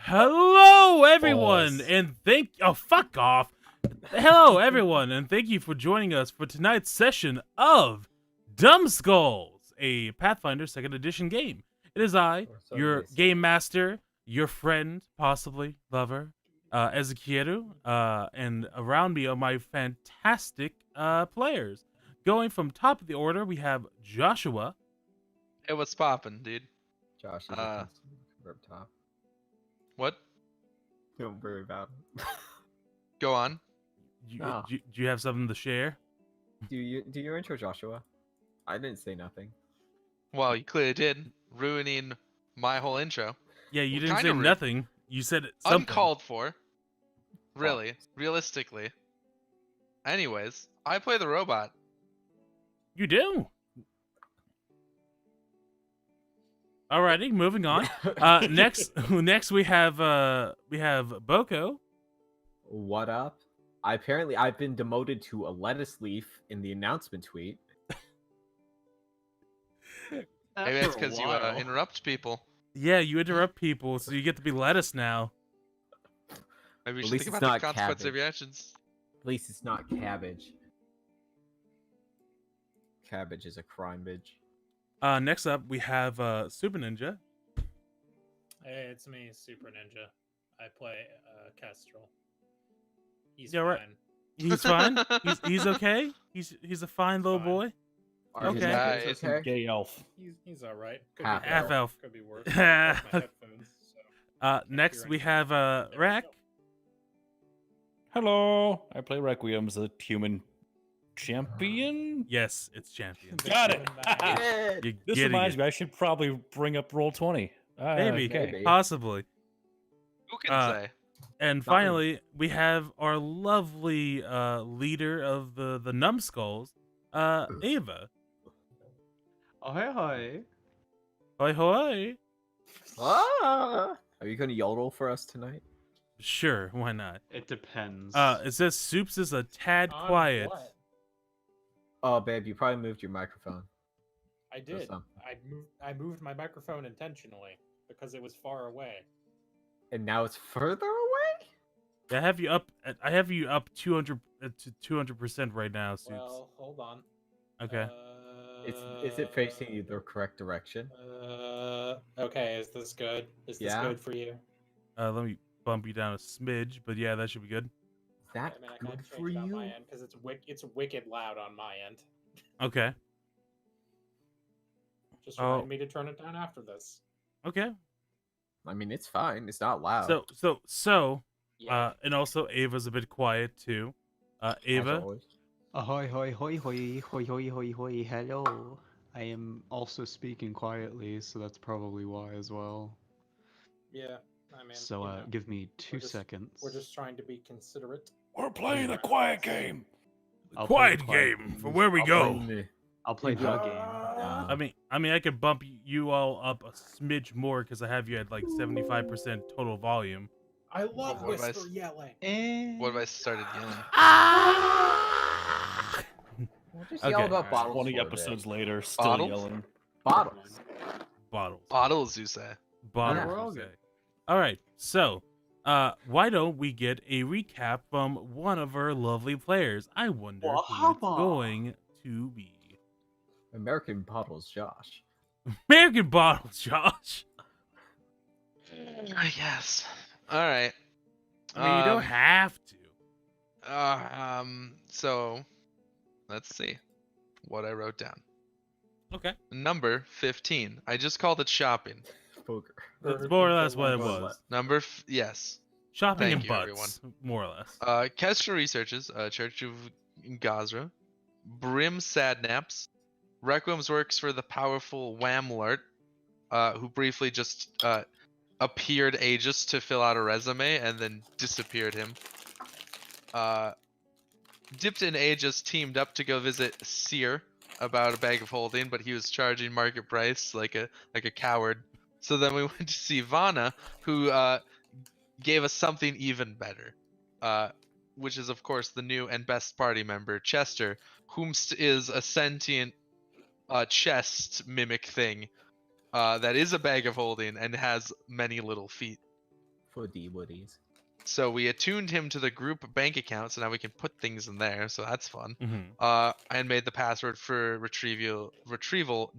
Hello, everyone, Pause. and fuck off. Hello, everyone, and thank you for joining us for tonight's session of Dumbskulls, a Pathfinder 2nd Edition game. It is I, your game master, your friend, possibly lover, Ezekielu, and around me are my fantastic players. Going from top of the order, we have Joshua. Hey, what's poppin', dude? Josh is a verb top. What? Don't worry about it. Go on. Do you have something to share? Do your intro, Joshua? I didn't say nothing. Well, you clearly did, ruining my whole intro. Yeah, you didn't Kinda say rude. nothing. You said something. Uncalled for. Really. Realistically. Anyways, I play the robot. You do. Alrighty, moving on. Next we have Boko. What up? I've been demoted to a lettuce leaf in the announcement tweet. Maybe that's because you interrupt people. Yeah, you interrupt people, so you get to be lettuce now. Maybe you At should least think it's about not the consequence of cabbage. your actions. At least it's not cabbage. Cabbage is a crime, bitch. Next up we have Super Ninja. Hey, it's me, Super Ninja. I play Kestrel. He's Yeah, fine. right. He's fine. He's okay. He's a fine little Fine. boy. Are his Okay. knickers okay? Gay elf. He's all right. Half elf. Could be worse. I broke my headphones, so Next we have There we Rack. go. Hello. I play Requiem as a human champion. Yes, it's champion. Got it. Yeah. You're This getting reminds it. me, I should probably bring up roll 20. Maybe, Okay. possibly. Who can say? And finally, we have our lovely leader of the Numbskulls, Ava. Ahoy, hoy. Hoi hoi. Ah! Are you gonna yodel for us tonight? Sure, why not? It depends. It says Soups is a tad On quiet. what? Oh, babe, you probably moved your microphone. I did. some. I moved my microphone intentionally because it was far away. And now it's further away? I have you up 200 to 200% right now, Soups. Well, hold on. Okay. Is it facing you the correct direction? Okay, is this good? Is this Yeah. good for you? Let me bump you down a smidge, but yeah, that should be good. Is that I mean, I good can't for change it on you? my end because it's wicked loud on my end. Okay. Just remind me to turn it down after this. Okay. I mean, it's fine. It's not loud. So Yeah. and also Ava's a bit quiet too. as Ava. always. Ahoy, hoy, hoy, hoy, hoy, hoy, hoy, hoy, hello. I am also speaking quietly, so that's probably why as well. Yeah. I mean, So, you know, give me 2 just- seconds. we're just trying to be considerate. We're playing a quiet game. I'll play Quiet the game for where we I'll go. blame me. I'll play the Yeah. game. I mean, I could bump you all up a smidge more because I have you at like 75% total volume. I love What if I whisper yelling. What if I started yelling? We'll just Okay. yell about bottles 20 for a bit. episodes later, still Bottles? yelling. Bottles. Bottles. Bottles, you say? Bottles. Yeah. you say. All right. So, why don't we get a recap from one of our lovely players? I wonder who it's going to be. American bottles, Josh. American Bottles, Josh. I guess. All right. I mean, you don't have to. So, let's see what I wrote down. Okay. Number 15. I just called it shopping. Poker. That's more or less what it was. Yes. Shopping Thank and you, butts, everyone. more or less. Kestra researches Church of Gozreh. Brim Sadnaps. Requiem's works for the powerful Whamlart, who briefly just appeared Aegis to fill out a resume and then disappeared him. Dipped and Aegis teamed up to go visit Seer about a bag of holding, but he was charging market price like a coward. So then we went to see Vanna, who gave us something even better, which is of course the new and best party member, Chester, whomst is a sentient chest mimic thing that is a bag of holding and has many little feet. For the Woodies. So we attuned him to the group bank account, so now we can put things in there. So that's fun. Mhm. And made the password for retrieval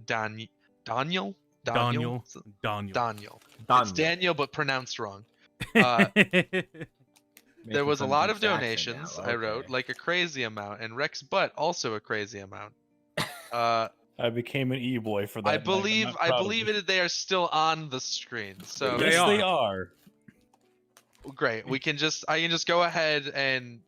Daniel. Daniel. Daniel. Daniel. It's Daniel, but pronounced wrong. There Making was a fun of lot Duke's of accent donations. now, I wrote okay. like a crazy amount, and Rex Butt also a crazy amount. I became an e-boy for that. I and I'm believe not proud of it. They are still on the screen. So They Yes, they are. are. great. I can just go ahead and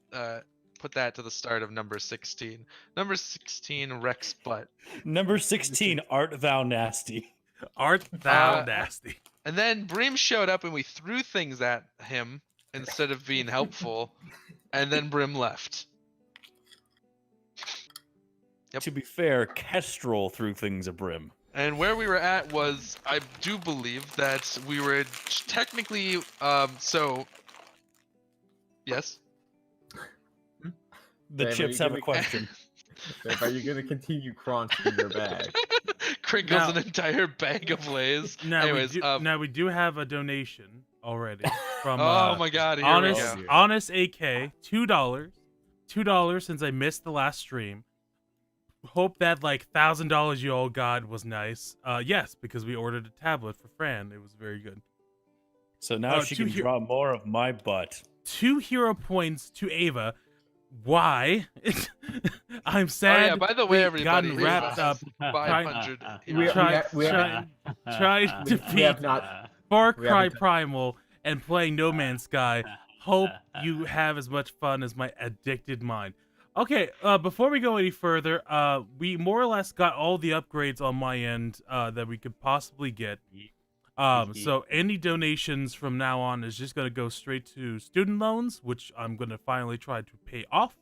put that to the start of number 16. Number 16, Rex Butt. Number 16, Art Thou Nasty. Art thou Uh, nasty? And then Bream showed up and we threw things at him instead of being helpful. And then Brim left. Yep. To be fair, Kestrel threw things at Brim. And where we were at was, I do believe that we were technically, so, yes? The Sam, are chips you have a gonna- question. Sam, are you gonna continue crunching your bag? Crinkles Now- an entire bag of Lay's. Now Anyways, we do have a donation already from oh my god, here Honest we go. Honest AK, $2 since I missed the last stream. Hope that like $1,000 you all got was nice. Yes, because we ordered a tablet for Fran. It was very good. So now she can draw more of my butt. 2 hero points to Ava. Why? I'm Oh sad. yeah, by the way, we've everybody, gotten wrapped up 500. trying to We beat have not. Far we Cry haven't done- Primal and playing No Man's Sky. Hope you have as much fun as my addicted mind. Okay, before we go any further, we more or less got all the upgrades on my end that we could possibly get. So any donations from now on is just gonna go straight to student loans, which I'm gonna finally try to pay off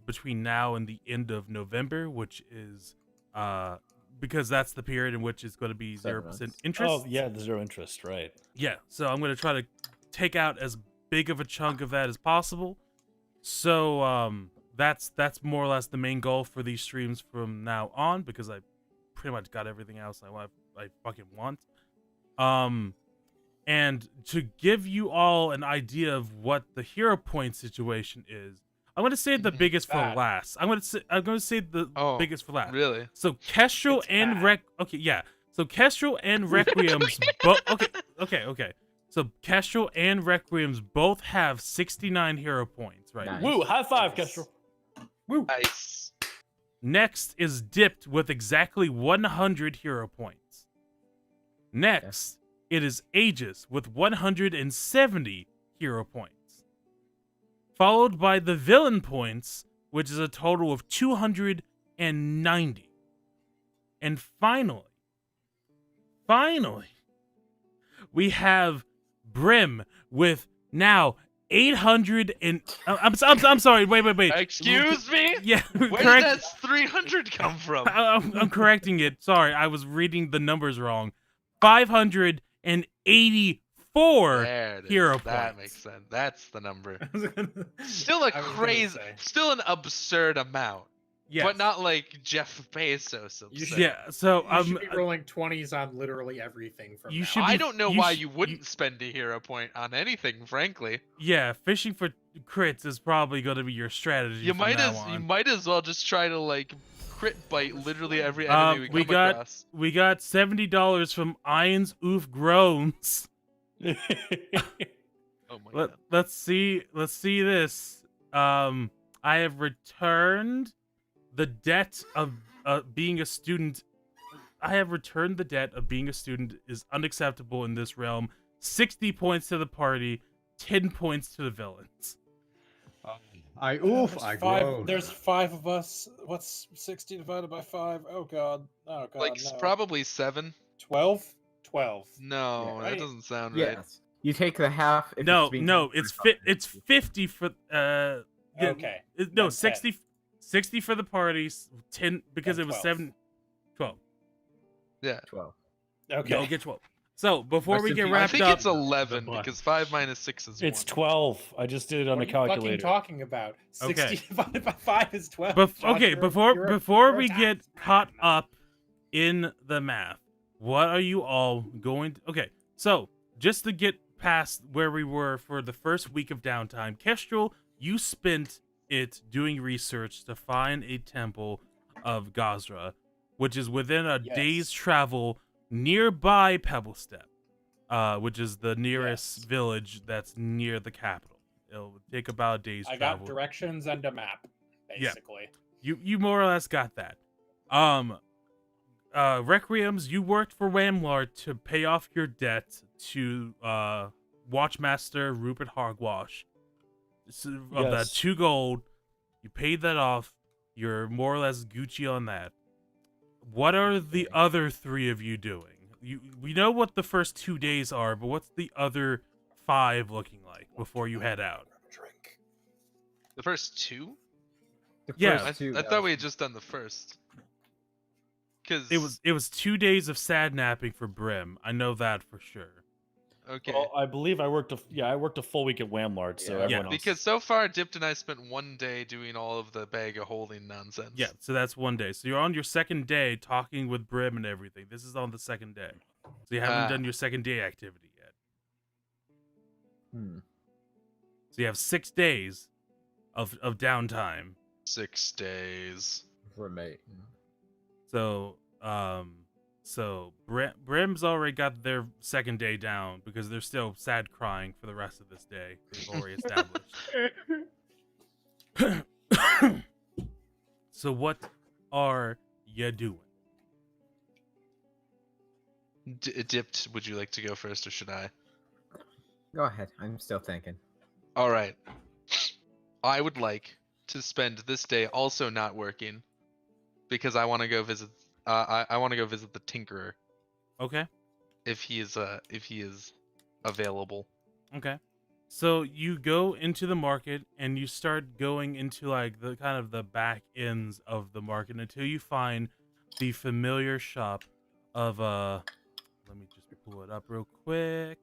between now and the end of November, which is because that's the period in which it's gonna be 0% interest. Oh, yeah, the 0 interest, right. Yeah, so I'm gonna try to take out as big of a chunk of that as possible. So that's more or less the main goal for these streams from now on, because I pretty much got everything else I fucking want. And to give you all an idea of what the hero point situation is, I'm gonna say the biggest for Bad. last. I'm gonna say the biggest for last. Really? So Kestrel It's and bad. So Kestrel and Requiem's both okay. So Kestrel and Requiem's both have 69 hero points, right? Nice. Woo, high five, Nice. Kestrel. Nice. Next is Dipped with exactly 100 hero points. Next, it is Aegis with 170 hero points. Followed by the Villain points, which is a total of 290. And finally, we have Brim with now 800 and I'm sorry, wait. Excuse me? Yeah, Where correct. did that 300 come from? I'm correcting it. Sorry, I was reading the numbers wrong. 584 There it is. hero That points. makes sense. That's the number. Still a I was gonna crazy, say. still an absurd amount. Yes. But not like Jeff Bezos. You absurd. Yeah, so You should be rolling 20s on literally everything from You now should on. be- I don't know you why sh- you wouldn't spend a hero point on anything, frankly. yeah, fishing for crits is probably going to be your strategy. You from might now as on. well just try to like crit bite literally every enemy we come across. We got $70 from Ions Oof Groans. Oh my god. Let's see this. I have returned the debt of being a student. I have returned the debt of being a student is unacceptable in this realm. 60 points to the party, 10 points to the villains. I groan. There's 5 of us. What's 60 divided by 5? Oh god. Oh god. Like no. probably 7. 12? 12. No, Yeah, that right? doesn't sound right. Yes. You take the half. If No, it's being it's 50 for yeah, Okay. no, then 60 for the parties, 10 because Then it was 12. 12. Yeah. 12. Okay. You'll get 12. So before Rest we in get peace. I wrapped think up, it's 11 What? because 5 minus 6 is 1. It's 12. I just did it on What the are you fucking calculator. talking about? 60 Okay. divided by 5 is 12. okay, Josh, you're before a we tax get man. caught up in the math, what are you all going to... Okay, so just to get past where we were for the first week of downtime. Kestrel, you spent it doing research to find a temple of Gozreh, which is within a day's travel nearby Pebblestep, which is the nearest village that's near the capital. It'll take about a day's I travel. got directions and a map, basically. You more or less got that. Requiems, you worked for Wamlar to pay off your debt to Watchmaster Rupert Hogwash. Of that 2 gold, you paid that off. You're more or less Gucci on that. What are the other 3 of you doing? We know what the first 2 days are, but what's the other 5 looking like before you head out? The first 2? Yeah. I thought we had just done the first. Cause it was 2 days of sad napping for Brim. I know that for sure. Okay. Well, I believe I worked a full week at Wamlard, so everyone else. Because so far, Dipped and I spent 1 day doing all of the bag of holding nonsense. Yeah, so that's 1 day. So you're on your second day talking with Brim and everything. This is on the second day. So you haven't done your second day activity yet. So you have 6 days of downtime. 6 days. Roommate. So Brim's already got their second day down because they're still sad crying for the rest of this day. They've already established. So what are you doing? Dipped, would you like to go first or should I? Go ahead. I'm still thinking. All right. I would like to spend this day also not working because I want to go visit. I want to go visit the Tinkerer. Okay. If he is available. Okay. So you go into the market and you start going into like the kind of the back ends of the market until you find the familiar shop of let me just pull it up real quick.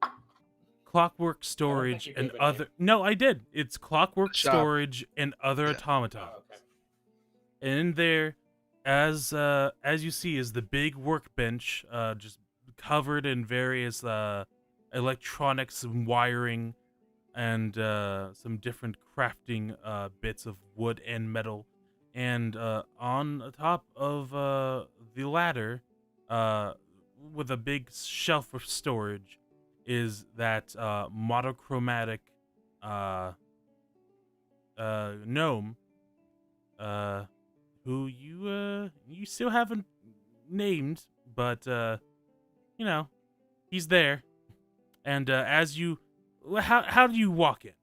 Clockwork Storage you and gave it other. No, I did. It's Clockwork Shop. Storage and other automatons. Oh, okay. And in there, as you see, is the big workbench, just covered in various electronics and wiring, and some different crafting bits of wood and metal. And on the top of the ladder, with a big shelf of storage, is that monochromatic gnome, who you still haven't named, but you know, he's there. And as you, how do you walk in?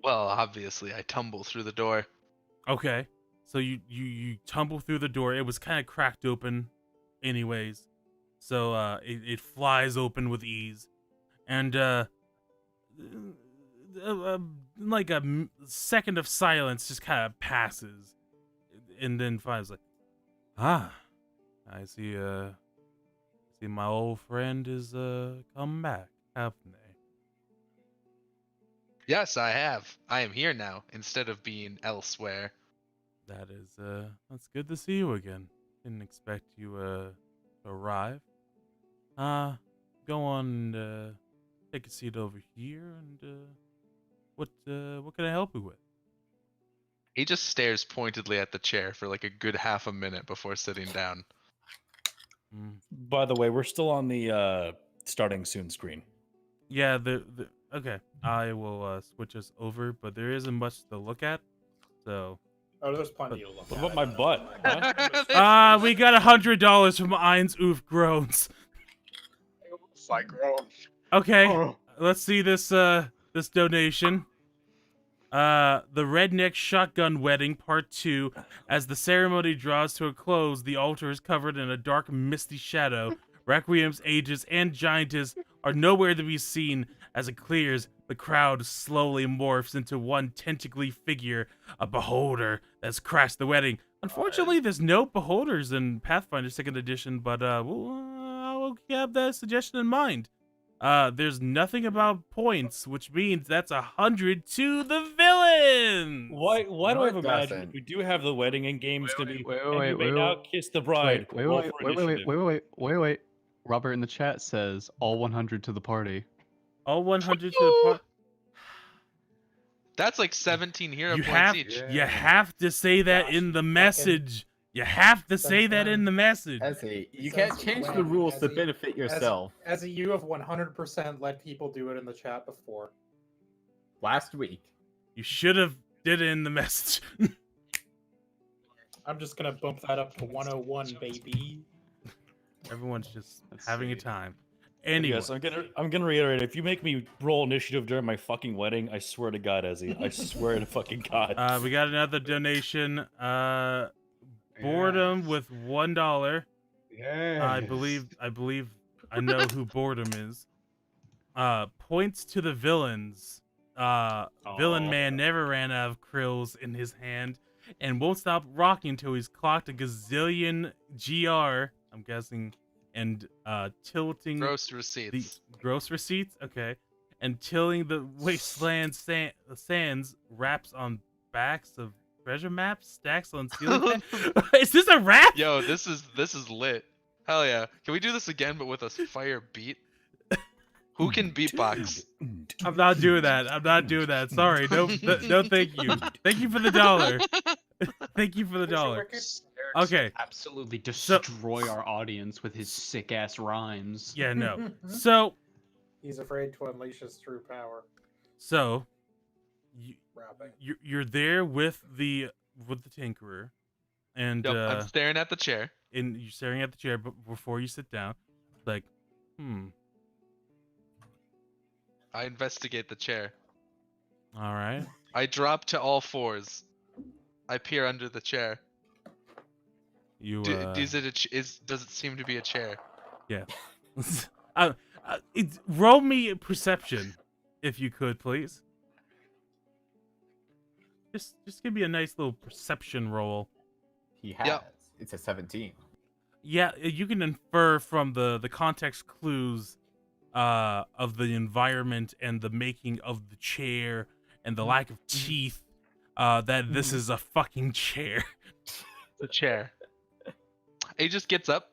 Well, obviously, I tumble through the door. Okay, so you tumble through the door. It was kind of cracked open, anyways. So it flies open with ease, and like a second of silence just kind of passes, and then finds like, I see. See, my old friend is come back, haven't they? Yes, I have. I am here now instead of being elsewhere. That is that's good to see you again. Didn't expect you to arrive. Go on and take a seat over here, and what can I help you with? He just stares pointedly at the chair for like a good half a minute before sitting down. By the way, we're still on the starting soon screen. Yeah, okay. I will switch us over, but there isn't much to look at, so. Oh, there's plenty to look What at. about my butt? Huh? We got $100 from Ein's Oof Groans. Okay, let's see this this donation. The Redneck Shotgun Wedding Part 2. As the ceremony draws to a close, the altar is covered in a dark, misty shadow. Requiems, Aegis, and Giantess are nowhere to be seen. As it clears, the crowd slowly morphs into one tentacly figure, a beholder that's crashed the wedding. Unfortunately, there's no beholders in Pathfinder 2nd Edition, but I'll have that suggestion in mind. There's nothing about points, which means that's 100 to the villain. Why No, do I it imagine doesn't. if we do have the wedding in game, it's gonna be wait, and you may wait, now kiss the bride. Wait, Roll for initiative. wait. Robert in the chat says all 100 to the party. All 100 to the part. That's like 17 hero You points have each. you have to say that Gosh, in the fucking- message. You have to say that Sometimes- in the message. Ezzy, you Says can't change the when, rules to Ezzy. benefit yourself. As a you have 100% let people do it in the chat before. Last week. You should have did it in the message. I'm just gonna bump that up to 101, baby. Everyone's just Let's having a see. time. Anyway, Yes, I'm gonna reiterate. If you make me roll initiative during my fucking wedding, I swear to God, Ezzy, I swear to fucking God. we got another donation. Boredom Yes. with $1. I Yes. believe I know who Boredom is. Points to the villains. Villain man never ran out of krills in his hand and won't stop rocking till he's clocked a gazillion GR, I'm guessing, and tilting Gross the receipts. gross receipts, okay, and tilling the wasteland sands, wraps on backs of treasure maps, stacks on ceiling fan. Is this a rap? Yo, this is lit. Hell yeah. Can we do this again but with a fire beat? Who can beatbox? I'm not doing that. I'm not doing that. Sorry. No, no, thank you. Thank you for the dollar. Thank you for the dollar. Okay. Absolutely destroy our audience with his sick ass rhymes. Yeah, no. So, He's afraid to unleash his true power. Rapping. you're there with the tinkerer, and Yep, I'm staring at the chair. and you're staring at the chair before you sit down. Like, I investigate the chair. all right. I drop to all fours. I peer under the chair. You Does it seem to be a chair? yeah. Roll me perception, if you could, please. Just give me a nice little perception roll. He has. Yep. It's a 17. Yeah, you can infer from the context clues of the environment and the making of the chair and the lack of teeth that this is a fucking chair. The chair. He just gets up,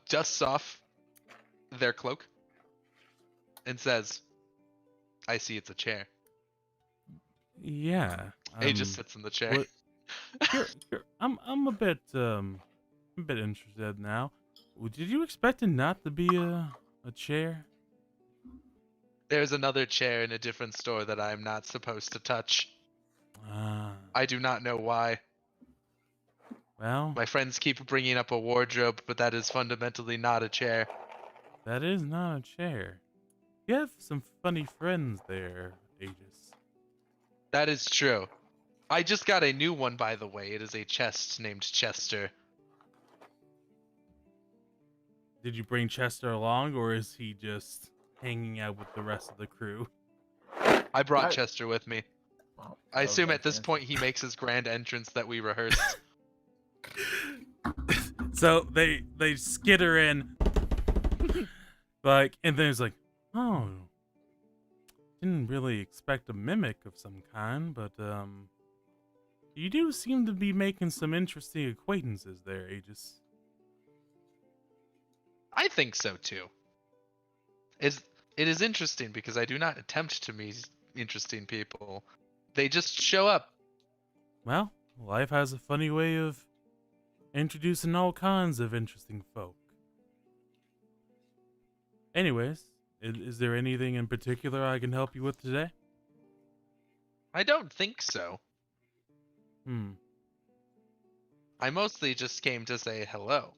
dusts off their cloak, and says, "I see it's a chair." Yeah. He just sits in the chair. what- I'm a bit interested now. Did you expect it not to be a chair? There's another chair in a different store that I'm not supposed to touch. I do not know why. Well, My friends keep bringing up a wardrobe, but that is fundamentally not a chair. that is not a chair. You have some funny friends there, Aegis. That is true. I just got a new one, by the way. It is a chest named Chester. Did you bring Chester along, or is he just hanging out with the rest of the crew? I brought I- Chester with me. Wow, I that was assume my at this chance. point he makes his grand entrance that we rehearsed. So they skitter in, like, and then it's like, oh, didn't really expect a mimic of some kind, but you do seem to be making some interesting acquaintances there, Aegis. I think so too. It is interesting because I do not attempt to meet interesting people. They just show up. Well, life has a funny way of introducing all kinds of interesting folk. Anyways, is there anything in particular I can help you with today? I don't think so. I mostly just came to say hello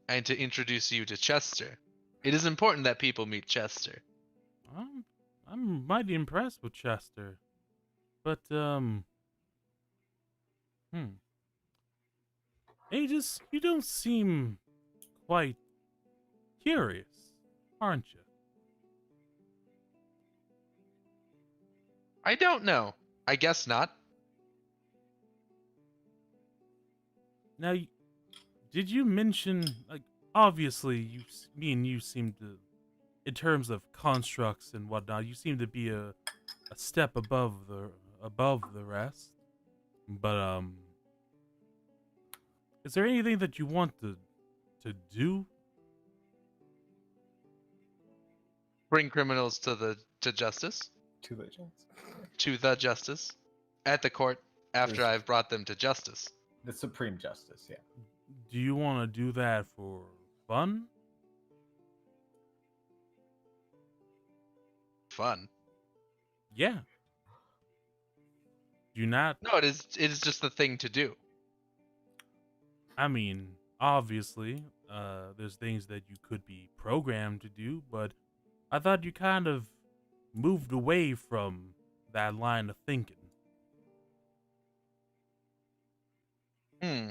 and to introduce you to Chester. It is important that people meet Chester. I'm mighty impressed with Chester. But, Aegis, you don't seem quite curious, aren't you? I don't know. I guess not. Now, did you mention, like, obviously, me and you seem to, in terms of constructs and whatnot, you seem to be a step above the rest. But, is there anything that you want to do bring criminals to justice, To the chance. to the justice, at the court after There's- I've brought them to justice. The supreme justice, yeah. Do you want to do that for fun? Fun. Yeah. Do you not? No, it is. It is just the thing to do. I mean, obviously, there's things that you could be programmed to do, but I thought you kind of moved away from that line of thinking. Hmm.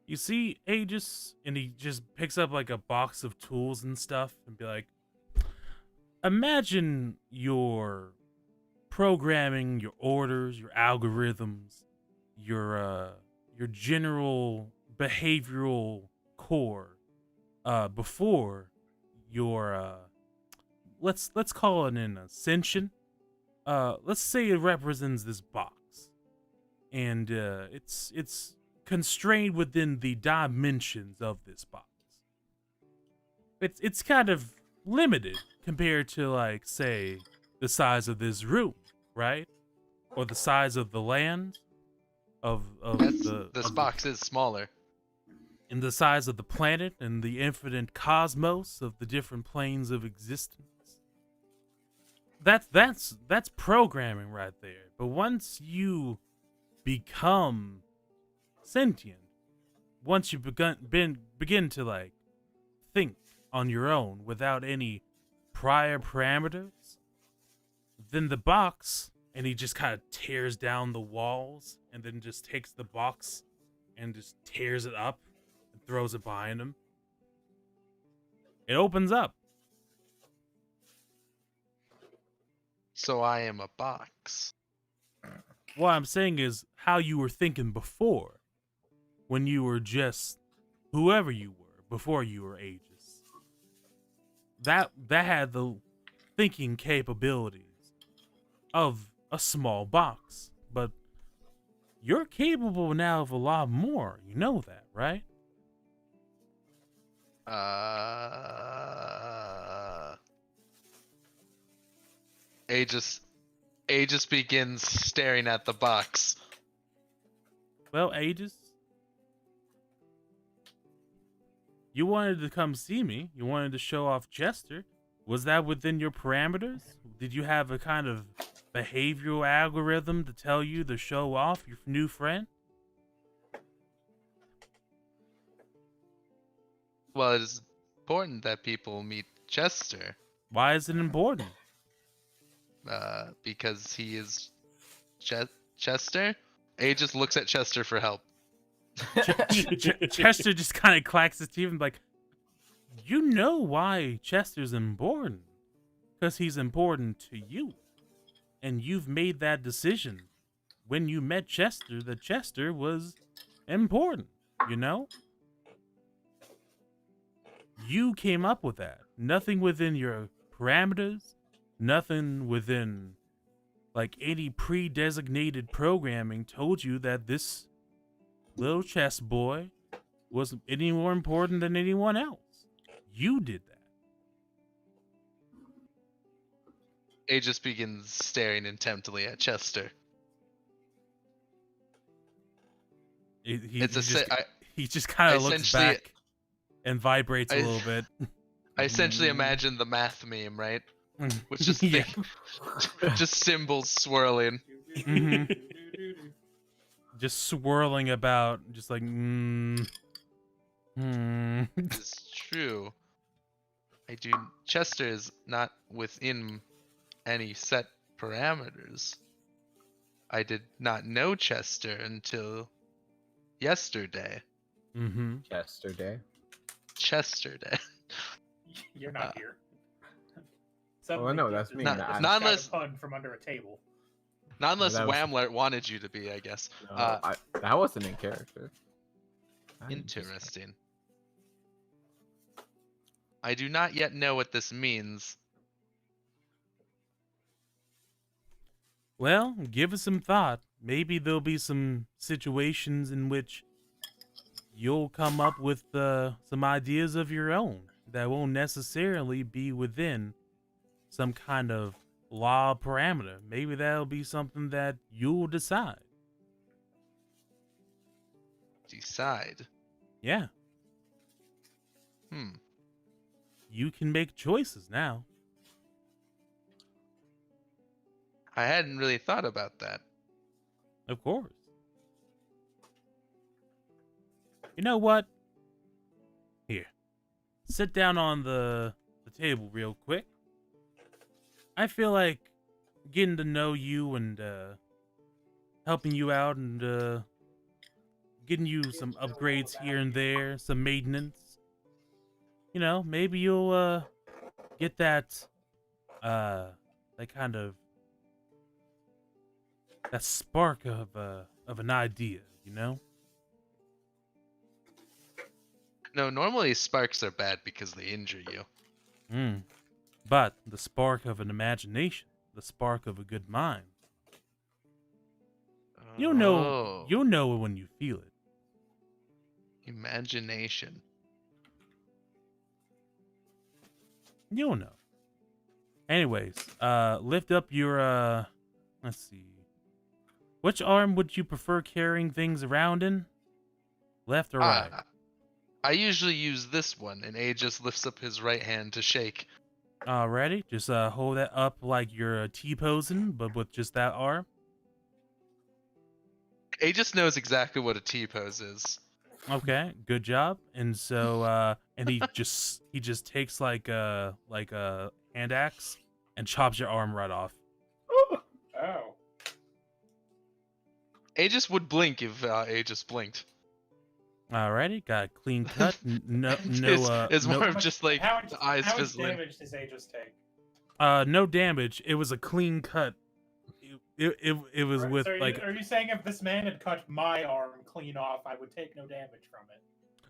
You see, Aegis, and he just picks up like a box of tools and stuff and be like, imagine you're programming your orders, your algorithms, your general behavioral core before your let's call it an ascension. Let's say it represents this box, and it's constrained within the dimensions of this box. It's kind of limited compared to, like, say, the size of this room, right? Or the size of the land of This box is smaller. and the size of the planet and the infinite cosmos of the different planes of existence. That's programming right there. But once you become sentient, once you begin to, like, think on your own without any prior parameters, then the box, and he just kind of tears down the walls and then just takes the box and just tears it up and throws it behind him. It opens up. So I am a box. What I'm saying is how you were thinking before, when you were just whoever you were before you were Aegis. That had the thinking capabilities of a small box, but you're capable now of a lot more. You know that, right? Aegis begins staring at the box. Well, Aegis, you wanted to come see me. You wanted to show off Chester. Was that within your parameters? Did you have a kind of behavioral algorithm to tell you to show off your new friend? Well, it is important that people meet Chester, Why is it important? because he is Chester. Aegis looks at Chester for help. Chester just kind of clacks his teeth and like, you know why Chester's important? Because he's important to you. And you've made that decision when you met Chester that Chester was important, you know? You came up with that. Nothing within your parameters, nothing within, like, any pre-designated programming told you that this little chess boy was any more important than anyone else. You did that. Aegis begins staring intently at Chester. He just kind of looks essentially- back and vibrates a little bit. I essentially imagine the math meme, right? Which just Yeah. just symbols swirling. Mhm. Just swirling about, just like, It's true. Chester is not within any set parameters. I did not know Chester until yesterday. Mm-hmm. Yesterday. Chesterday. You're not here. Oh, no, that's me. Not- Nah, not Got a unless- pun from under a table. Not unless that was- Whamler wanted you to be, I guess. no, that wasn't in character. I just- Interesting. I do not yet know what this means. Well, give it some thought. Maybe there'll be some situations in which you'll come up with some ideas of your own that won't necessarily be within some kind of law parameter. Maybe that'll be something that you'll decide. Decide. Yeah, Hmm. you can make choices now. I hadn't really thought about that. Of course. You know what? Here. Sit down on the table real quick. I feel like getting to know you and helping you out and getting you some upgrades here and there, some maintenance. You know, maybe you'll get that kind of that spark of an idea, you know? No, normally sparks are bad because they injure you. But the spark of an imagination, the spark of a good mind. You'll know it when you feel it. Imagination. You'll know. Anyways, lift up your let's see. Which arm would you prefer carrying things around in? Left or right? I usually use this one, and A just lifts up his right hand to shake. Alrighty, just hold that up like you're T-posing, but with just that arm. A just knows exactly what a T-pose is. Okay, good job. And so and he just takes like a hand axe and chops your arm right off. Oh. A just would blink if A just blinked. Alrighty, got a clean cut. No, It's no, more of just like how much, the eyes how much fizzling. damage does A just take? no damage. It was a clean cut. It was with So like. are you saying if this man had cut my arm clean off, I would take no damage from it?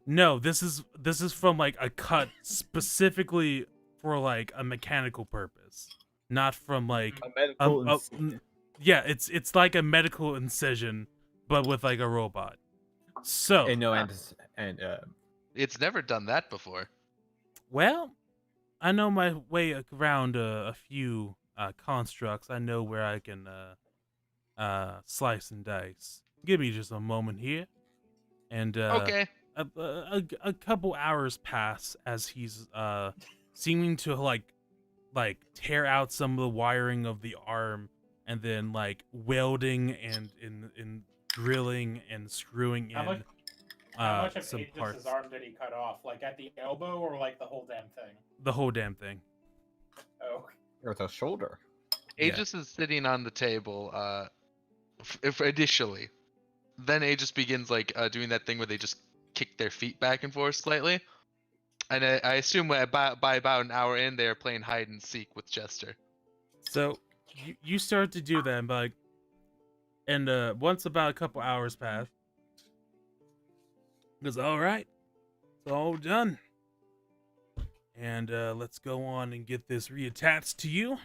No, this is from like a cut specifically for like a mechanical purpose, not from like A medical yeah, it's like a medical incision, but with like a robot. So and It's never done that before. well, I know my way around a few constructs. I know where I can slice and dice. Give me just a moment here, and Okay. a couple hours pass as he's seeming to like tear out some of the wiring of the arm, and then like welding and in drilling and screwing How in much, how much of some Aegis's parts. arm did he cut off? Like at the elbow or like the whole damn thing? The whole damn thing. Oh. or the shoulder. Aegis is sitting on the table, if initially. Then Aegis begins like doing that thing where they just kick their feet back and forth slightly. And I assume by about an hour in, they are playing hide and seek with Jester. So you start to do that, but like, and once about a couple hours pass, he goes, all right, it's all done, and let's go on and get this reattached to you.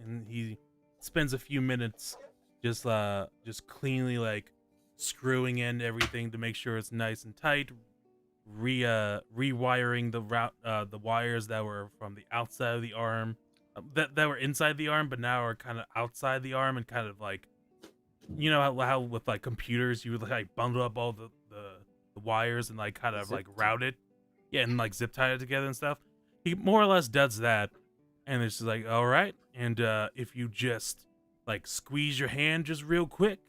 And he spends a few minutes just cleanly like screwing in everything to make sure it's nice and tight, rewiring the wires that were from the outside of the arm, that were inside the arm but now are kind of outside the arm, and kind of like, you know how with like computers you would like bundle up all the wires and like kind of like route it, yeah, and like zip tie it together and stuff. He more or less does that, and it's just like, all right, and if you just like squeeze your hand just real quick,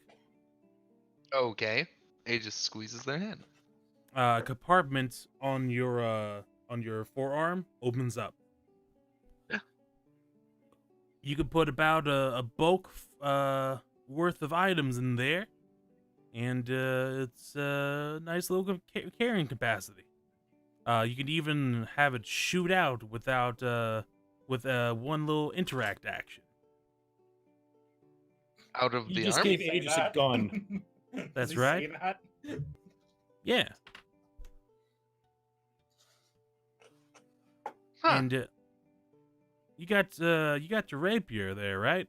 Okay. Aegis squeezes their hand. a compartment on your forearm opens up. Yeah. You could put about a bulk worth of items in there, and it's a nice little carrying capacity. You can even have it shoot out without with one little interact action. Out of You the just arm? gave Say Aegis a that? gun. Does That's he right. say that? Yeah. Huh. And you got your rapier there, right?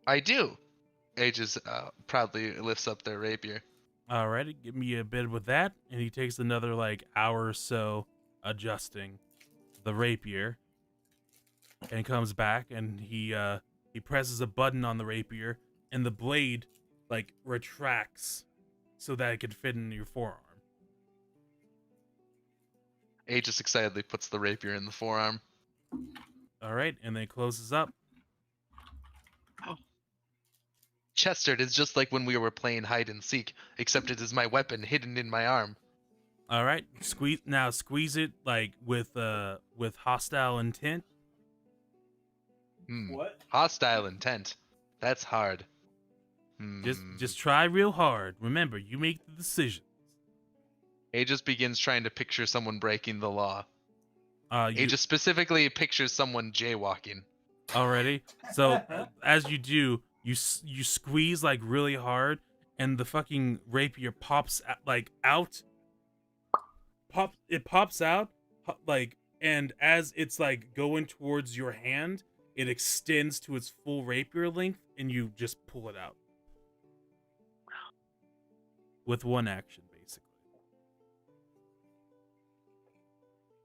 I do. Aegis proudly lifts up their rapier. Alrighty, give me a bit with that, and he takes another like hour or so adjusting. the rapier and comes back, and he presses a button on the rapier, and the blade like retracts so that it can fit in your forearm. Aegis excitedly puts the rapier in the forearm. All right, and then closes up. Chester, it is just like when we were playing hide and seek, except it is my weapon hidden in my arm. All right, squeeze it like with hostile intent. What? Hostile intent. That's hard. Just try real hard. Remember, you make the decision. Aegis begins trying to picture someone breaking the law. You Aegis specifically pictures someone jaywalking. already. So as you do, you squeeze like really hard, and the fucking rapier pops out. It pops out like, and as it's like going towards your hand, it extends to its full rapier length, and you just pull it out with one action, basically.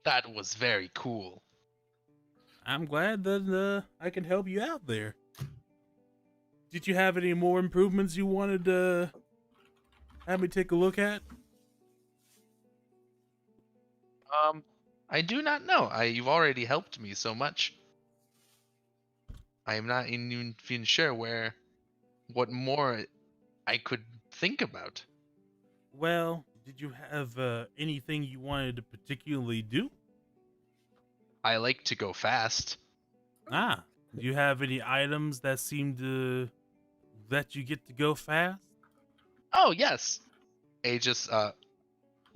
That was very cool. I'm glad that I can help you out there. Did you have any more improvements you wanted to have me take a look at? I do not know. You've already helped me so much. I am not even sure what more I could think about. Well, did you have anything you wanted to particularly do? I like to go fast. Do you have any items that seem to let you get to go fast? Oh, yes. Aegis,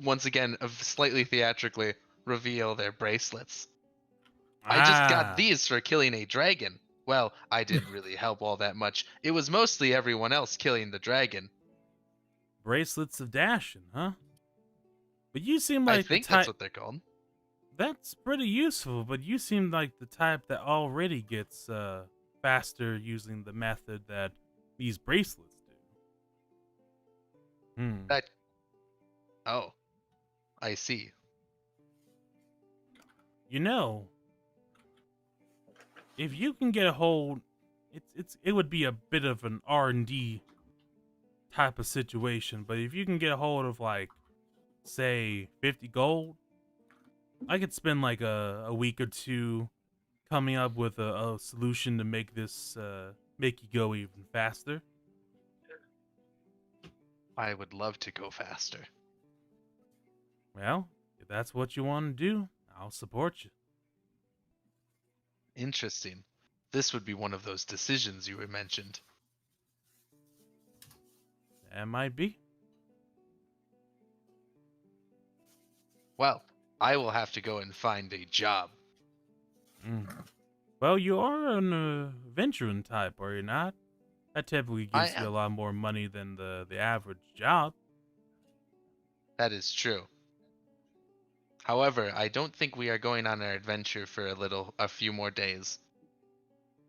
once again, slightly theatrically, reveal their bracelets. I just got these for killing a dragon. Well, I didn't really help all that much. It was mostly everyone else killing the dragon. Bracelets of Dashin, huh? But you seem like I think the type... that's what they're called. That's pretty useful, but you seem like the type that already gets faster using the method that these bracelets do. Oh, I see. You know, if you can get a hold, it would be a bit of an R&D type of situation, but if you can get a hold of like, say, 50 gold, I could spend like a week or two coming up with a solution to make this make you go even faster. I would love to go faster. Well, if that's what you want to do, I'll support you. Interesting. This would be one of those decisions you mentioned. That might be. Well, I will have to go and find a job. Well, you are an adventuring type, are you not? That typically gives you a lot more money than the average job. That is true. However, I don't think we are going on our adventure for a few more days.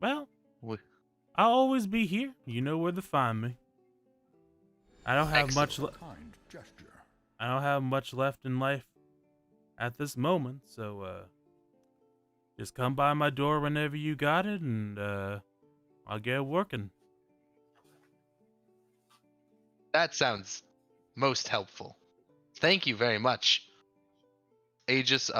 Well, I'll always be here. You know where to find me. I don't have much I don't have much left in life at this moment, so just come by my door whenever you got it, and I'll get working. That sounds most helpful. Thank you very much. Aegis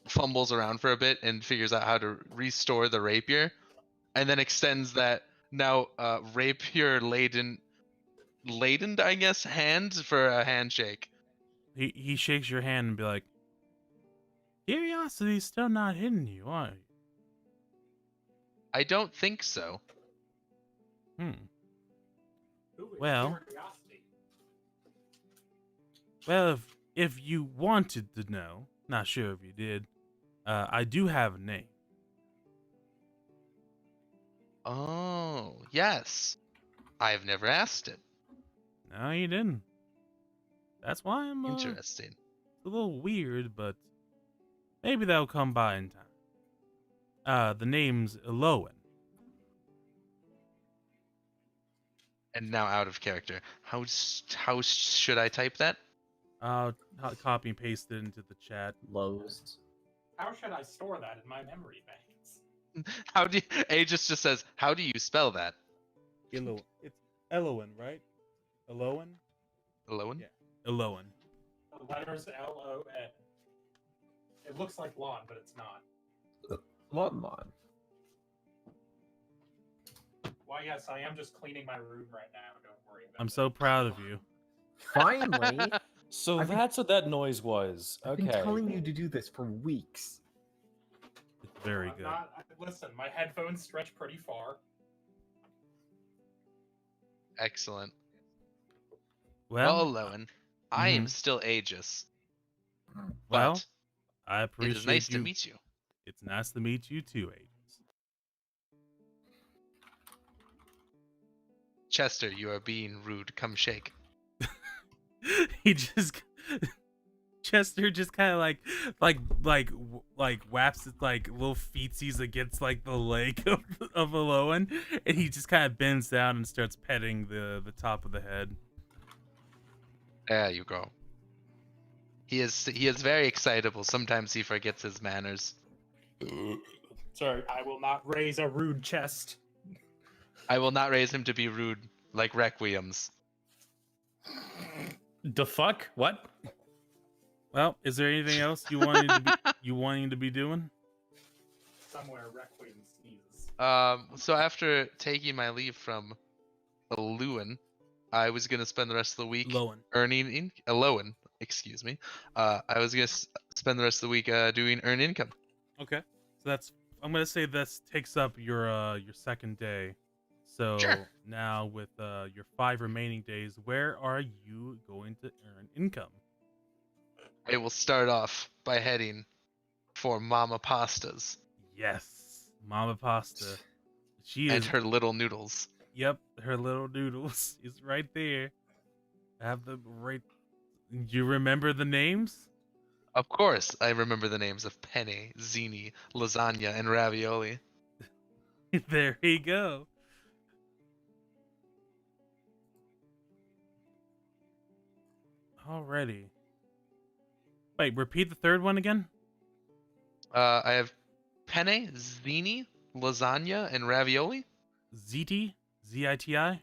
fumbles around for a bit and figures out how to restore the rapier, and then extends that now rapier laden, I guess, hand for a handshake. He shakes your hand and be like, "Curiosity's still not hitting you, are you?" I don't think so. Well, if you wanted to know, not sure if you did, I do have a name. Oh, yes. I've never asked it. No, you didn't. That's why I'm Interesting. a little weird, but maybe that'll come by in time. The name's Elowen. And now out of character. How should I type that? I'll copy and paste it into the chat. Lowe's. How should I store that in my memory banks? How do you, Aegis just says, how do you spell that? Eloan. It's Eloan, right? Eloan? Eloan? Yeah. Eloan. The letters L-O-N. It looks like lawn, but it's not. Lawn. Why, yes, I am just cleaning my room right now. Don't worry about it. I'm so proud of you. Finally! So I've been- that's what that noise was. I've Okay. been telling you to do this for weeks. It's very I'm good. listen, my headphones stretch pretty far. Excellent. Well, Well, Eloan, I am still Aegis. well, But I it appreciate is nice you. to meet you. It's nice to meet you too, Aegis. Chester, you are being rude. Come shake. He just Chester just kind of like whaps his like little feetsies against like the leg of Eloan, and he just kind of bends down and starts petting the top of the head. There you go. He is very excitable. Sometimes he forgets his manners. Sorry. I will not raise a rude chest. I will not raise him to be rude like Requiem's. The fuck? What? Well, is there anything else you wanting to be doing? Somewhere Requiem sneezes. So after taking my leave from Eluan, I was gonna spend the rest of the week Lowen. earning Eloan, excuse me. I was gonna spend the rest of the week doing earn income. Okay, so I'm gonna say this takes up your second day. So Sure. now with your 5 remaining days, where are you going to earn income? I will start off by heading for Mama Pasta's Yes, Mama Pasta. She and is. her little noodles. Yep, her little noodles is right there. I have them right. You remember the names? Of course, I remember the names of penne, zini, lasagna, and ravioli. There you go. Alrighty. Wait, repeat the third one again? I have penne, zini, lasagna, and ravioli. ZT? ZITI?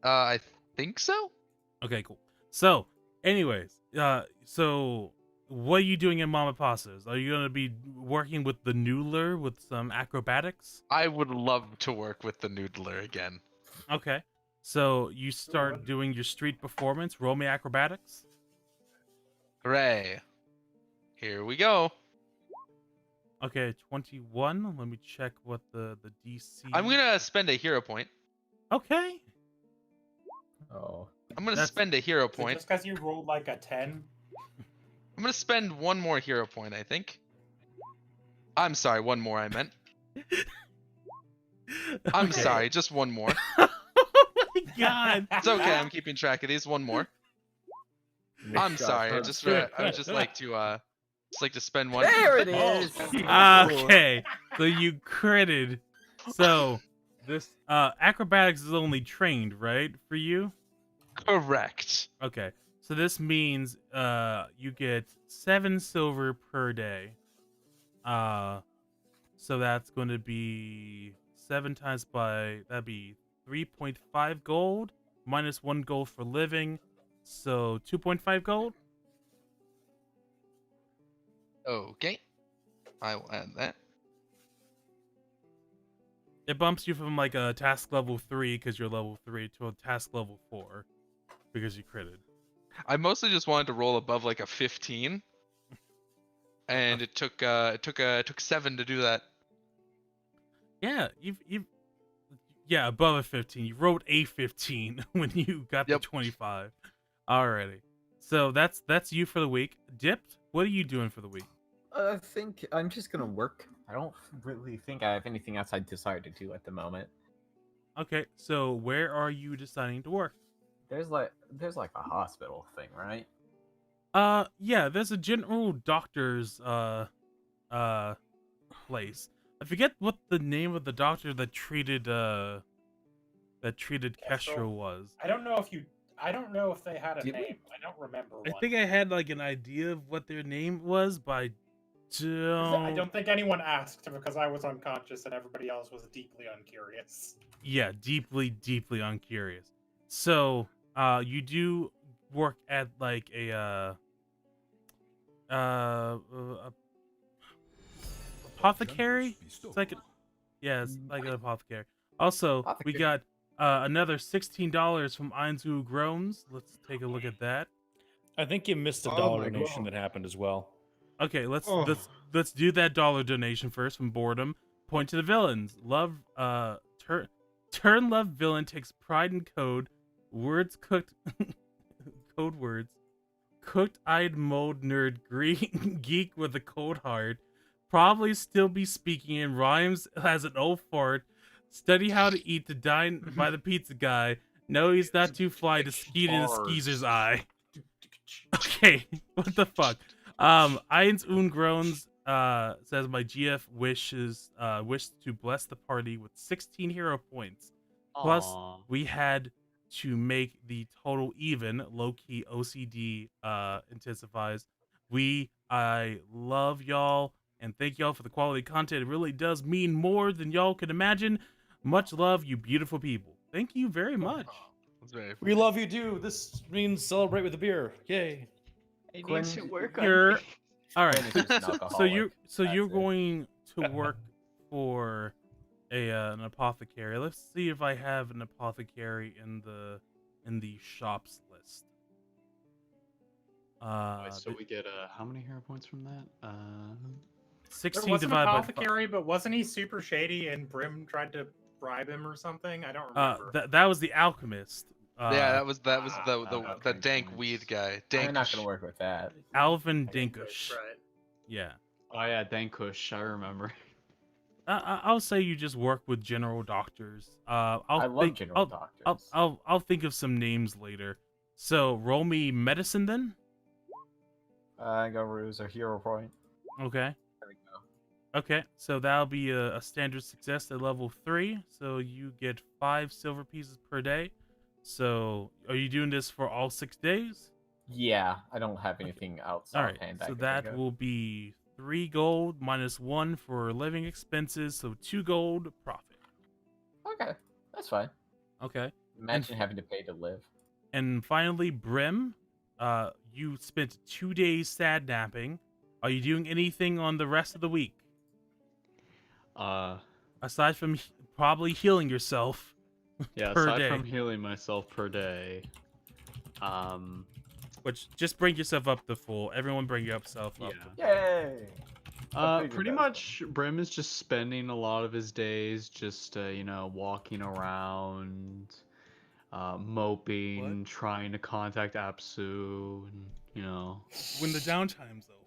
I think so. Okay, cool. So, anyways, so what are you doing in Mama Pasta's? Are you gonna be working with the noodler with some acrobatics? I would love to work with the noodler again. Okay. So you start doing your street performance, roll me acrobatics. Hooray! Here we go. Okay, 21. Let me check what the DC. I'm gonna spend a hero point. Okay. Oh. I'm gonna That's- spend a hero So point. just because you rolled like a 10, I'm gonna spend one more hero point, I think. I'm sorry, one more I meant. I'm Okay. sorry, just one more. Oh my god. It's okay, I'm keeping track of these. One more. I'm sorry, I would just like to spend one. There it is. Okay. So you critted. So this acrobatics is only trained, right? For you? Correct. Okay. So this means you get 7 silver per day. So that's going to be 7 times by that'd be 3.5 gold minus 1 gold for living. So 2.5 gold. Okay. I will add that. It bumps you from like a task level 3 because you're level 3 to a task level 4 because you critted. I mostly just wanted to roll above like a 15. And it took 7 to do that. Yeah, you've yeah, above a 15. You wrote a 15 when you got Yep. the 25. Alrighty. So that's you for the week. Dipped, what are you doing for the week? I think I'm just gonna work. I don't really think I have anything else I desire to do at the moment. Okay, so where are you deciding to work? There's like a hospital thing, right? Yeah, there's a general doctor's place. I forget what the name of the doctor that treated Yeah, so- Kestrel was. I don't know if you I don't know if they had a Did we? name. I don't remember I one. think I had like an idea of what their name was, but I I don't think anyone asked because I was unconscious and everybody else was deeply uncurious. Yeah, deeply, deeply uncurious. So, you do work at like a apothecary. It's like, it's like an apothecary. Also, we Apothecary. got another $16 from Einzu Groans. Let's take a look at that. I think you missed a Oh dollar my donation God. that happened as well. Okay, let's Oh. let's do that dollar donation first from Boredom. Point to the villains. Love turn love villain takes pride in code words cooked code words cooked eyed mode nerd geek with a cold heart probably still be speaking in rhymes as an old fart study how to eat to dine by the pizza guy. No, he's not too fly to skeet in a skeezer's eye. Okay, what the fuck? Eins Ungroans says my GF wish to bless the party with 16 hero points. Plus, Aw. we had to make the total even. Low-key OCD intensifies. I love y'all and thank y'all for the quality content. It really does mean more than y'all can imagine. Much love, you beautiful people. Thank you very much. That's very We love you, too. This means celebrate with a beer. Yay. I need Quinn, to work You're on all right. Quinn is just an So alcoholic. you're That's it. going to work for an apothecary. Let's see if I have an apothecary in the shops list. So we get how many hero points from that? 16 There was an divided by apothecary, but wasn't he super shady and Brim tried to bribe him or something? I don't remember. that was the alchemist. yeah, that was the okay, dank points. weed guy. I'm Dank. not gonna work with that. Alvin That's Dinkush. right. Yeah. Oh yeah, Dankush, I remember. I'll say you just work with general doctors. I love general doctors. I'll think of some names later. So roll me medicine then. Go ruse a hero point. Okay. There we go. Okay, so that'll be a standard success at level 3. So you get 5 silver pieces per day. So are you doing this for all 6 days? Yeah, I don't have anything outside All right, hand. I so can that think of. will be 3 gold minus 1 for living expenses. So 2 gold profit. Okay, that's fine. Okay. Imagine having to pay to live. And finally, Brim, you spent 2 days sad napping. Are you doing anything on the rest of the week? Aside from probably healing yourself Yeah, per aside day. from healing myself per day. Which, just bring yourself up to full. Everyone bring yourself up. Yeah. Yay! I figured Pretty that. much Brim is just spending a lot of his days just walking around, moping, trying to contact Apsu, and When the downtime's over.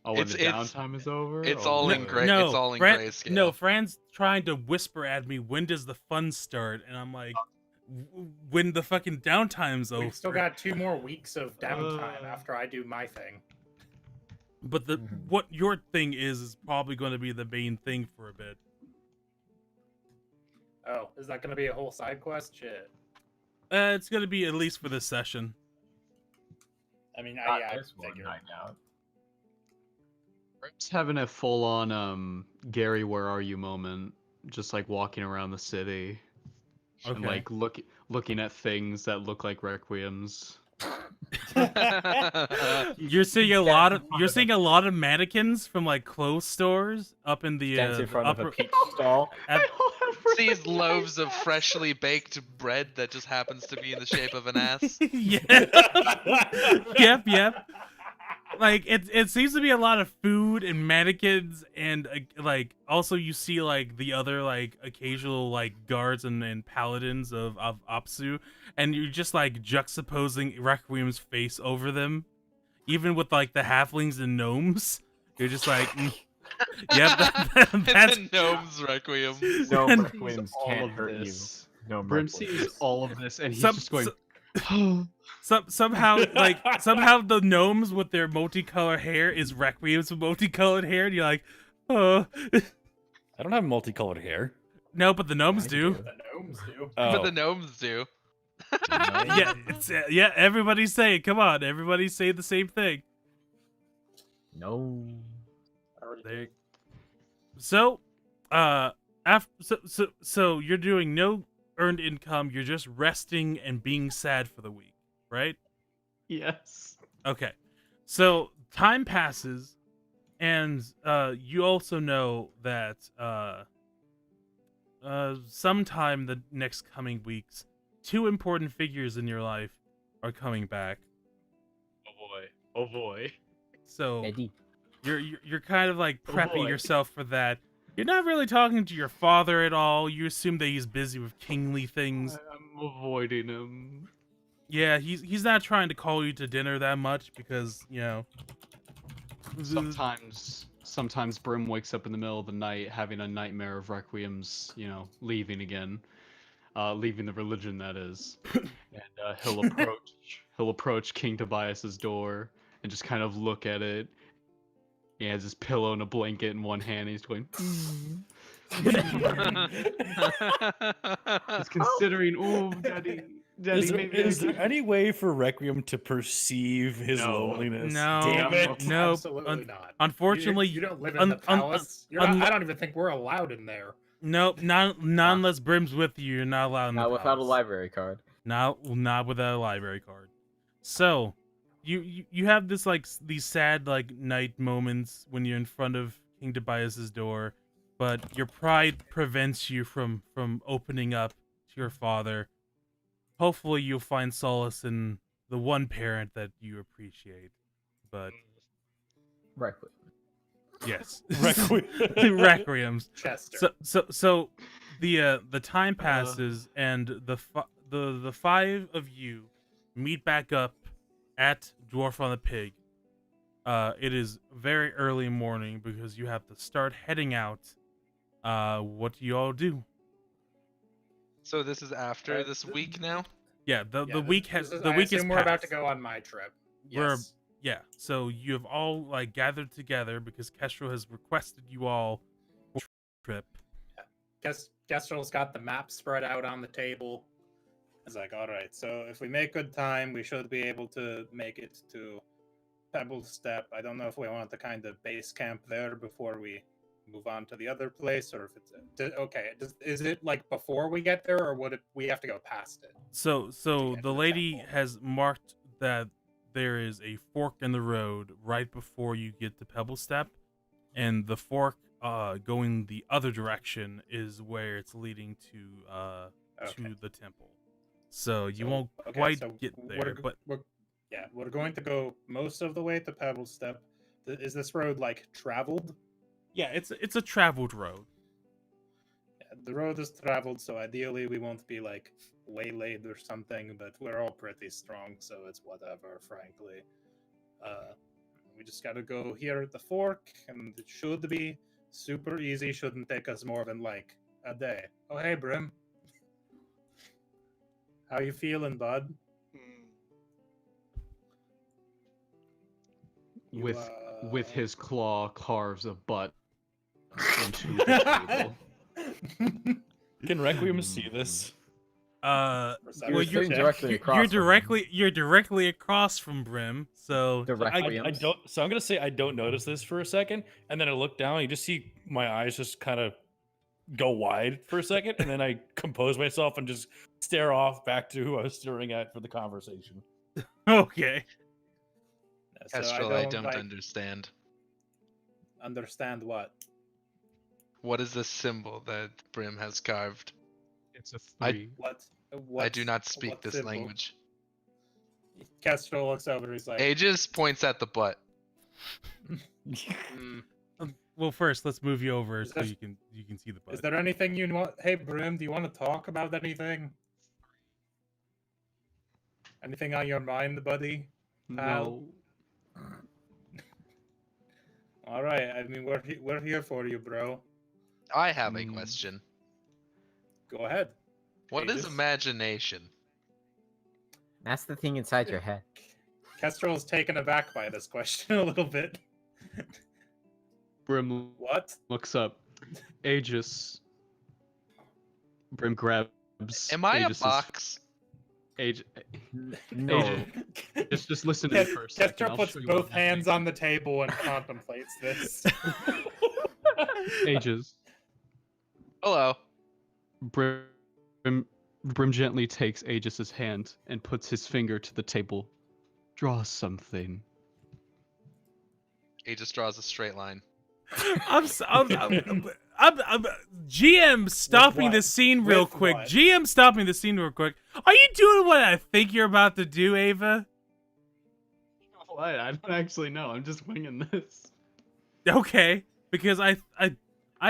Oh, when It's- the it's- downtime is over? it's Oh, all in boy. gray. It's all in grayscale. No, Fran's trying to whisper at me, when does the fun start? And I'm like, when the fucking downtime's over. We've still got 2 more weeks of downtime Uh. after I do my thing. But the Mhm. what your thing is probably going to be the main thing for a bit. Oh, is that going to be a whole side quest? Shit. It's going to be at least for this session. I mean, Not I this one figured. right now. Brim's having a full-on Gary, where are you moment, just like walking around the city and Okay. like looking at things that look like requiems. You're seeing a lot of mannequins from like clothes stores up in the Stands in front upper. of a peach stall. Sees loaves of freshly baked bread that just happens to be in the shape of an ass. Yeah. Yep. Like it seems to be a lot of food and mannequins and like also you see like the other like occasional like guards and paladins of Apsu, and you're just like juxtaposing Requiem's face over them, even with like the halflings and gnomes. You're just like, yep, that's the gnome's requiem. No And- requiems can't hurt you. No Brim requiems. sees all of this and he's Some- just going. somehow the gnomes with their multicolored hair is Requiem's multicolored hair, and you're like, oh. I don't have multicolored hair. No, but the gnomes I do. do. The gnomes do. Oh. But the gnomes do. Yeah, it's yeah. Everybody say it. Come on, everybody say the same thing. No. I already There. did. So, so you're doing no earned income. You're just resting and being sad for the week, right? Yes. Okay. So time passes, and you also know that sometime the next coming weeks, two important figures in your life are coming back. Oh boy. Oh boy. So Eddie. you're kind of like Oh, prepping boy. yourself for that. You're not really talking to your father at all. You assume that he's busy with kingly things. I'm avoiding him. Yeah, he's not trying to call you to dinner that much because, you know. Sometimes Brim wakes up in the middle of the night having a nightmare of Requiem's, leaving again. Leaving the religion, that is. And he'll approach King Tobias's door and just kind of look at it. He has his pillow and a blanket in one hand, and he's going, he's considering, ooh, daddy, maybe Is I there could-" any way for Requiem to perceive his No. loneliness? No. Damn it. No. Absolutely not. Unfortunately, you don't live in the palace. I don't even think we're allowed in there. Nope, not unless Brim's with you. You're not allowed in the Not without a palace. library card. Not without a library card. So, you have this like these sad like night moments when you're in front of King Tobias's door, but your pride prevents you from opening up to your father. Hopefully, you'll find solace in the one parent that you appreciate. But Requiem. yes, Requiem. requiems. Chester. So the time passes and the five of you meet back up at Dwarf on the Pig. It is very early morning because you have to start heading out. What do you all do? So this is after this week now. Yeah, the Yeah, week this has is- the I week is assume we're about to passed. go on my trip. We're- Yes. Yeah, so you have all like gathered together because Kestrel has requested you all trip. Kestrel's got the map spread out on the table. It's like, all right, so if we make good time, we should be able to make it to Pebble Step. I don't know if we want to kind of base camp there before we move on to the other place, or if it's okay. Is it like before we get there, or would we have to go past it? So get the to the lady temple. has marked that there is a fork in the road right before you get to Pebble Step, and the fork going the other direction is where it's leading to Okay. the temple. So you So- won't okay, quite so get we're there, g- but we're going to go most of the way to Pebble Step. Is this road like traveled? yeah, it's a traveled road. Yeah, the road is traveled, so ideally we won't be like waylaid or something, but we're all pretty strong, so it's whatever, frankly. We just gotta go here at the fork, and it should be super easy, shouldn't take us more than like a day. Oh, hey, Brim. How you feeling, bud? You, With his claw carves a butt into the table. Can Requiem see this? Well, Perception sitting check. directly across you're from him. directly across from Brim, so The I Requiems. don't. So I'm gonna say I don't notice this for a second, and then I look down. And you just see my eyes just kind of go wide for a second, and then I compose myself and just stare off back to who I was staring at for the conversation. okay. So Kestrel, I like, don't understand. understand what. What is the symbol that Brim has carved? It's a I- 3. I do not speak what this symbol? language. Kestrel looks over. He's like, Aegis points at the butt. "Hmm, Well, first let's move you over Is so there- you can see the butt. is there anything you want? Hey, Brim, do you want to talk about anything? Anything on your mind, buddy? No. All right. I mean, we're here for you, bro. I have a Hmm. question. Go ahead. What is Aegis? imagination? That's the thing inside your head. Kestrel's taken aback by this question a little bit. Brim What? looks up. Aegis. Brim grabs. Am I a Aegis's- box? Age. No. Just listen to me for a second. Kester I'll puts show you both what hands happening. on the table and contemplates this. Ages. Hello. Brim, Brim gently takes Aegis's hand and puts his finger to the table. Draw something. Aegis draws a straight line. I'm GM stopping the what? scene real With quick. what? GM stopping the scene real quick. Are you doing what I think you're about to do, Ava? What? I don't actually know. I'm just winging this. Okay, because I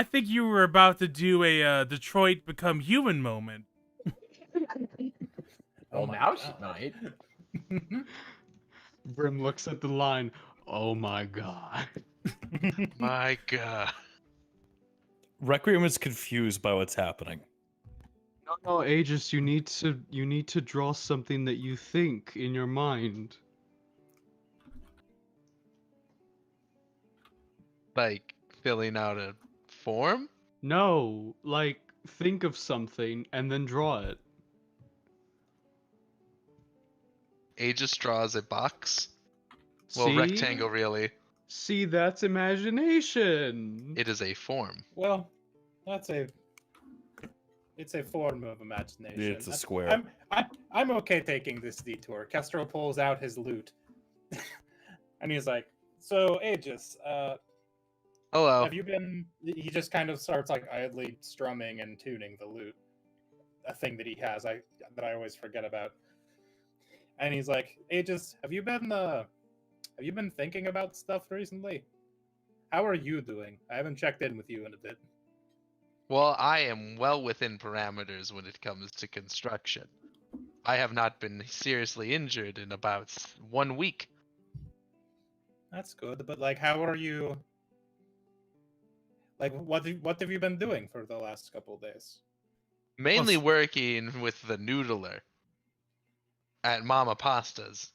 think you were about to do a Detroit Become Human moment. Well, my now God. she might. Brim looks at the line. Oh my god. My God. Requiem is confused by what's happening. No, Aegis, you need to draw something that you think in your mind. Like filling out a form? No, like think of something and then draw it. Aegis draws a box. Well, See? rectangle, really. See, that's imagination. It is a form. Well, it's a form of imagination. It's a square. I'm okay taking this detour. Kestrel pulls out his lute, and he's like, "So, Aegis, Hello. have you been?" He just kind of starts like idly strumming and tuning the lute, a thing that he has that I always forget about. And he's like, "Aegis, have you been thinking about stuff recently? How are you doing? I haven't checked in with you in a bit." Well, I am well within parameters when it comes to construction. I have not been seriously injured in about 1 week. That's good, but like, how are you? Like, what have you been doing for the last couple of days? Mainly working with the noodler at Mama Pasta's.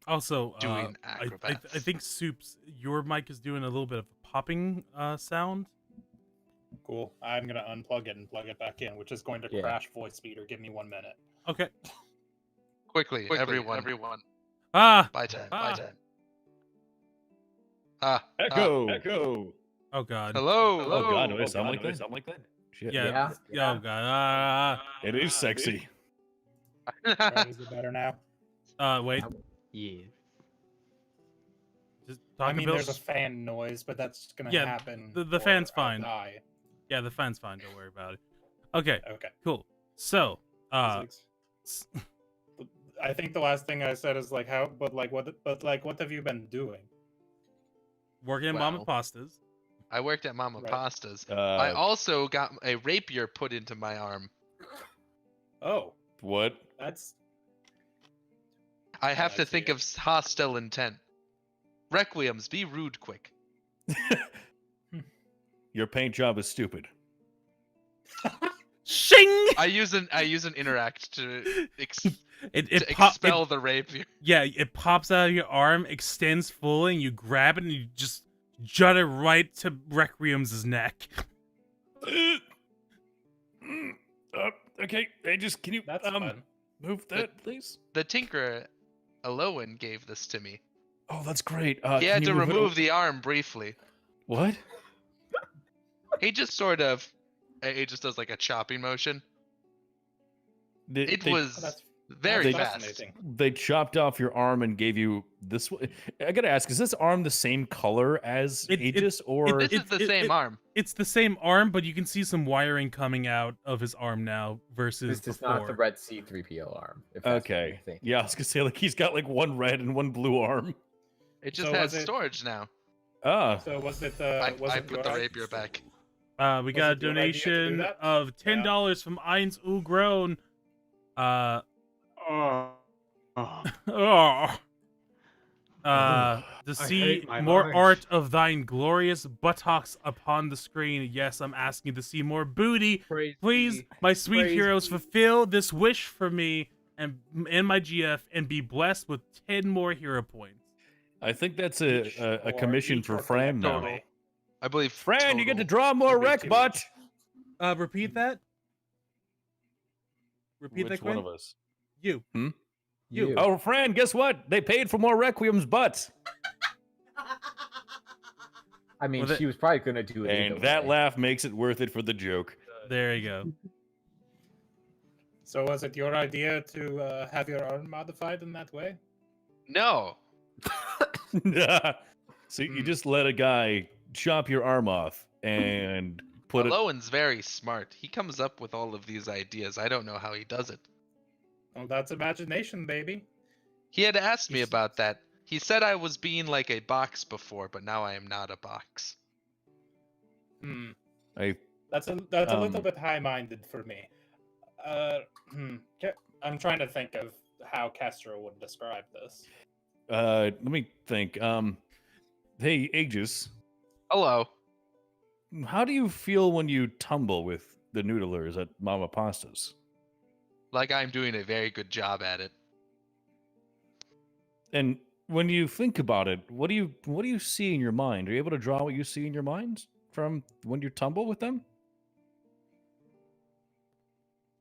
Also, Doing I acrobats. think Soups, your mic is doing a little bit of a popping sound. Cool. I'm gonna unplug it and plug it back in, which is going to Yeah. crash voice speeder. Give me 1 minute. Okay. Quickly, everyone. Ah. By 10. Ah. By 10. Ah. Echo. Oh God. Hello. Oh God, do Hello. I sound like that? Shit. Yeah. Oh God. Ah. It is sexy. Alright, is it better now? Wait. Yeah. Just talk I mean, about. there's a fan noise, but that's gonna Yeah, happen. the or fan's I'll fine. die. Yeah, the fan's fine. Don't worry about it. Okay. Okay. Cool. So, Physics. I think the last thing I said is like how, but what have you been doing? working in Mama Well. Pastas. I worked at Mama Right. Pasta's. I also got a rapier put into my arm. Oh, What? that's I have I to see think it. of hostile intent. Requiems, be rude quick. Your paint job is stupid. Shing! I use an interact to, It to pop- expel the rapier. Yeah, it pops out of your arm, extends fully, and you grab it and you just jut it right to Requiem's neck. Okay, hey, just can you that's fun. move that, please? The Tinkerer, Aloan, gave this to me. Oh, that's great. He had to remove the arm briefly. What? He just sort of, he just does like a chopping motion. It They, was That's very that's fast. fascinating. they chopped off your arm and gave you this. I gotta ask: is this arm the same color as Aegis, or This is the same arm. It's the same arm, but you can see some wiring coming out of his arm now versus This is before. not the Red C-3PO arm. If that's what okay? you think. Yeah, I was gonna say like he's got like one red and one blue arm. It just So has was it- storage now. Ah, So was it? I Was it put the rapier back. We Was got a it your idea to do donation that? of $10 from Eins Ugrown. To see hate my more eyes. art of thine glorious buttocks upon the screen. Yes, I'm asking to see more booty. Please, my sweet Praise heroes, be. fulfill this wish for me and my GF and be blessed with 10 more hero points. I think that's Each a or commission each for or Fran now. Total. I believe. Fran, you get to total. draw more Would be wreck two butt. each. Repeat that? Repeat Which that, one Quinn? of us? You. You. Oh, Fran, guess what? They paid for more Requiem's butts. I mean, Well, that- she was probably gonna do it And either that way. laugh makes it worth it for the joke. There you go. So was it your idea to have your arm modified in that way? No. So you just let a guy chop your arm off and put it. Owen's very smart. He comes up with all of these ideas. I don't know how he does it. Well, that's imagination, baby. He had asked me about that. He said I was being like a box before, but now I am not a box. Hmm. I That's a little Um, bit high-minded for me. I'm trying to think of how Castro would describe this. let me think. Hey, Aegis, Hello. how do you feel when you tumble with the noodlers at Mama Pasta's? Like I'm doing a very good job at it. And when you think about it, what do you see in your mind? Are you able to draw what you see in your mind from when you tumble with them?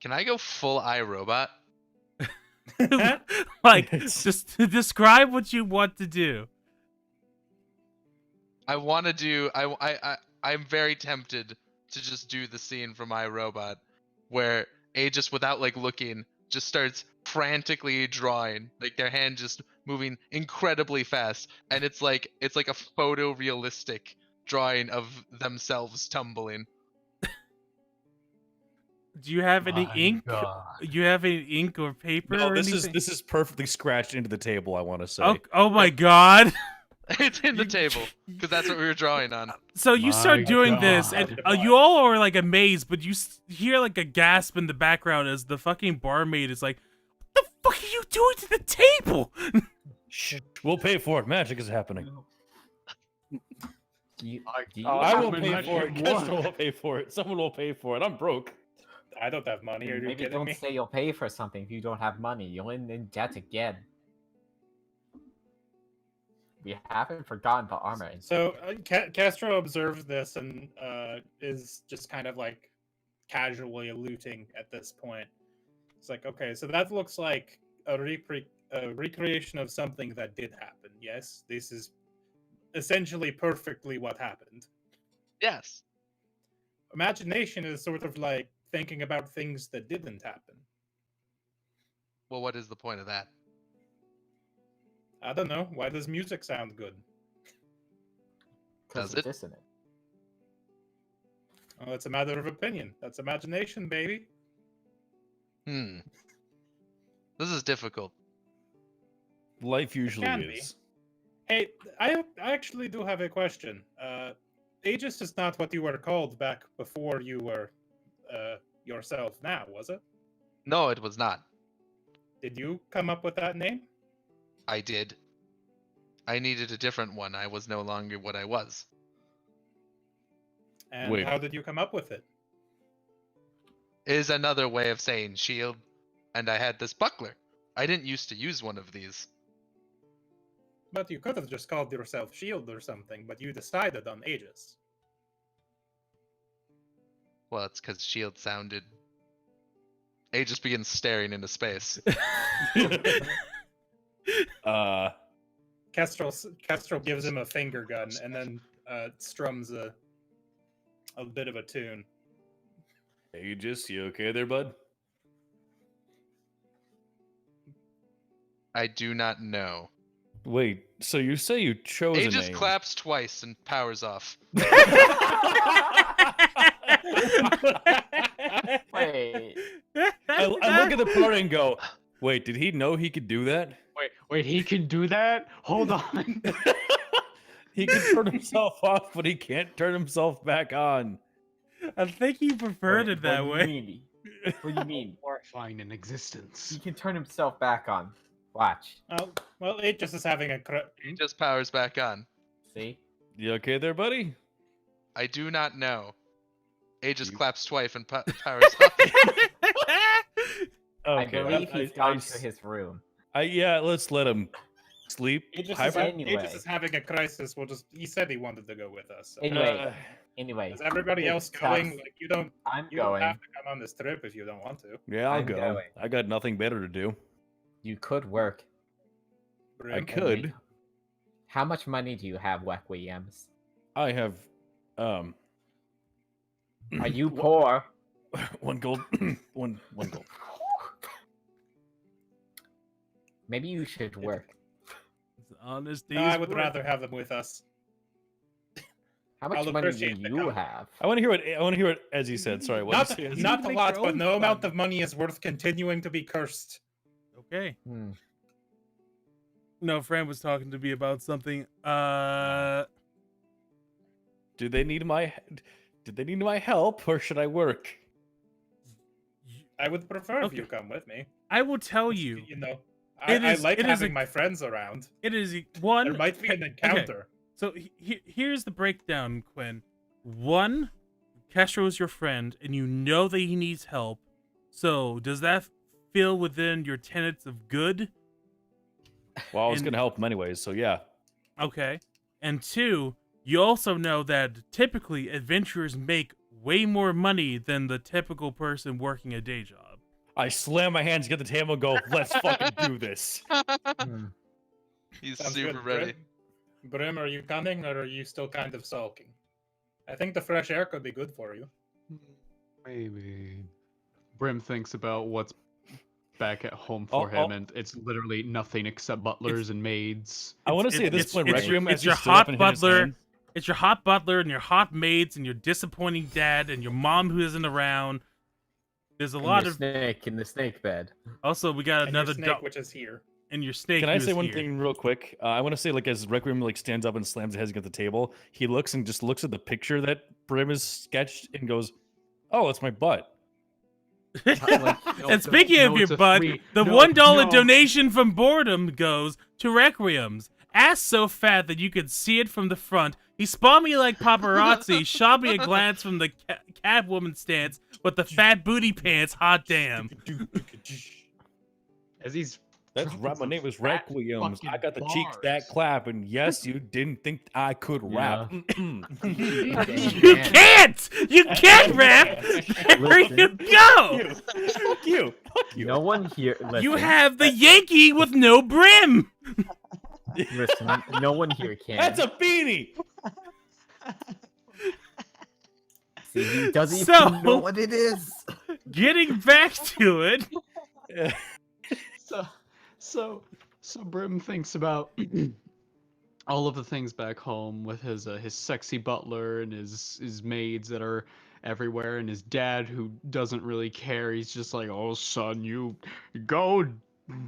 Can I go full iRobot? Like, It's- just describe what you want to do. I want to do. I'm very tempted to just do the scene from iRobot, where Aegis, without like looking, just starts frantically drawing, like their hand just moving incredibly fast, and it's like a photorealistic drawing of themselves tumbling. Do you have any My ink? God. You have any ink or paper No, or this anything? is perfectly scratched into the table. I want to say. Oh my god. It's in the table because that's what we were drawing on. So you start My doing this, God. and you all are like amazed, but you hear like a gasp in the background as the fucking barmaid is like, "What the fuck are you doing to the table?" Shh, we'll pay for it. Magic is happening. Do you I will I'm pay not for it. sure Castro what. will pay for it. Someone will pay for it. I'm broke. I don't have money. Are you Maybe kidding don't me? say you'll pay for something if you don't have money. You'll end in debt again. We haven't forgotten the armor. So Castro observes this and is just kind of like casually looting at this point. It's like, okay, so that looks like a recreation of something that did happen. Yes, this is essentially perfectly what happened. Yes. Imagination is sort of like thinking about things that didn't happen. Well, what is the point of that? I don't know. Why does music sound good? Because Does it's it? dissonant. Oh, it's a matter of opinion. That's imagination, baby. This is difficult. Life usually can be. is. Hey, I actually do have a question. Aegis is not what you were called back before you were yourself now, was it? No, it was not. Did you come up with that name? I did. I needed a different one. I was no longer what I was. And Wait. how did you come up with it? Is another way of saying shield, and I had this buckler. I didn't used to use one of these. But you could have just called yourself Shield or something, but you decided on Aegis. Well, it's because shield sounded. Aegis begins staring into space. Kestrel gives him a finger gun and then strums a bit of a tune. Aegis, you okay there, bud? I do not know. Wait, so you say you chose a Aegis name? claps twice and powers off. Wait. I look at the party and go, wait, did he know he could do that? Wait, he can do that? Hold on. He can turn himself off, but he can't turn himself back on. I think he preferred Wait, it that what do way. you mean? What do you mean? Horrifying in existence. He can turn himself back on. Watch. Well, Aegis is having a Aegis powers back on. See? You okay there, buddy? I do not know. Aegis You- claps twice and powers off. I believe he's gone s- to his room. yeah, let's let him sleep. Aegis Anyway. is having a crisis. He said he wanted to go with us. So. Anyway. Anyway. Is everybody it else going? sucks. Like, you don't I'm have going. to come on this trip if you don't want to. Yeah, I'll I'm go. going. I got nothing better to do. You could work. I Brim, could. How much Brim, could. How much money do you have, Wequiums? I have Are you wha- poor? 1 gold. one gold. Maybe you should work. It's honest No, I day's would work. rather have them with us. How much I'll money do appreciate the you comment. have? I want to hear what Ezzy said. Sorry, what Not, did you say, Ezzy? not a make lot, your but own no amount fun. of money is worth continuing to be cursed. Okay. Hmm. No, Fran was talking to me about something. Do they need my help, or should I work? I would prefer if Okay. you come with me. I will tell you, You know, It I is- like it is having a- my friends around. it is one. There might be an encounter. So here's the breakdown, Quinn. One, Castro is your friend, and you know that he needs help. So does that feel within your tenets of good? Well, I was And- gonna help him anyways, so yeah. Okay. And two, you also know that typically adventurers make way more money than the typical person working a day job. I slam my hands, get the table, and go, "Let's fucking do this." Hmm. He's Sounds super good, ready. Brim, are you coming or are you still kind of sulking? I think the fresh air could be good for you. Maybe. Brim thinks about what's back at home Oh, for him, oh. and it's literally nothing except butlers and maids. I want to It's- say at this it's- point, it's- Requiem, it's as he your stood up hot and hit his butler. hands- It's your hot butler and your hot maids and your disappointing dad and your mom who isn't around. There's a lot And your of. snake in the snake bed. Also, we got And your another snake, which is here. and your snake. Can I who say is one here. thing real quick? I want to say, like, as Requiem like stands up and slams his head against the table, he looks and just looks at the picture that Brim has sketched and goes, "Oh, it's my butt." And speaking of your butt, the $1 donation from Boredom goes to Requiem's. Ass so fat that you could see it from the front. He spawned me like paparazzi, shot me a glance from the Catwoman stance with the fat booty pants. Hot damn. As he's That's dropping right. My some name is fat Requiems. I fucking got the cheeks that bars. clap, and yes, you didn't think I could rap. You can't! You can't rap! There you go! Fuck you. Fuck you. No one here. Listen, You have the Yankee with no brim! Listen, no one here can. That's a beanie. See, he doesn't So- even know what it is. Getting back to it. So Brim thinks about all of the things back home with his sexy butler and his maids that are everywhere, and his dad who doesn't really care. He's just like, "Oh son, you go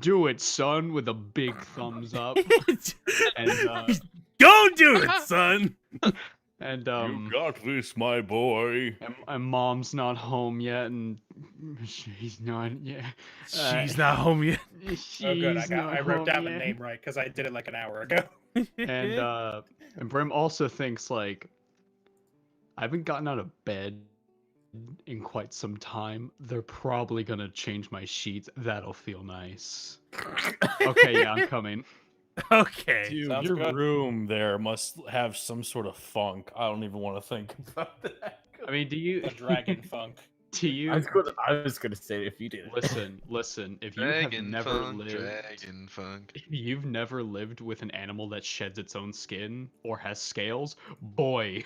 do it, son," with a big thumbs up. And Go do it, son! and You got this, my boy. and mom's not home yet, and she's not yet. She's not home yet. Oh, good. She's not I wrote home down the yet. name right because I did it like an hour ago. And Brim also thinks like, I haven't gotten out of bed in quite some time. They're probably gonna change my sheets. That'll feel nice. Okay, yeah, I'm coming. Okay. Dude, Sounds your good. room there must have some sort of funk. I don't even want to think about that. I mean, do you The dragon funk. do you I was gonna say if you did. listen? If you have Dragon never funk, lived, dragon funk. if you've never lived with an animal that sheds its own skin or has scales, boy,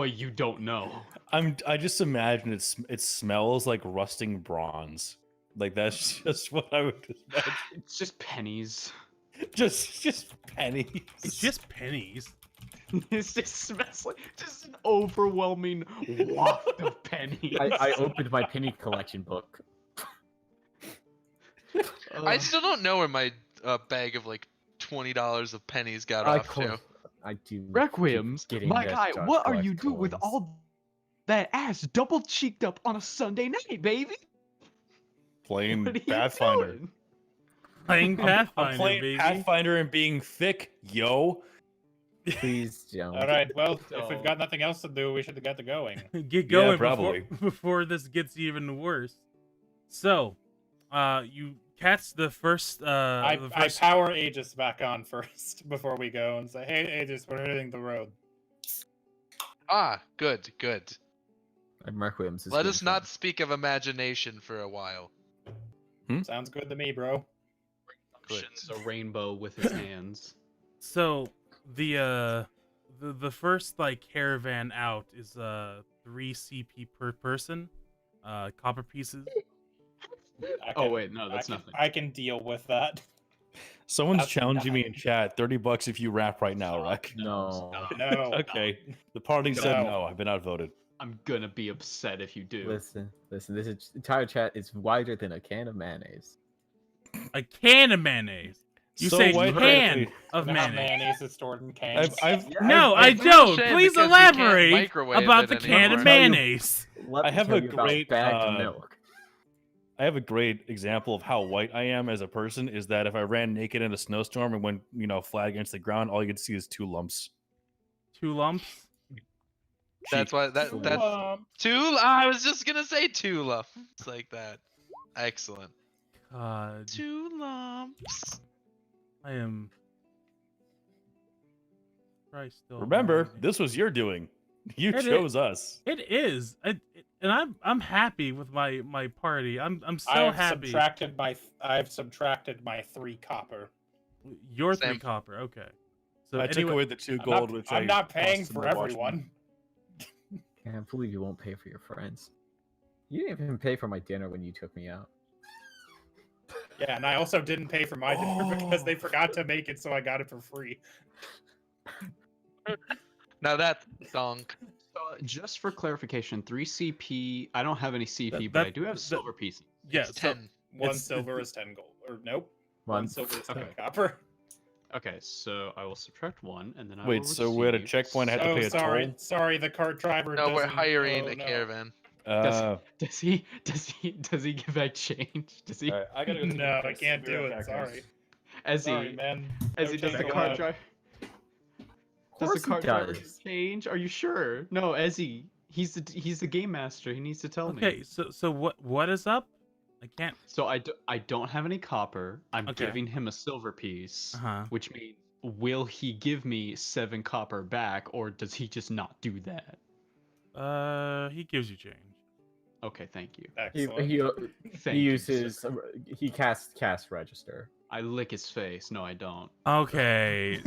you don't know. I just imagine it smells like rusting bronze. Like that's just what I would imagine. It's just pennies. Just pennies. It's just pennies. It just smells like just an overwhelming waft of pennies. I opened my penny collection book. I still don't know where my bag of like $20 of pennies got I off to. close- I do. Requiems, keep getting my this guy, to what are collect you doing with coins. all that ass double cheeked up on a Sunday night, baby? Playing What are you Pathfinder. doing? Playing Pathfinder, I'm playing baby. Pathfinder and being thick, yo. Please don't. All right. Well, if So- we've got nothing else to do, we should get to going. Get going probably. before this gets even worse. So, you catch the first. I The first power Aegis back on first before we go and say, "Hey, Aegis, we're hitting the road." Ah, good, good. And Requiem's is Let being us not fun. speak of imagination for a while. Sounds good to me, bro. options a rainbow with his hands. So the first like caravan out is 3 CP per person, copper pieces. Oh wait, no, that's nothing. I can deal with that. Someone's That's challenging me in nothing. chat. $30 if you rap right now, Rec. No. No. Okay. The party said No. no. I've been outvoted. I'm gonna be upset if you do. Listen. This entire chat is wider than a can of mayonnaise. A can of mayonnaise. You So say white, can Berkeley. of Not mayonnaise. mayonnaise is stored in cans. No, I It's a don't. shame Please because you can't elaborate microwave about it the can of anymore. mayonnaise. Let I me have tell a you about great, bagged milk. I have a great example of how white I am as a person. Is that if I ran naked in a snowstorm and went, flat against the ground, all you could see is 2 lumps. 2 lumps. That's why that's two. I was just gonna say 2 lumps like that. Excellent. God, 2 lumps. I am. Christ Remember, almighty. this was your doing. You It chose us. It is, and I'm happy with my party. I'm so I've happy. subtracted my 3 copper. Your 3 Same. copper, okay. So I took anyway, away the 2 gold, which I'm not paying lost in for the Watchmen. everyone. I can't believe you won't pay for your friends. You didn't even pay for my dinner when you took me out. Yeah, and I also didn't pay for my dinner because they forgot to make it, so I got it for free. Now that song. So, just for clarification, 3 CP. I don't have any CP, That- but I that- do have that- silver pieces. yeah. It's So 10. 1 It's- silver is 10 gold. Or nope. 1 One. silver is 10 Okay. copper. Okay, so I will subtract 1, and then I Wait, will so we're at a receive checkpoint. I had to Oh, pay a sorry. toll. Sorry, the cart driver No, we're doesn't- hiring oh, a no. caravan. Does he give back change? Does he? Alright, I gotta go take a No, I piss. can't Be right do it. back, Sorry. guys. As Sorry, he man. as he Don't does take the it car out. drive. Of Does course the car he driver does. change? Are you sure? No, Ezzy. He's the game master. He needs to tell me. okay. So what is up? I can't. So I don't have any copper. I'm Okay. giving him a silver piece, Uh-huh. which means will he give me 7 copper back, or does he just not do that? He gives you change. Okay, thank you. Excellent. Thank He you, uses sir. he casts register. I lick his face. No, I don't. Okay.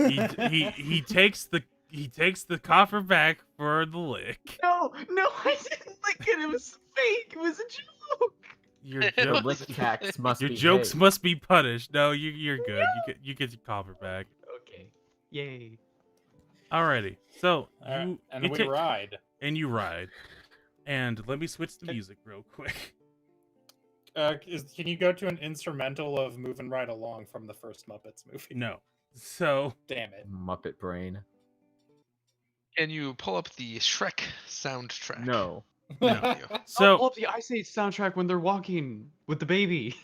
He takes the copper back for the lick. No, I didn't lick it. It was fake. It was a joke. Your It The jokes, was lick tax must your be jokes paid. must be punished. No, you're good. You get your copper back. Okay. Yay. Alrighty. So Alright, and you we take- ride. and you ride. And let me switch the music real quick. Can you go to an instrumental of "Moving Right Along" from the first Muppets movie? No. So Damn it. Muppet brain. Can you pull up the Shrek soundtrack? No. No. Oh, so the Ice Age soundtrack when they're walking with the baby.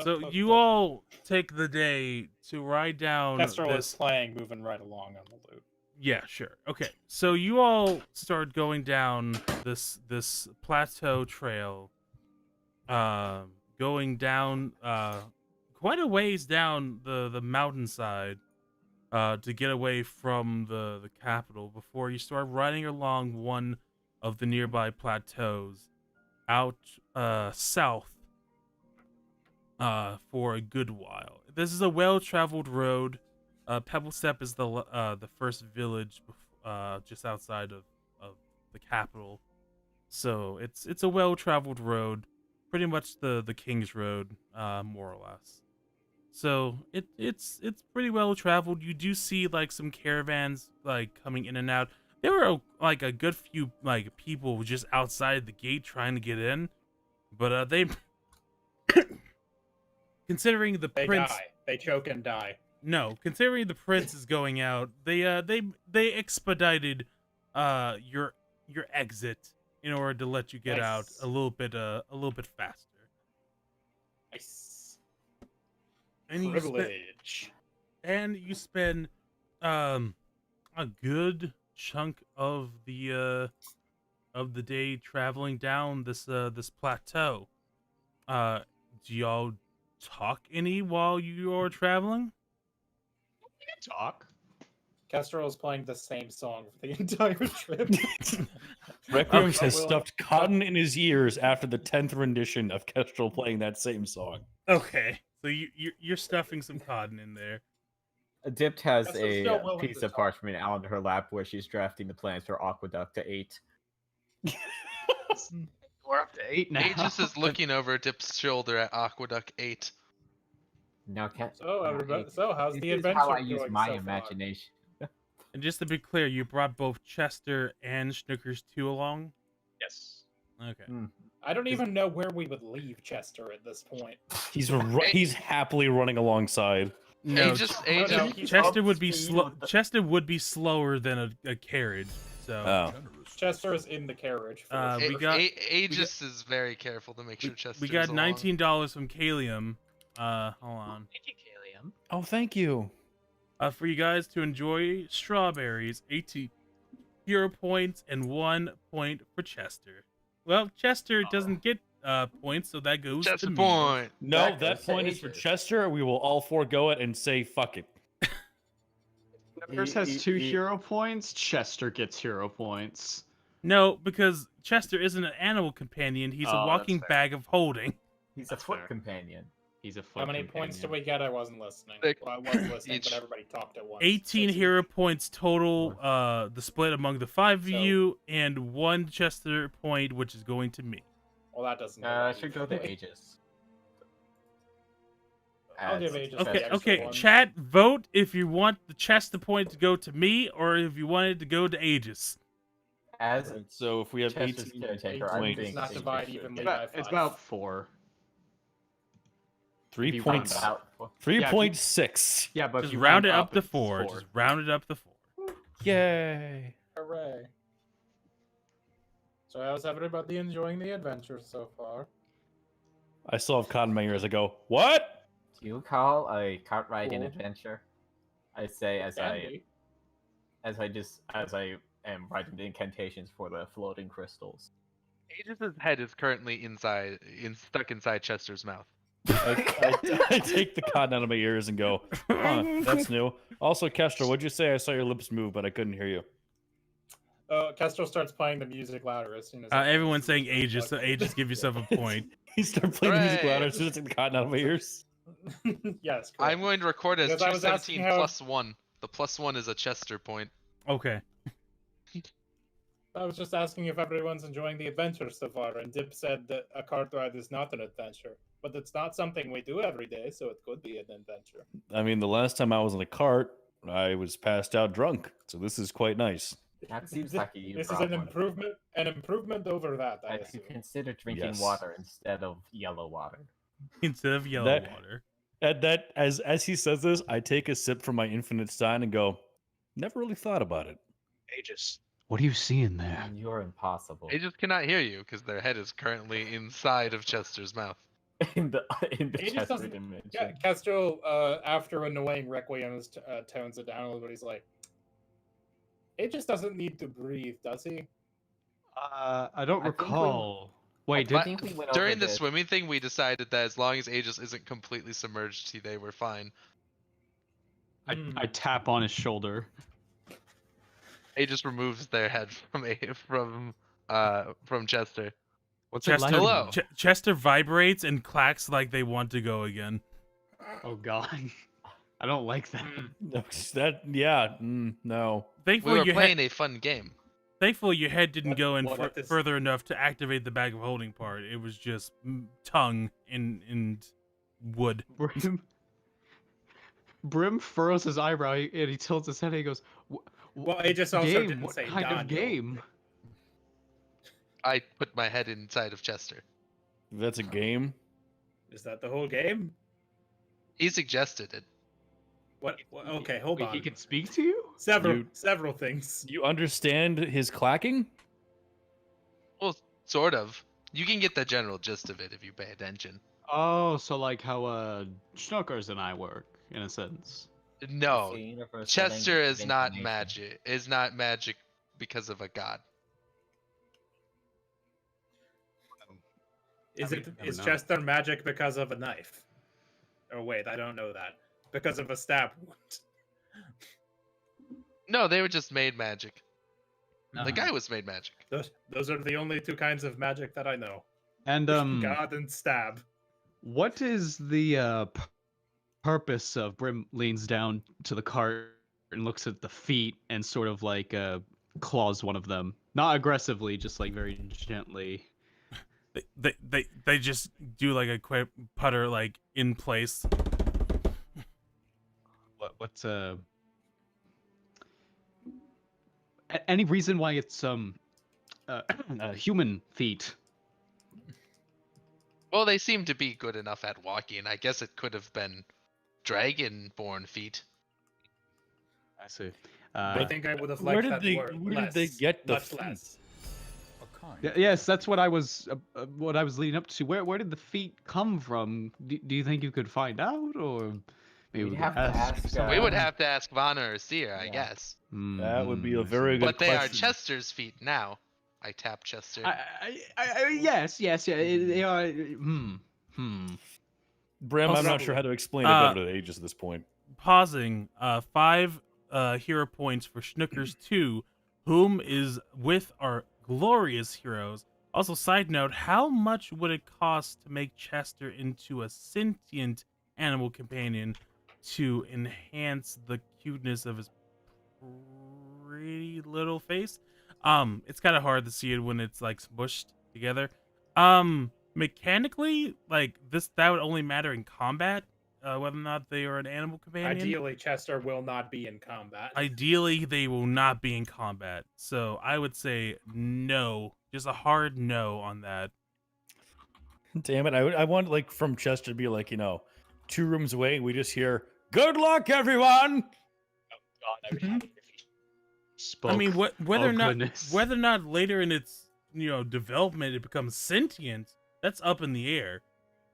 so you all take the day to ride down Kestrel is this. playing "Moving Right Along" on the loop. Yeah, sure. Okay. So you all start going down this plateau trail, going down quite a ways down the mountainside, to get away from the capital before you start riding along one of the nearby plateaus out south for a good while. This is a well-traveled road. Pebble Step is the first village just outside of the capital, so it's a well-traveled road, pretty much the King's Road, more or less. So it's pretty well traveled. You do see like some caravans like coming in and out. There were like a good few like people just outside the gate trying to get in, but they considering the They prince. die. They choke and die. No, considering the prince is going out, they expedited your exit in order to let you get out Nice. a little bit faster. Nice. And Privilege. you spend a good chunk of the day traveling down this plateau. Do y'all talk any while you're traveling? Talk. Kestrel is playing the same song for the entire trip. Requiem Okay. has stuffed cotton in his ears after the 10th rendition of Kestrel playing that same song. Okay, so you're stuffing some cotton in there. Dipped has Yes, I'm still a willing piece to of talk. parchment out on her lap where she's drafting the plans for Aqueduct to 8. We're up to 8 now. Aegis is looking over Dip's shoulder at Aqueduct 8. Now, So, everybody, Aegis, so how's this the is adventure how I use going my so far? imagination. And just to be clear, you brought both Chester and Snookers 2 along? Yes. Okay. I don't even know where we would leave Chester at this point. He's happily running alongside. No, Aegis, no, Aegis, he's Chester up would be speed slow. with the- Chester would be slower than a carriage. So Oh. Chester is in the carriage. For Uh, sure. we got- Aegis is very careful to make sure Chester. we got $19 from Kalium. Hold on. Thank you, Kalium. Oh, thank you. For you guys to enjoy strawberries, 80 hero points and 1 point for Chester. Well, Chester doesn't get points, so that goes to Chester me. point. No, That that goes to point is for Aegis. Chester. We will all forego it and say fuck it. Snookers has 2 hero points. Chester gets hero points. No, because Chester isn't an animal companion. He's Oh, a that's walking fair. bag of holding. He's a That's foot fair. companion. He's a foot How many points do companion. we get? I wasn't listening. Six. Well, I was listening, Each. but everybody talked at once. 18 Six hero each. points total, the split among the 5 of So- you, and 1 Chester point, which is going to me. Well, that doesn't. Should go to Aegis. I'll give As Aegis the Okay, extra okay, one. chat, vote if you want the Chester point to go to me, or if you want it to go to Aegis. As So if we have Chester's 18 caretaker, I points, think not Aegis divide should evenly get by It's 5. about 4. 3 If you points. round up. about 3.6. Yeah, but if Just you round it up to it's 4. Just round it up to 4. Yay. Hooray! So, how's everybody enjoying the adventure so far? I still have cotton in my ears. I go, what? Do you call a cart ride an Cool. adventure? I say as Can I be. as I am writing the incantations for the floating crystals. Aegis' head is currently stuck inside Chester's mouth. I take the cotton out of my ears and go, huh, that's new. Also, Kestra, what'd you say? I saw your lips move, but I couldn't hear you. Kestrel starts playing the music louder as soon as. Everyone's saying Aegis, so Aegis, give yourself a point. You start playing the music Hooray. louder as soon as I take the cotton out of my ears. Yes. I'm correct. going to record as Because I was asking 217 how- plus 1. The plus 1 is a Chester point. Okay. I was just asking if everyone's enjoying the adventure so far, and Dip said that a cart ride is not an adventure, but it's not something we do every day, so it could be an adventure. I mean, the last time I was in a cart, I was passed out drunk, so this is quite nice. That seems like a you This is problem. an improvement over that. I That you assume. consider drinking Yes. water instead of yellow water. Instead of yellow That- water. At that, as he says this, I take a sip from my infinite stein and go, never really thought about it. Aegis. What are you seeing there? And you're impossible. Aegis cannot hear you because their head is currently inside of Chester's mouth. in the Aegis Chester doesn't- dimension. Yeah, Kestrel, after annoying Requiem's tones it down a little bit. He's like, "It just doesn't need to breathe, does he?" I don't I think we- recall. Wait, I did think we went During over the this. swimming thing, we decided that as long as Aegis isn't completely submerged, they were fine. I tap on his shoulder? Aegis removes their head from Chester. What's Chester, it like? Hello. Chester vibrates and clacks like they want to go again. Oh god, I don't like that. No. We Thankfully, were your playing head, a fun game. thankfully, your head didn't go in what if this- further enough to activate the bag of holding part. It was just tongue and wood. Brim furrows his eyebrow and he tilts his head and he goes, Well, Aegis also game? didn't What say kind of Daniel. game? I put my head inside of Chester. That's a game. Is that the whole game? He suggested it. What? Okay, hold Wait, on. he can speak to you? Several things. You understand his clacking? Well, sort of. You can get the general gist of it if you pay attention. Oh, so like how Schnookers and I work, in a sense. No, The universal Chester language is of not information. magic. Is not magic because of a god. Is I mean, I is don't know. Chester magic because of a knife? Oh wait, I don't know that. Because of a stab wound. No, they were just made magic. The Uh-huh. guy was made magic. Those are the only two kinds of magic that I know. And God and stab. What is the purpose of Brim leans down to the cart and looks at the feet and sort of like claws one of them, not aggressively, just like very gently. They just do like a quick putter like in place. What's any reason why it's human feet? Well, they seem to be good enough at walking. I guess it could have been dragon-born feet. I see. I think I would have where liked did that they- word where did they less, get the much feet? less. Yes, that's what I was leading up to. Where did the feet come from? Do you think you could find out, or maybe We'd we could have to ask, We would Um, have to ask Vanna or Seer, I yeah. guess. That would be a I see. very good But they are question. Chester's feet now. I tap Chester. Yes, yeah, they are. Brim, I'm not sure how to explain it better to Aegis at this point. Pausing. 5 hero points for Schnookers 2, whom is with our glorious heroes. Also, side note, how much would it cost to make Chester into a sentient animal companion to enhance the cuteness of his pretty little face? It's kind of hard to see it when it's like smushed together. Mechanically, like that would only matter in combat, whether or not they are an animal companion. Ideally, Chester will not be in combat. Ideally, they will not be in combat. So I would say no, just a hard no on that. Damn it! I want like from Chester to be like 2 rooms away. We just hear "Good luck, everyone." Spoke. I mean, whether or not goodness. whether or not later in its development it becomes sentient, that's up in the air.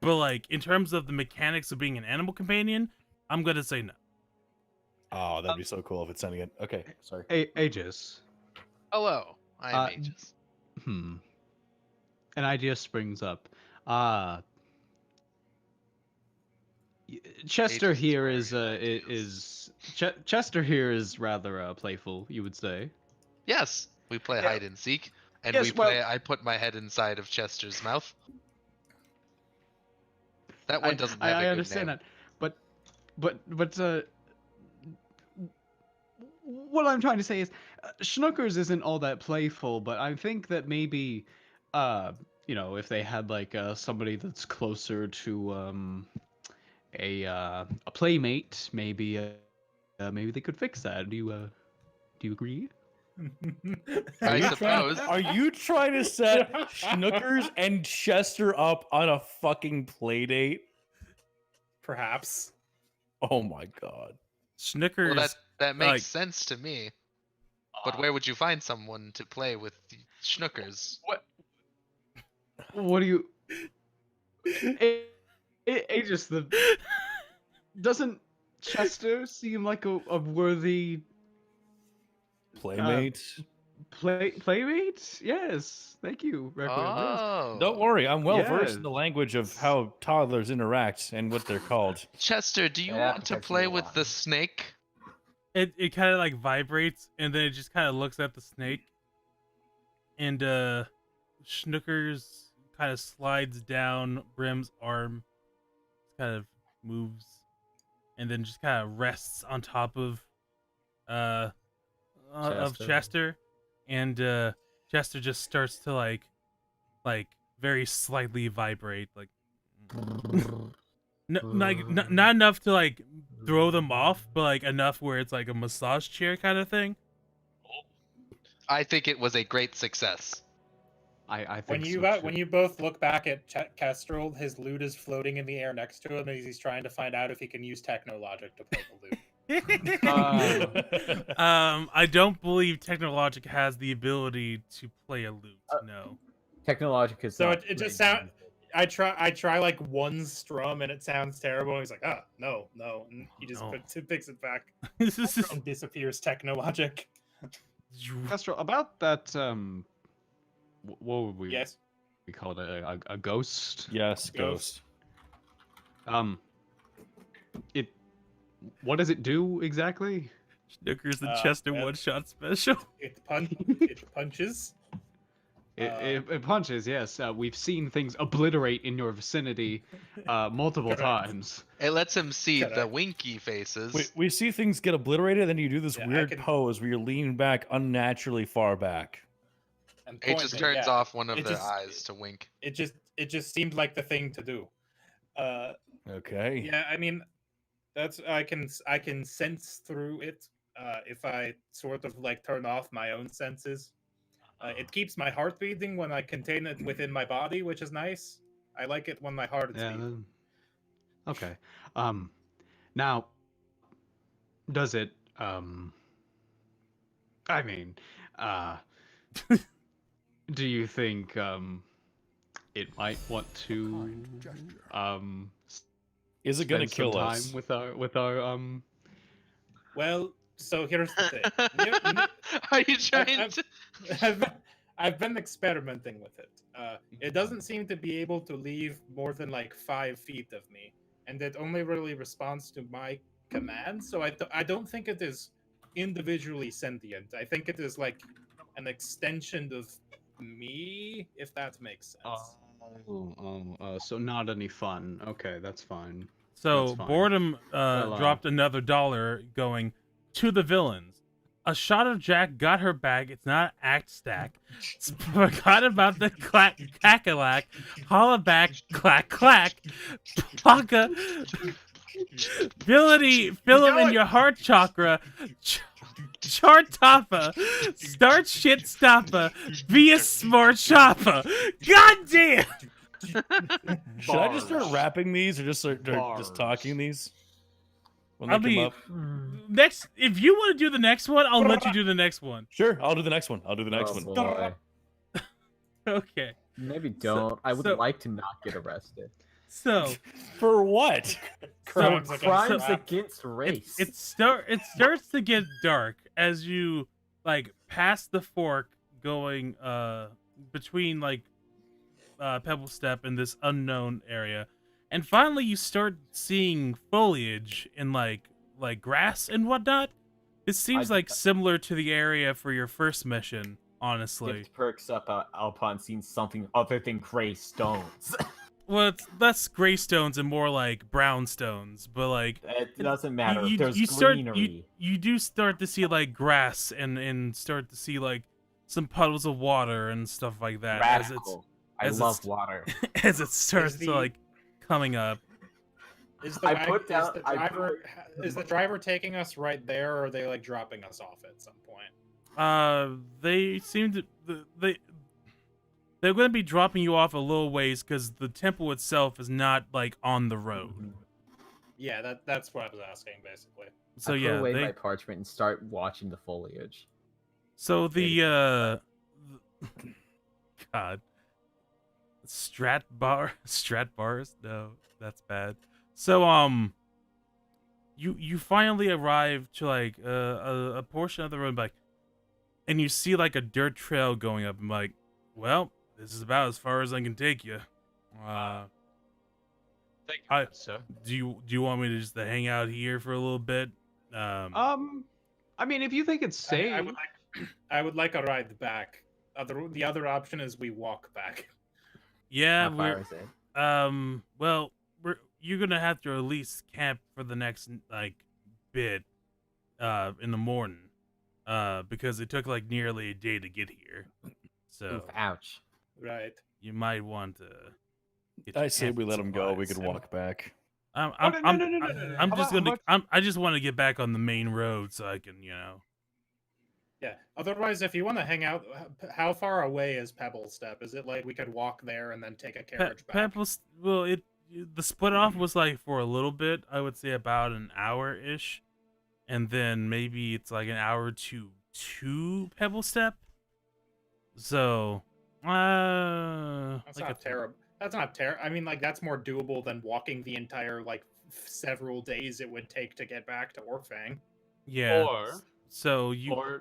But like in terms of the mechanics of being an animal companion, I'm gonna say no. Oh, that'd be so cool if it's sending it. Okay, sorry. Aegis. Hello, I am Aegis. An idea springs up. Chester Aegis here is Chester here is rather playful, you would say. Yes, we play Yeah. hide and seek, and Yes, we play. well- I put my head inside of Chester's mouth. That one doesn't have a I good understand name. that, but what I'm trying to say is, Schnookers isn't all that playful, but I think that maybe, if they had like somebody that's closer to a playmate, maybe they could fix that. Do you agree? I suppose. Are you trying to set Schnookers and Chester up on a fucking play date? Perhaps. Oh my god. Schnookers. Well, that makes like- sense to me. But where would you find someone to play with the Schnookers? What do you? It just doesn't Chester seem like a worthy Playmate? playmate? Yes, thank you. Requiem. Yes. Oh, Don't worry, I'm well versed in the Yes. language of how toddlers interact and what they're called. Chester, do you Yeah, want to protects play me a with lot. the snake? It kind of like vibrates and then it just kind of looks at the snake, and Schnookers kind of slides down Brim's arm, kind of moves, and then just kind of rests on top of Chester, and Chester just starts to like very slightly vibrate, like not enough to like throw them off, but like enough where it's like a massage chair kind of thing. I think it was a great success. I think When you so, too. when you both look back at Kestrel, his lute is floating in the air next to him as he's trying to find out if he can use technologic to play the lute. I don't believe Technologic has the ability to play a lute. No. Technologic is So not it just great. sound. I try like one strum and it sounds terrible. And he's like, no, and he just No. picks it back This is and disappears. Technologic. Kestrel, about that what would we Yes. call it, a ghost? Yes, Ghost. It what does it do exactly? Schnookers and Chester yeah. one shot special. It punches. It punches, yes. We've seen things obliterate in your vicinity multiple Correct. times. It lets him see the Correct. winky faces. We see things get obliterated, then you do this Yeah, I weird can- pose where you're leaning back unnaturally far back. And It just pointing, turns yeah. off one of It the just- eyes to wink. It just seemed like the thing to do. Okay. Yeah, I mean, that's I can sense through it if I sort of like turn off my own senses. It keeps my heart beating when I contain it within my body, which is nice. I like it when my heart is Yeah. beating. Okay. Now, does it? I mean, do you think it might want to Is it gonna spend some kill time us? with our Well, so here's the thing. Are you trying to? I've been experimenting with it. It doesn't seem to be able to leave more than like 5 feet of me, and it only really responds to my commands. So I don't think it is individually sentient. I think it is like an extension of me, if that makes sense. so not any fun. Okay, that's fine. So That's fine. boredom Well, dropped another $1 going to the villains. A shot of Jack got her back. It's not act stack. Forgot about the clack cackalack. Holla back, clack clack. Plaka. Ability, fill him in your heart chakra. Chartapa. Start shit stoppa. Be a smart shopper. God damn! Should I just start Bars. rapping these or just start Bars. just talking these? When I they come mean, up? next, if you want to do the next one, I'll let you do the next one. Sure, I'll do the next one. I'll do the next Oh, one. boy. Okay. Maybe don't. I would so- like to not get arrested. So For what? Crimes against Crimes rap. against race. it starts to get dark as you like pass the fork going between like Pebble Step and this unknown area, and finally you start seeing foliage and like grass and whatnot. It seems like similar to the area for your first mission, honestly. Gift perks up upon seeing something other than gray stones. Well, it's less gray stones and more like brown stones, but like It doesn't matter. There's start greenery. you do start to see like grass and start to see like some puddles of water and stuff like that Radical. I as love it's- water. as it starts the- to like coming up. Is the, I wag- put is down- the I driver is the driver taking us right there, or are they like dropping us off at some point? They seem to they're going to be dropping you off a little ways because the temple itself is not like on the road. Yeah, that's what I was asking basically. So I put yeah, away they my parchment and start watching the foliage. so God. Strat bars? No, that's bad. So you finally arrive to like a portion of the road, like, and you see like a dirt trail going up. I'm like, well, this is about as far as I can take you. Thank you, I- sir. Do you want me to just hang out here for a little bit? I mean, if you think it's safe. I would like a ride back. The other option is we walk back. Yeah, How far we're is it? well, you're gonna have to at least camp for the next like bit in the morning because it took like nearly a day to get here, so Oof, ouch. Right. you might want to get I your say we camping let him go. We supplies. could walk back. No. How I just want to get back on the main road so I can, Yeah. Otherwise, if you want to hang out, how far away is Pebble Step? Is it like we could walk there and then take a carriage back? Pebbles. Well, the split off was like for a little bit. I would say about an hour ish, and then maybe it's like an hour to Pebble Step. So, That's like not terrible. That's not terrible. I mean, like that's more doable than walking the entire like several days it would take to get back to Orkfang. yeah. Or So you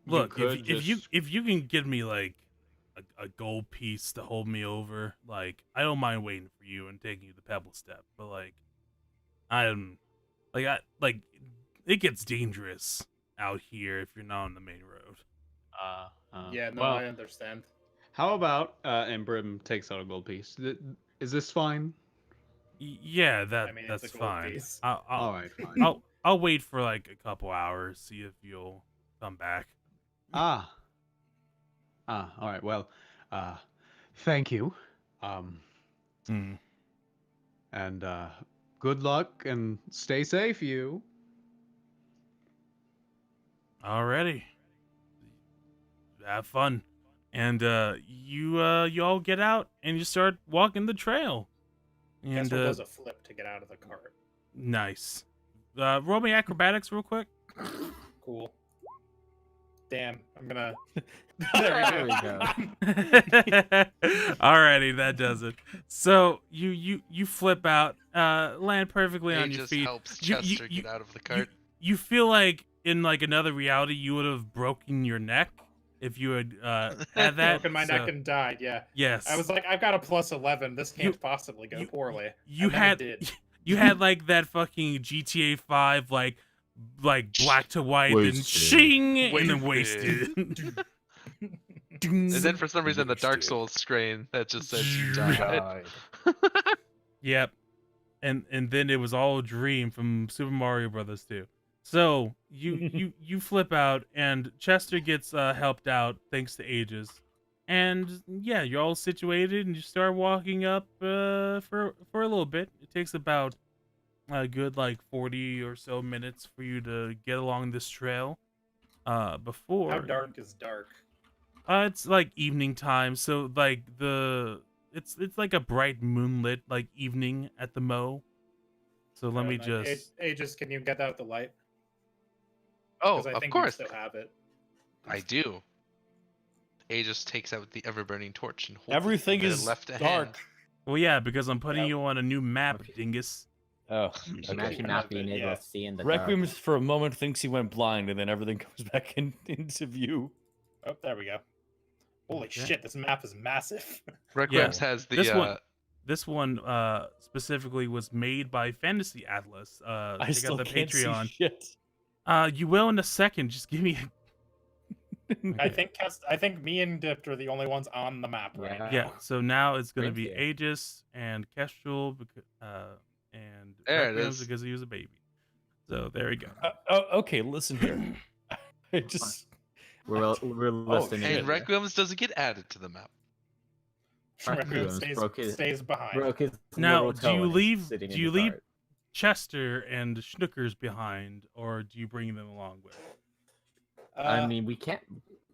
look you could if you can give me like a gold piece to hold me over, like I don't mind waiting for you and taking you the Pebble Step, but like it gets dangerous out here if you're not on the main road. Yeah, no, well, I understand. How about and Brim takes out a gold piece. Is this fine? Yeah, I mean, it's that's a gold fine. piece. All right, fine. I'll wait for like a couple hours, see if you'll come back. Ah. All right. Well, thank you. Hmm. And good luck and stay safe, you. Alrighty. Have fun. And you all get out and you start walking the trail. And Kestrel does a flip to get out of the cart. nice. Roll me acrobatics real quick. Cool. Damn, I'm gonna. There we go. Alrighty, that does it. So you flip out, land perfectly on your Aegis feet. helps You- Chester you- get out of the cart. You feel like in like another reality you would have broken your neck if you had had that. Broken my so- neck and died. Yeah. yes. I was like, I've got a plus 11. This can't You- possibly go poorly. You And then had it did. you had like that fucking GTA 5 like black to white and Wasted. shing and then wasted. And then for some reason the Dark Souls screen that just says you died. Yep. And then it was all a dream from Super Mario Brothers 2. So you flip out and Chester gets helped out thanks to Aegis. And yeah, you're all situated and you start walking up for a little bit. It takes about a good like 40 or so minutes for you to get along this trail. Before How dark is dark? it's like evening time, so like it's like a bright moonlit like evening at the Mo. So let me just Aegis, can you get out the light? Oh, 'Cause I of think course. you still have it. I do. Aegis takes out the ever-burning torch and holds Everything it in is the left dark. hand. well yeah, because I'm putting Yep. you on a new map, Okay. dingus. Oh, Imagine okay. not being able Yeah. to see in the Requiem dark. for a moment thinks he went blind, and then everything comes back into view. Oh, there we go. Holy Okay. shit, this map is massive. Requiem's has the This one This one specifically was made by Fantasy Atlas. I Check still out the can't Patreon. see shit. You will in a second. Just give me. I think me and Dipt are the only ones on the map right now. Yeah. So now it's gonna Thank be you. Aegis and Kestrel, and There it Requiem is. because he was a baby. So there we go. Okay, listen here. I just We're listening. shit. And Requiem's doesn't get added to the map. Requiem Requiem's broke his- stays behind. Broke his Now, little do toe you and he's leave- sitting do in you the leave- cart. Chester and Schnookers behind, or do you bring them along with? I mean, we can't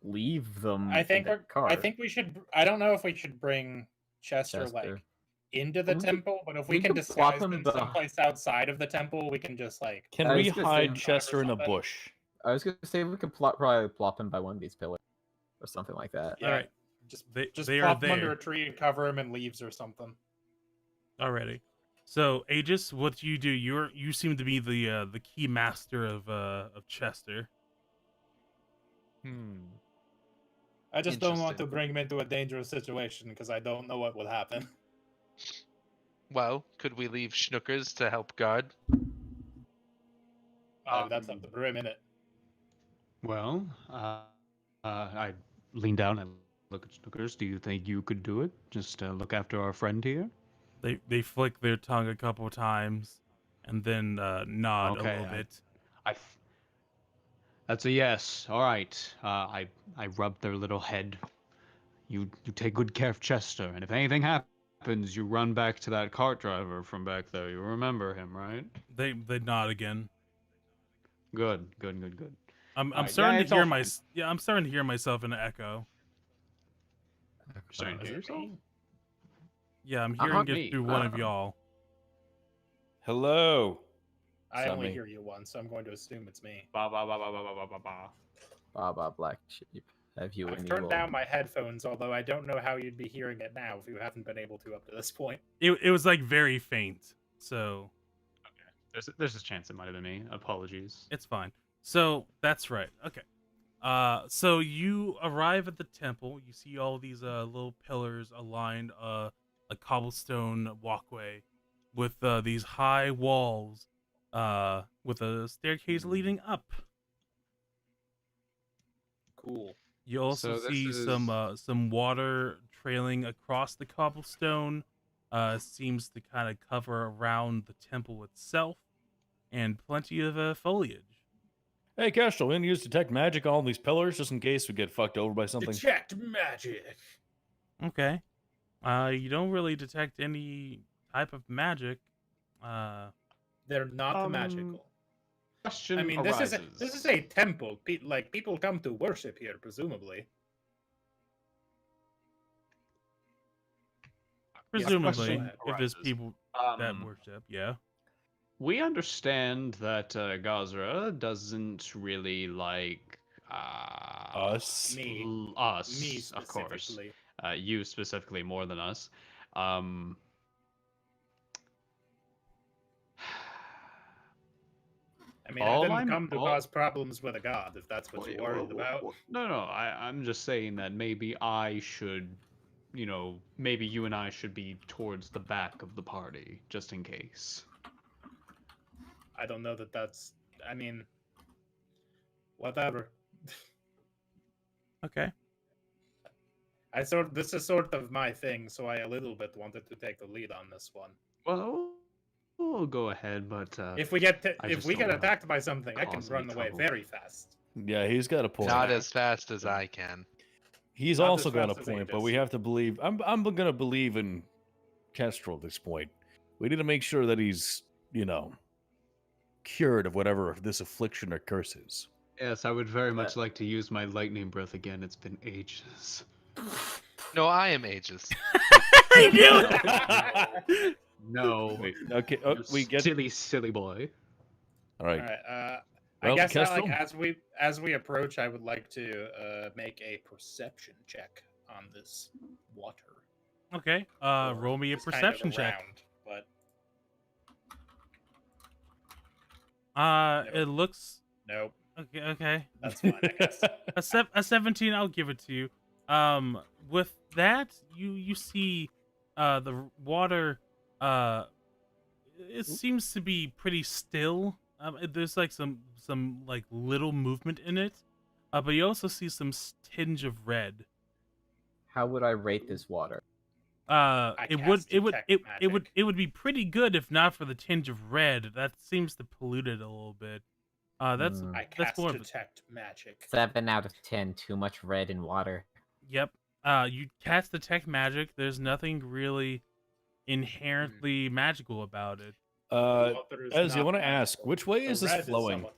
leave them. I think in the cart. I think we should. I don't know if we should bring Chester like Chester. into the We could- temple, but if we we can could plop disguise him them beh- someplace outside of the temple, we can just like. can I we was gonna say- hide Chester in a something. bush? I was gonna say we could probably plop him by one of these pillars or something like that. Yeah, Alright. Just They are plop him under there a tree and cover him in leaves or something. already. So Aegis, what do? You seem to be the key master of Chester. I just don't want to Interesting. bring him into a dangerous situation because I don't know what would happen. Well, could we leave Schnookers to help guard? That's up to Brim, innit? Well, I lean down and look at Snookers. Do you think you could do it? Just look after our friend here. They flick their tongue a couple times, and then nod a Okay, little bit. That's a yes. All right. I rub their little head. You take good care of Chester, and if anything happens, you run back to that cart driver from back there. You remember him, right? They nod again. Good. I'm Alright, starting yeah, to it's hear all fine. I'm starting to hear myself in an echo. Starting to hear yourself? Yeah, I'm Not hearing it me. through one of y'all. Hello. I only Sammy. hear you once, so I'm going to assume it's me. Ba ba ba ba ba ba ba ba. Baba Black Sheep. Have you I've any turned wool? down my headphones, although I don't know how you'd be hearing it now if you haven't been able to up to this point. It was like very faint, so There's a chance it might have been me. Apologies. it's fine. So that's right. Okay. So you arrive at the temple. You see all these little pillars aligned a cobblestone walkway with these high walls with a staircase leading up. Cool. You also So this see is- some water trailing across the cobblestone. Seems to kind of cover around the temple itself, and plenty of foliage. Hey, Kestrel, we can use detect magic on all these pillars just in case we get fucked over by something. Detect magic. Okay. You don't really detect any type of magic. They're not magical. Question I mean, arises. this is a temple. Like people come to worship here, presumably. Presumably, question if there's arises. people that worship, yeah. We understand that Gozreh doesn't really like Us. Me. Us, Me of course. specifically. You specifically more than us. I mean, All I didn't I'm- come to all- cause problems with a god, if that's what Wait, you're worried about. No, I'm just saying that maybe I should, maybe you and I should be towards the back of the party, just in case. I don't know that that's. I mean, whatever. Okay. This is sort of my thing, so I a little bit wanted to take the lead on this one. Well, we'll go ahead, but If we get I if just we don't get wanna attacked by something, I can cause any run away trouble. very fast. Yeah, he's got a point. Not as fast as I can. He's not also as got a fast as point, but Aegis. we have to believe. I'm gonna believe in Kestrel at this point. We need to make sure that he's, cured of whatever this affliction or curse is. yes, I would very much like to use my lightning breath again. It's been ages. No, I am Aegis. I knew it! No, Wait, okay, you we get. silly boy. All right. All right. Well, I guess Kestrel? as we approach, I would like to make a perception check on this water. Okay. Or Roll me a just kind of perception check. around, But It looks nope, okay. that's fine. I guess. A 17, I'll give it to you. With that, you see, the water. It seems to be pretty still. There's like some like little movement in it. But you also see some tinge of red. How would I rate this water? cast detect magic. It would be pretty good if not for the tinge of red. That seems to pollute it a little bit. That's Mm. I that's cast more of a, detect magic. 7 out of 10. Too much red in water. yep. You cast detect magic. There's nothing really inherently magical about it. Water is As I not want to magical. ask, which way The is this red flowing? somewhat-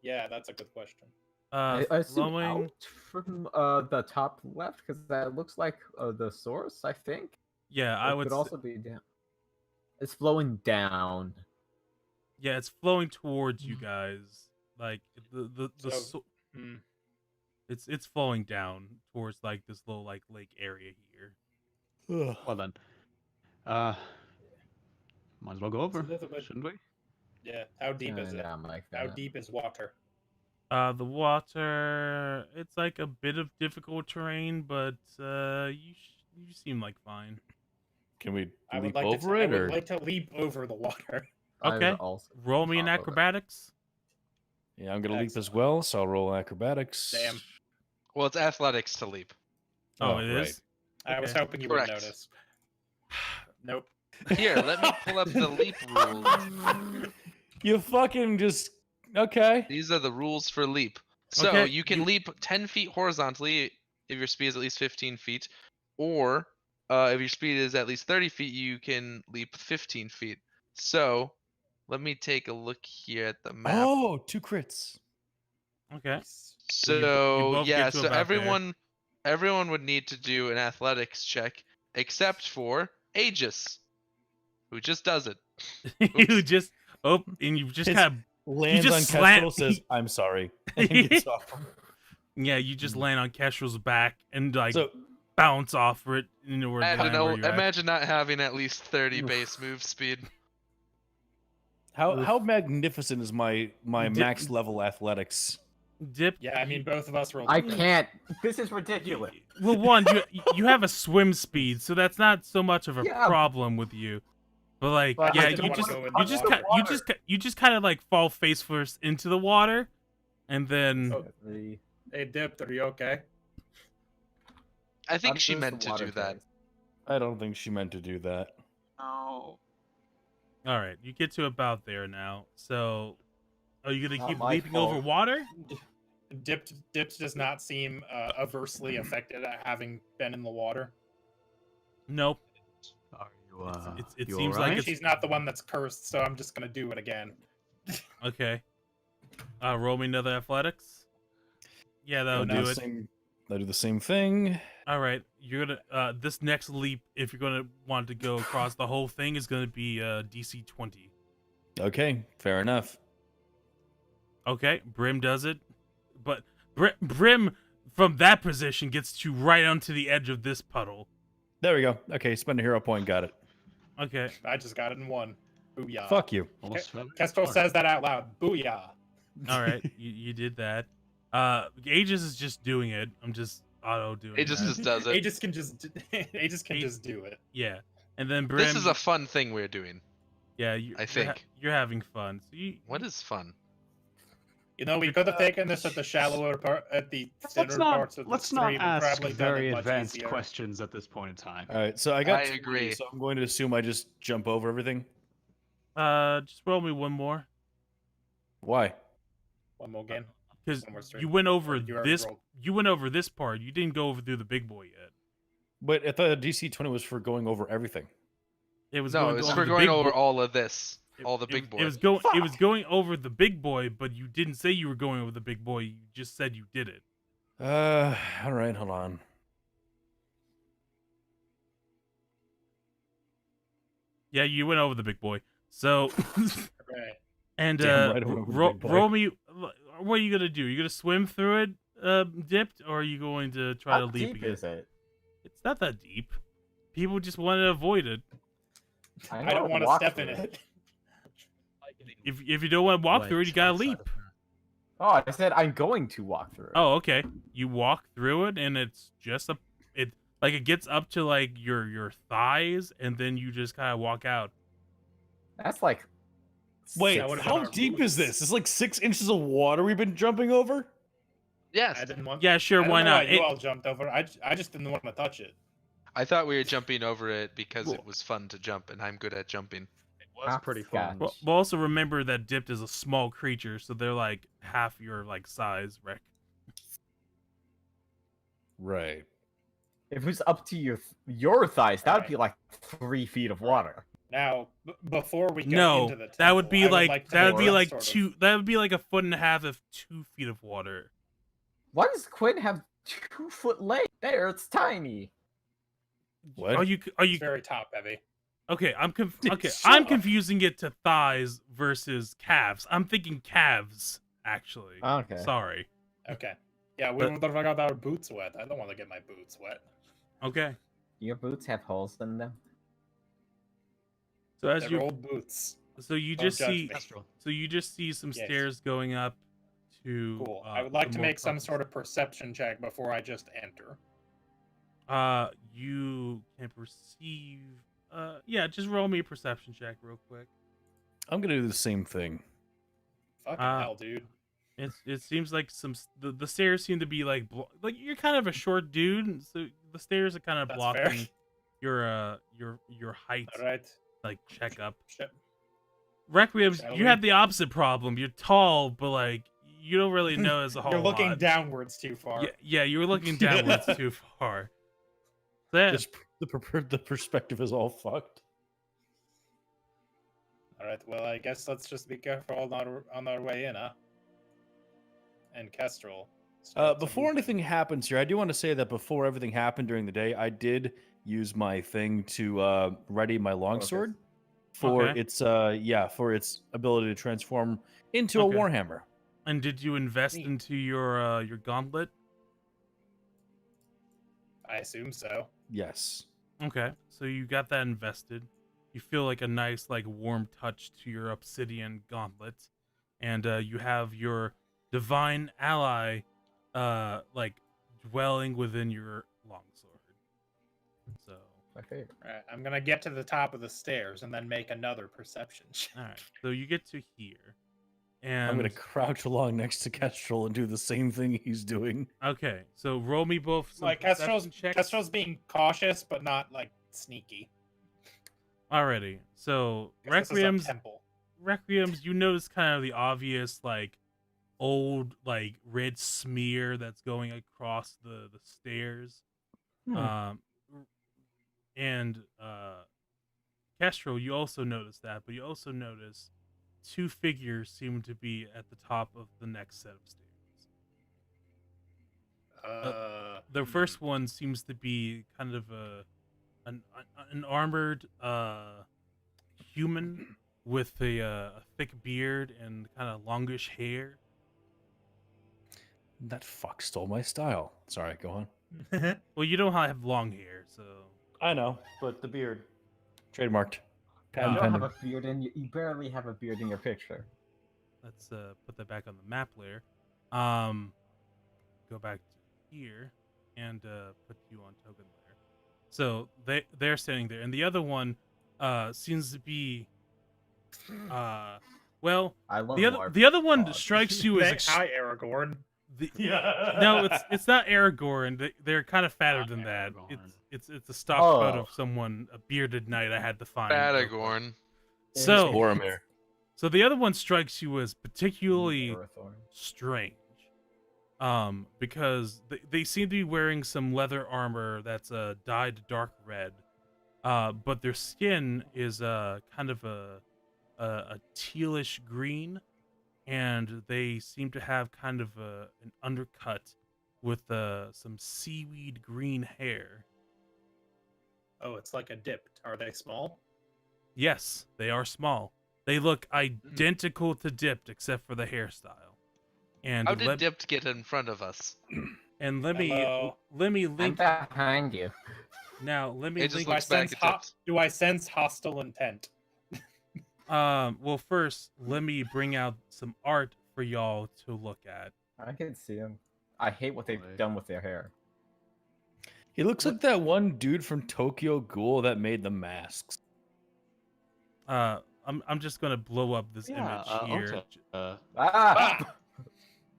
Yeah, that's a good question. I assume Flowing. out from the top left because that looks like the source. I think. Yeah, I It would. could also be down. It's flowing down. Yeah, it's flowing towards you guys. Like the So- Hmm. it's flowing down towards like this little like lake area here. Well then, might as well go over, little bit- shouldn't we? Yeah, how deep is it? Down like How that. deep is water? The water, it's like a bit of difficult terrain, but you seem like fine. Can we I would leap like over to. it, I or would like to leap over the water. I would Okay. also Roll me an top of it. acrobatics. yeah, I'm gonna leap as Excellent. well, so I'll roll acrobatics. Damn. Well, it's athletics to leap. Oh, it right. is. I was Okay. hoping you would Correct. notice. Nope. Here, let me pull up the leap rules. You fucking just okay. These are the rules for leap. So Okay, you can leap 10 feet horizontally if your speed is at least 15 feet, or if your speed is at least 30 feet, you can leap 15 feet. So let me take a look here at the map. Oh, 2 crits. Okay. So you both yeah, get to so about there. everyone would need to do an athletics check, except for Aegis, who just does it. You just and you just It's- kind of Lands just on slam- Kestrel, says, "I'm sorry," and gets off. yeah, you just land on Kestrel's back and like So bounce off it into where, Imagine, where you're at. imagine not having at least 30 base move speed. how magnificent is my Dip- max level athletics? Dip. Yeah, I mean both of us rolled. I can't. This is ridiculous. Well, one, you have a swim speed, so that's not so much of a Yeah. problem with you. But like, But yeah, I you don't just wanna go in you the just water. you just kind of like fall face first into the water, and then Oh. Hey, Dipped, are you okay? I think she How does meant the to water do that. taste? I don't think she meant to do that. No. All right, you get to about there now. So, are you gonna Not keep my leaping over fault. water? Dipped does not seem aversely affected at having been in the water. Nope. Are you It you seems like alright? it's- She's not the one that's cursed, so I'm just gonna do it again. Okay. Roll me another athletics. Yeah, that'll no, do it. I do the same thing. All right, you're gonna this next leap, if you're gonna want to go across the whole thing, is gonna be DC 20. Okay, fair enough. Okay, Brim does it, but Brim from that position gets you right onto the edge of this puddle. There we go. Okay, spend a hero point. Got it. Okay, I just got it in one. Booyah. Fuck you. Almost fell. Kestrel says that out loud. Booyah. all right, you did that. Aegis is just doing it. I'm just auto doing It just that. just does it. Aegis can just Aegis can just do it. Yeah, and then Brim. This is a fun thing we're doing. yeah. I think. you're having fun. So What is fun? You know, we could have taken this at the shallower part, at the thinner parts of the Let's stream, not and ask probably done very it much advanced easier. questions at this point in time. All right, so I got I 20, agree. so I'm going to assume I just jump over everything. just roll me one more, Why? One more game. because One more stream. you went over Or you already this. rolled. You went over this part. You didn't go over through the big boy yet. But I thought DC 20 was for going over everything. It was No, going it's over for the going big over boy. all of this, all the big boy. It was going. It was going over the big boy, but you didn't say you were going over the big boy. You just said you did it. All right, hold on. Yeah, you went over the big boy. So, Right. and Damn right I went over the big boy. roll me. What are you gonna do? You gonna swim through it, dipped, or are you going to try How to leap deep again? is it? It's not that deep. People just want to avoid it. I don't want to walk step in through it. If you don't want to walk through it, you gotta leap. Oh, I said I'm going to walk through. Oh, okay. You walk through it, and it's just it gets up to like your thighs, and then you just kind of walk out. That's like. Wait, That would've how been our deep is roots. this? It's like 6 inches of water we've been jumping over? Yes, I didn't want. Yeah, sure. I don't Why know not? Why you all jumped over. I just didn't want to touch it. I thought we were jumping over it because Cool. it was fun to jump, and I'm good at jumping. It was pretty fun. Well, also remember that Dipped is a small creature, so they're like half your like size, Rick. Right. If it was up to your thighs, that would Right. be like 3 feet of water. Now, before we go No, into the temple, that would be I like to that would make be some like sort of- two. That would be like a foot and a half of 2 feet of water. Why does Quinn have 2-foot legs? There, it's tiny. What? Are you It's very top heavy. okay? Okay. Shut I'm up. confusing it to thighs versus calves. I'm thinking calves actually. Okay. Sorry. Okay. Yeah, we But- got our boots wet. I don't want to get my boots wet. Okay. Your boots have holes in them. So as They're you old boots. so you Don't just judge see me. so you just see some Yes. stairs going up to. Cool. I would like to more make some levels. sort of perception check before I just enter. You can perceive. Yeah, just roll me a perception check real quick. I'm going to do the same thing. Fucking hell, dude. It seems like the stairs seem to be like like you're kind of a short dude, so the stairs are kind of That's blocking fair. your height All right. like check up. Shit. Requiem, Shall you we? have the opposite problem. You're tall, but like you don't really notice a whole You're looking lot. downwards too far. Yeah, you were looking downwards too far. So yeah, Just the perspective is all fucked. All right. Well, I guess let's just be careful on our way in, huh? And Kestrel. start to Before move. anything happens here, I do want to say that before everything happened during the day, I did use my thing to ready my longsword for Okay. its for its ability to transform into Okay. a warhammer. and did you invest Neat. into your gauntlet? I assume so. Yes. Okay, so you got that invested. You feel like a nice, like, warm touch to your obsidian gauntlet, and you have your divine ally, like, dwelling within your longsword. So, My favorite. All right. I'm gonna get to the top of the stairs and then make another perception check. all right. So you get to here, And I'm gonna crouch along next to Kestrel and do the same thing he's doing. okay, so roll me both some Like perception checks. Kestrel's being cautious, but not like sneaky. Alrighty, so 'Cause this is a temple. Requiems, you notice kind of the obvious like old like red smear that's going across the stairs. And Kestrel, you also notice that, but you also notice two figures seem to be at the top of the next set of stairs. The first one seems to be kind of an armored human with a thick beard and kind of longish hair. That fuck stole my style. Sorry, go on. Well, you don't have long hair, so I know, but the beard. Trademarked. You Patent don't have pending. a beard, and you barely have a beard in your picture. let's put that back on the map layer. Go back to here and put you on token layer. So they're standing there, and the other one seems to be well, I love the other one God. strikes you as Hi, Aragorn. no, it's not Aragorn. They're kind of fatter Not than that. Aragorn. It's a stock photo Oh. of someone, a bearded knight. I had to find. Aragorn. So Boromir. So the other one strikes you as particularly Arathorn. strange, because they seem to be wearing some leather armor that's dyed dark red, but their skin is kind of a tealish green, and they seem to have kind of an undercut with some seaweed green hair. Oh, it's like a dip. Are they small? Yes, they are small. They look identical to Dipped except for the hairstyle. And How did Dipped get in front of us? And let me Hello? I'm link behind you. now. Let me It just link. Do I looks back sense at Dipped. do I sense hostile intent? Well, first, let me bring out some art for y'all to look at. I can see him. I hate what they've Boy. done with their hair. He looks like that one dude from Tokyo Ghoul that made the masks. I'm just gonna blow up this Yeah, image here. okay. Ah!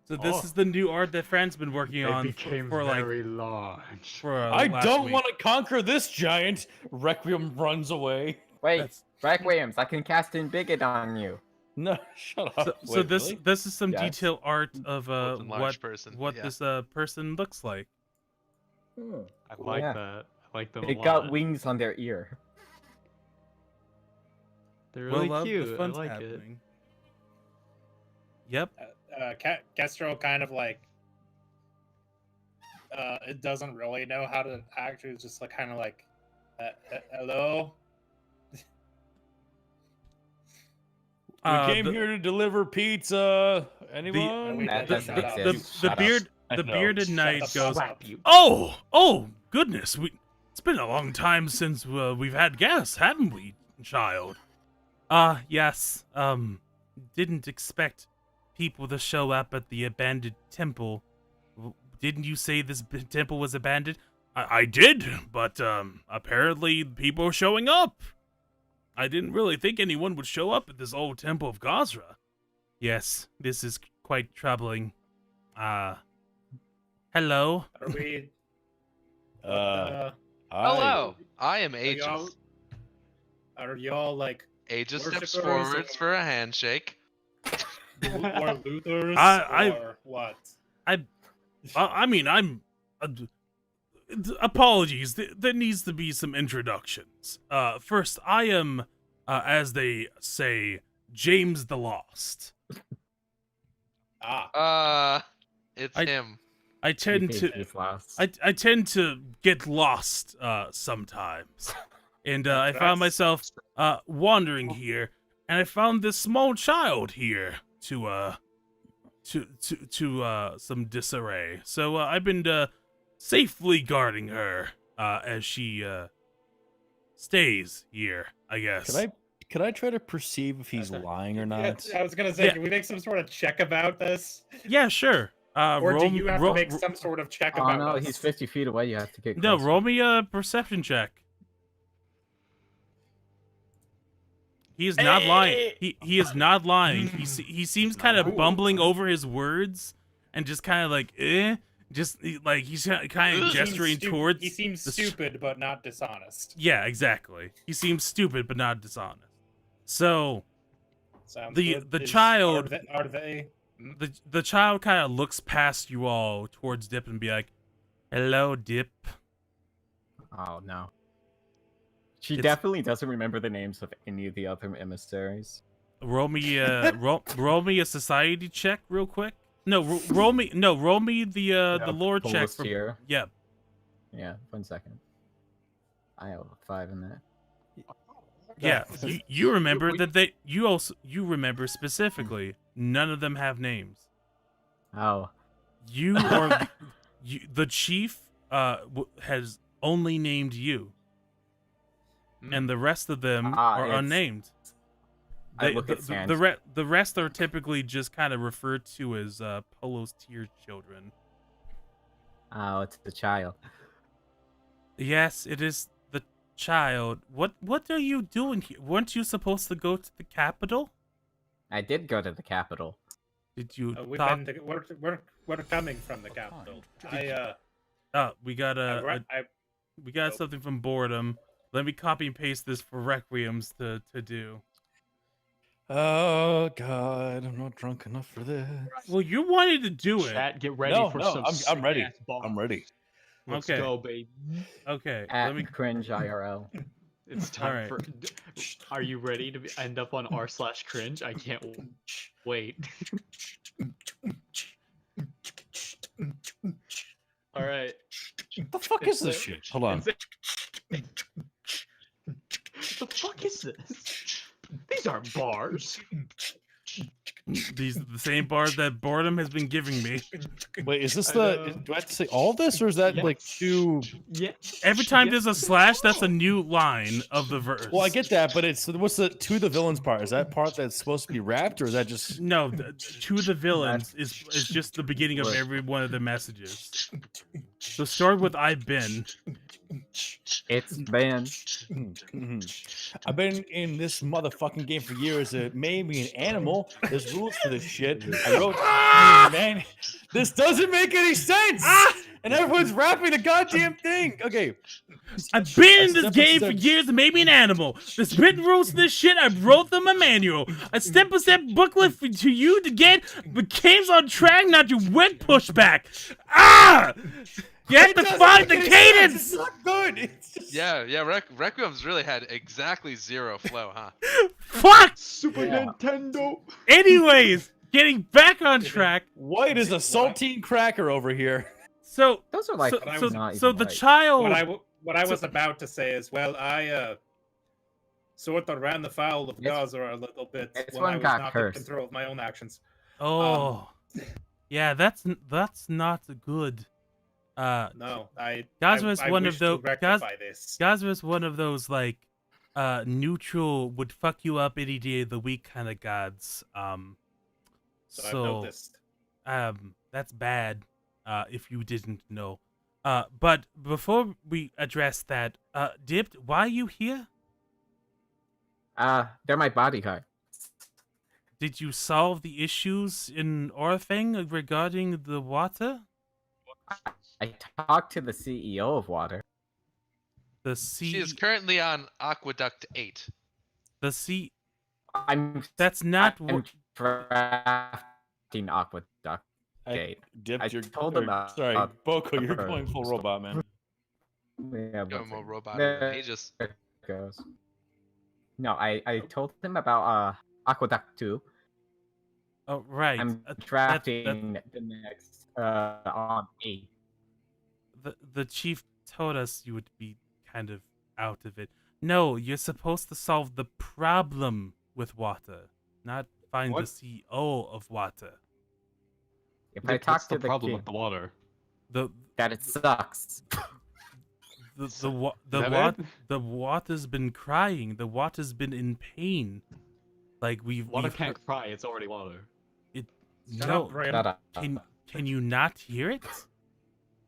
So this Oh. is the new art that Fran's been working They on became for like very large. for I last don't week. want to conquer this giant. Requiem runs away. Wait, That's- Requiems, I can cast in Bigot on you. No, shut up. So Wait, this really? this is some Yes. detail art of Golden large person. what Yeah. this person looks like. I like Yeah. that. I like them a They lot. got wings on their ear. They're really love, cute. the fun's I like happening. Yep. Kestrel kind of like it doesn't really know how to actually just like kind of like hello. We came the- here to deliver pizza. Anyone? we- That the- doesn't the- exist. the Shut up. beard I the know. bearded Shut knight the goes, fuck up. oh goodness, it's been a long time since we've had guests, haven't we, child? Yes. Didn't expect people to show up at the abandoned temple. Didn't you say this temple was abandoned? I did, but apparently people are showing up. I didn't really think anyone would show up at this old temple of Gozreh. Yes, this is quite troubling. Hello. Are we? Hi. Hello, I am Are Aegis. y'all, are y'all like Aegis steps worshippers forwards or- for a handshake. or Luthers I- or what? I mean, I'm. Apologies. There needs to be some introductions. First, I am, as they say, James the Lost. It's I- him. I tend He to. hates last. I tend to get lost sometimes, and I found myself wandering here, and I found this small child here to some disarray. So I've been safely guarding her as she stays here, I guess. Could I try to perceive if he's lying or not? I was gonna say, Yeah. can we make some sort of check about this, Yeah, sure. or roll, do you have roll- to make some sort of check Oh about no, this? he's 50 feet away. You have to get No, closer. roll me a perception check. He is not lying. He is not lying. He seems kind of bumbling over his words and just kind of like like he's kind of gesturing towards. He seems stupid but not dishonest. Yeah, exactly. He seems stupid but not dishonest. So Sounds the good. the child Are they? the child kind of looks past you all towards Dip and be like, "Hello, Dip." Oh no. She It's- definitely doesn't remember the names of any of the other emissaries. Roll me roll me a society check real quick. No, roll me the lore check Fullest from here. yeah. Yeah, 1 second. I have a 5 in that. Yeah, you remember that you remember specifically none of them have names. Oh. You or the chief has only named you, and the rest of them are it's- unnamed. I look at Sans. The rest are typically just kind of referred to as Polo's tier children. Oh, it's the child. Yes, it is the child. What are you doing here? Weren't you supposed to go to the capital? I did go to the capital. Did you We've talk? been we're coming from the capital. We got we got something from Boredom. Let me copy and paste this for Requiems to do. Oh God, I'm not drunk enough for this. Well, you wanted to do it. Chat, get ready No, for no, some. I'm ready. sick-ass bar. I'm ready. Let's Okay. go, baby. Okay, At let me. cringe IRL. It's time Alright. for. Are you ready to end up on r/cringe? I can't wait. All right. What the fuck is this shit? Hold on. The fuck is this? These aren't bars. These are the same bars that Boredom has been giving me. Wait, is this I the? know. Do I have to say all this, or is that Yeah. like two? Yeah. Every time there's a slash, that's a new line of the verse. Well, I get that, but it's what's the to the villains part? Is that part that's supposed to be rapped, or is that just? No, to the villains is just the beginning of Right. every one of the messages. So start with I've been. It's been. Mhm. I've been in this motherfucking game for years. It made me an animal. There's rules for this shit. I wrote, man, this doesn't make any sense. And everyone's rapping the goddamn thing. Okay. I've been in I this step game for step- years and made me an animal. There's written rules to this shit. I wrote them a manual. A step-by-step booklet to you to get games on track, not your wet pushback. You have It to doesn't find make the any sense. cadence. It's not good. It's just... Yeah. Requiem's really had exactly 0 flow, huh? Fuck. Super Yeah. Nintendo. Anyways, getting back on track. White is a saltine cracker over here. So, Those are like so not the even white. child. What I was about to say is, well, I sort of ran the foul of This- Gozreh a little bit this when one I was got not cursed. in control of my own actions. Oh, yeah, that's not good. No, I Gozreh's I one wish of to those. rectify this. Gozreh's one of those like, neutral would fuck you up any day of the week kind of gods. So I've noticed. That's bad. If you didn't know. But before we address that, Dipped, why are you here? They're my bodyguard. Did you solve the issues in Orthing regarding the water? I talked to the CEO of Water. The She is sea. currently on Aqueduct 8. The sea. I'm That's not. I'm drafting Aqueduct. Okay. Dipped, I you're, told him, sorry, Boko, you're for- going full robot, man. Yeah, Go one more second. robot. There He just it goes. No, I told him about Aqueduct 2. Oh right. I'm drafting the next on 8. The chief told us you would be kind of out of it. No, you're supposed to solve the problem with water, not find What? the CEO of water. If I What's talk the to the problem king, with the water? The that it sucks. the water's been crying. The water's been in pain. Like Water we've can't cry. It's already water. Shut no. up, Brim. Shut up. Can you not hear it?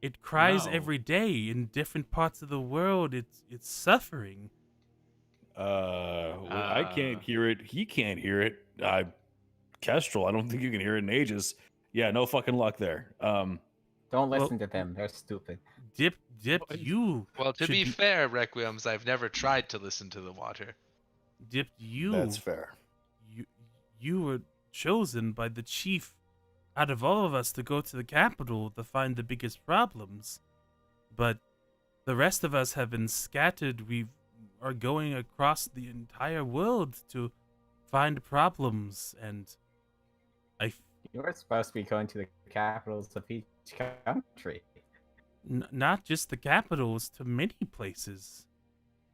It cries No. every day in different parts of the world. It's suffering. Well, I can't hear it. He can't hear it. Kestrel, I don't think you can hear it in ages. Yeah, no fucking luck there. Don't Well- listen to them. They're stupid. Dip, What? you Well, to should be fair, Requiems, I've never tried to listen to the water. Dip, you That's fair. you were chosen by the chief out of all of us to go to the capital to find the biggest problems. But the rest of us have been scattered. We are going across the entire world to find problems, and You were supposed to be going to the capitals of each country. not just the capitals, to many places.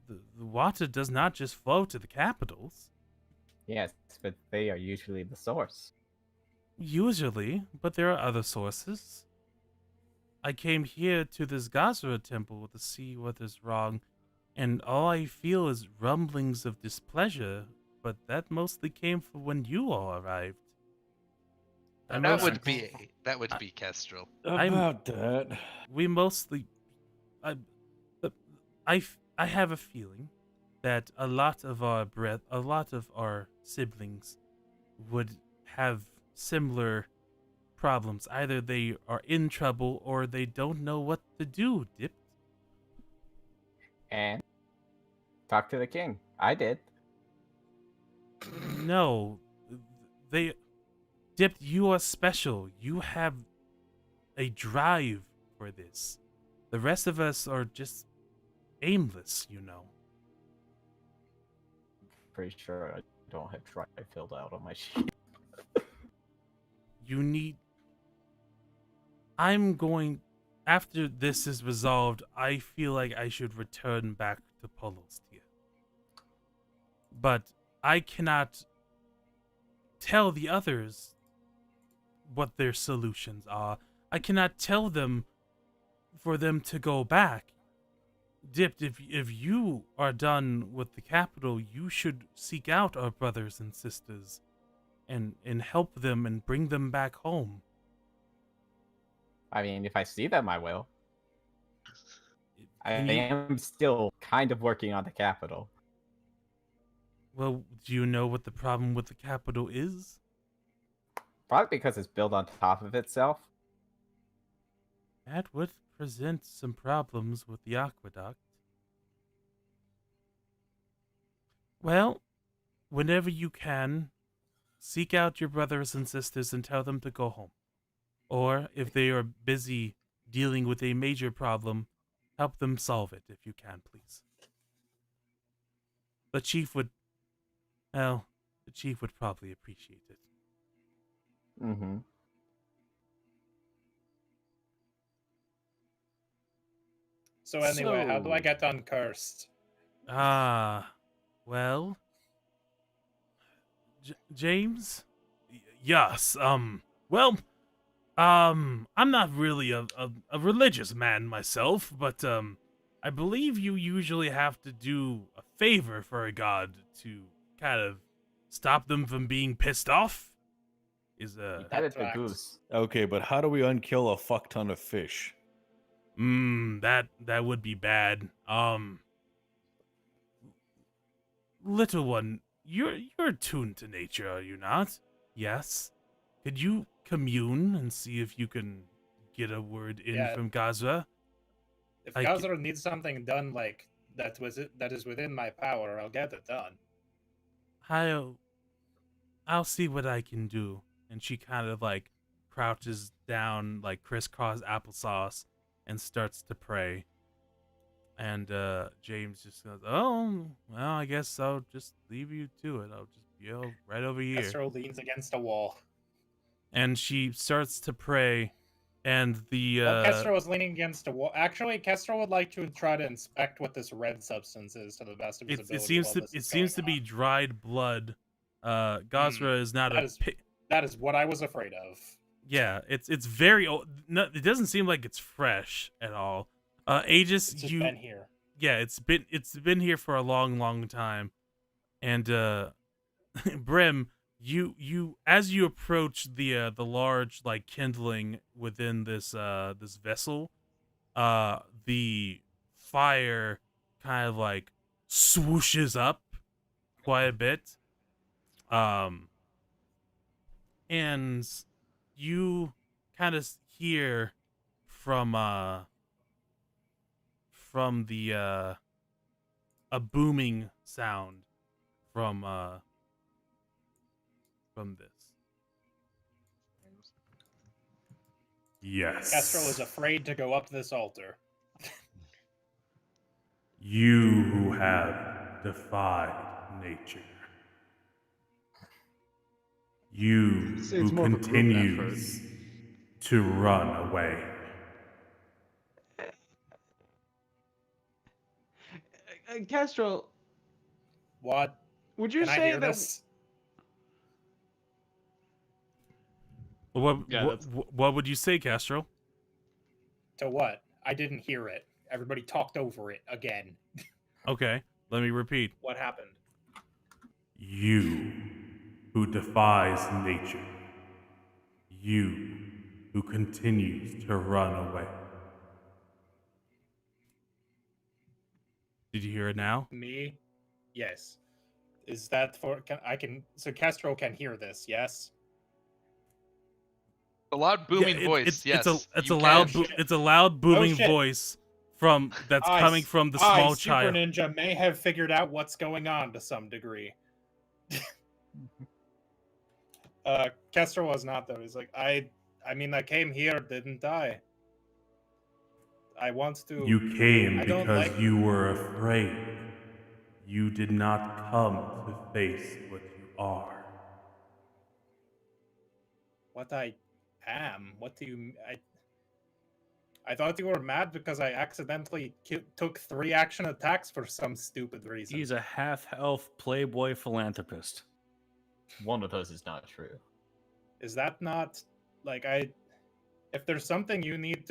The water does not just flow to the capitals. Yes, but they are usually the source. Usually, but there are other sources. I came here to this Gozreh temple to see what is wrong, and all I feel is rumblings of displeasure, but that mostly came from when you all arrived. I That mostly- would be Kestrel. About that. we mostly I have a feeling that a lot of our siblings would have similar problems. Either they are in trouble or they don't know what to do, Dip. And talk to the king. I did. No, Dip, you are special. You have a drive for this. The rest of us are just aimless, you know. Pretty sure I don't have try filled out on my sheet. You need. I'm going. After this is resolved, I feel like I should return back to Polostia. But I cannot tell the others what their solutions are. I cannot tell them for them to go back. Dipped, if you are done with the capital, you should seek out our brothers and sisters and help them and bring them back home. I mean, if I see them, I will. I Can you- am still kind of working on the capital. Well, do you know what the problem with the capital is? Probably because it's built on top of itself. That would present some problems with the aqueduct. Well, whenever you can, seek out your brothers and sisters and tell them to go home. Or, if they are busy dealing with a major problem, help them solve it if you can, please. The chief would probably appreciate it. Mm-hmm. So anyway, how do I So- get uncursed? Well, James? Yes, well, I'm not really a religious man myself, but, I believe you usually have to do a favor for a god to kind of stop them from being pissed off. Is, You petted the Correct. goose. Okay, but how do we unkill a fuck ton of fish? that would be bad. Little one, you're attuned to nature, are you not? Yes. Could you commune and see if you can get a word in Yeah. from Gozreh? If I ca- Gozreh needs something done like that is within my power, I'll get it done. I'll see what I can do. And she kind of like crouches down like crisscross applesauce and starts to pray. And James just goes, "Oh, well, I guess I'll just leave you to it. I'll just be right over here." Kestrel leans against a wall. And she starts to pray, and the Well, Kestrel was leaning against a wall. Actually, Kestrel would like to try to inspect what this red substance is to the best of his it ability. seems while to this it is seems to going be on. dried blood. Gozreh is not that a is- That is what I was afraid of. yeah. It's very old. No, it doesn't seem like it's fresh at all. Aegis, It's just been here. yeah, it's been here for a long time, and Brim, you as you approach the large like kindling within this this vessel, the fire kind of like swooshes up quite a bit. And you kind of hear from the a booming sound from this. Yes. Kestrel is afraid to go up this altar. You who have defied nature. You I'd say who it's more of a group continues to run away. Castro, What? would you Can I say hear that? this? Yeah, that's- What would you say, Castro? To what? I didn't hear it. Everybody talked over it again. Okay, let me repeat. What happened? You who defies nature. You who continues to run away. Did you hear it now? Me? Yes. Is that for? So Kestrel can hear this? Yes. A loud booming Yeah, voice. Yes. It's you a loud can. it's a loud booming shit. voice that's I coming s- from the I, small Super child. Ninja, may have figured out what's going on to some degree. Kestrel was not though. He's like, I mean, I came here, didn't I? I want to. You came I don't because like- you were afraid. You did not come to face what you are. What I am? What do you? I thought you were mad because I accidentally took 3 action attacks for some stupid reason. He's a half-elf playboy philanthropist. One of those is not true. Is that not like if there's something you need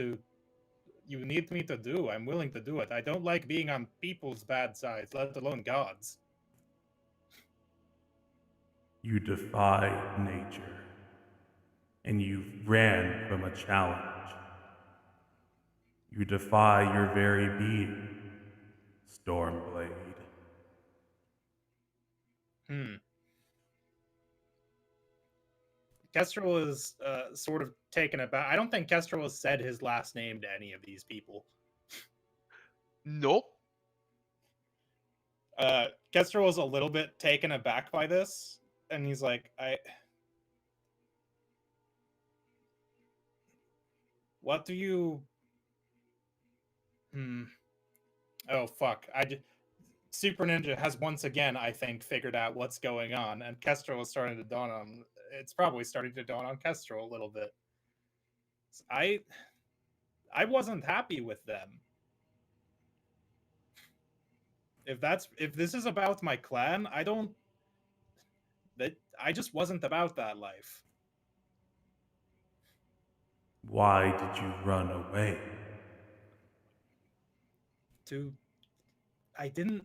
me to do, I'm willing to do it. I don't like being on people's bad sides, let alone God's. You defied nature. And you ran from a challenge. You defy your very being, Stormblade. Kestrel is sort of taken aback. I don't think Kestrel has said his last name to any of these people. Nope. Kestrel was a little bit taken aback by this, and he's like, what do you... Oh, fuck. Super Ninja has once again, I think, figured out what's going on, and Kestrel is starting to dawn on... It's probably starting to dawn on Kestrel a little bit. I wasn't happy with them. If this is about my clan, I just wasn't about that life. Why did you run away? I didn't...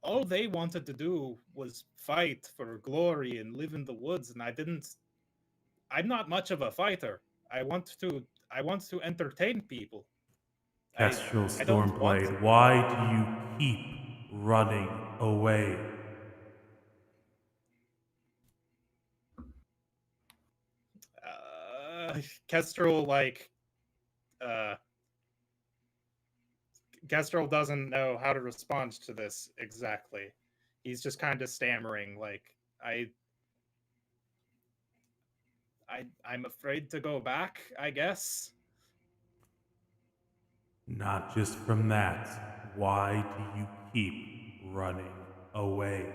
All they wanted to do was fight for glory and live in the woods, and I'm not much of a fighter. I want to entertain people. Kestrel I don't want Stormblade, why do you keep running away? Kestrel, Kestrel doesn't know how to respond to this exactly. He's just kind of stammering, like, I'm afraid to go back, I guess. Not just from that, why do you keep running away?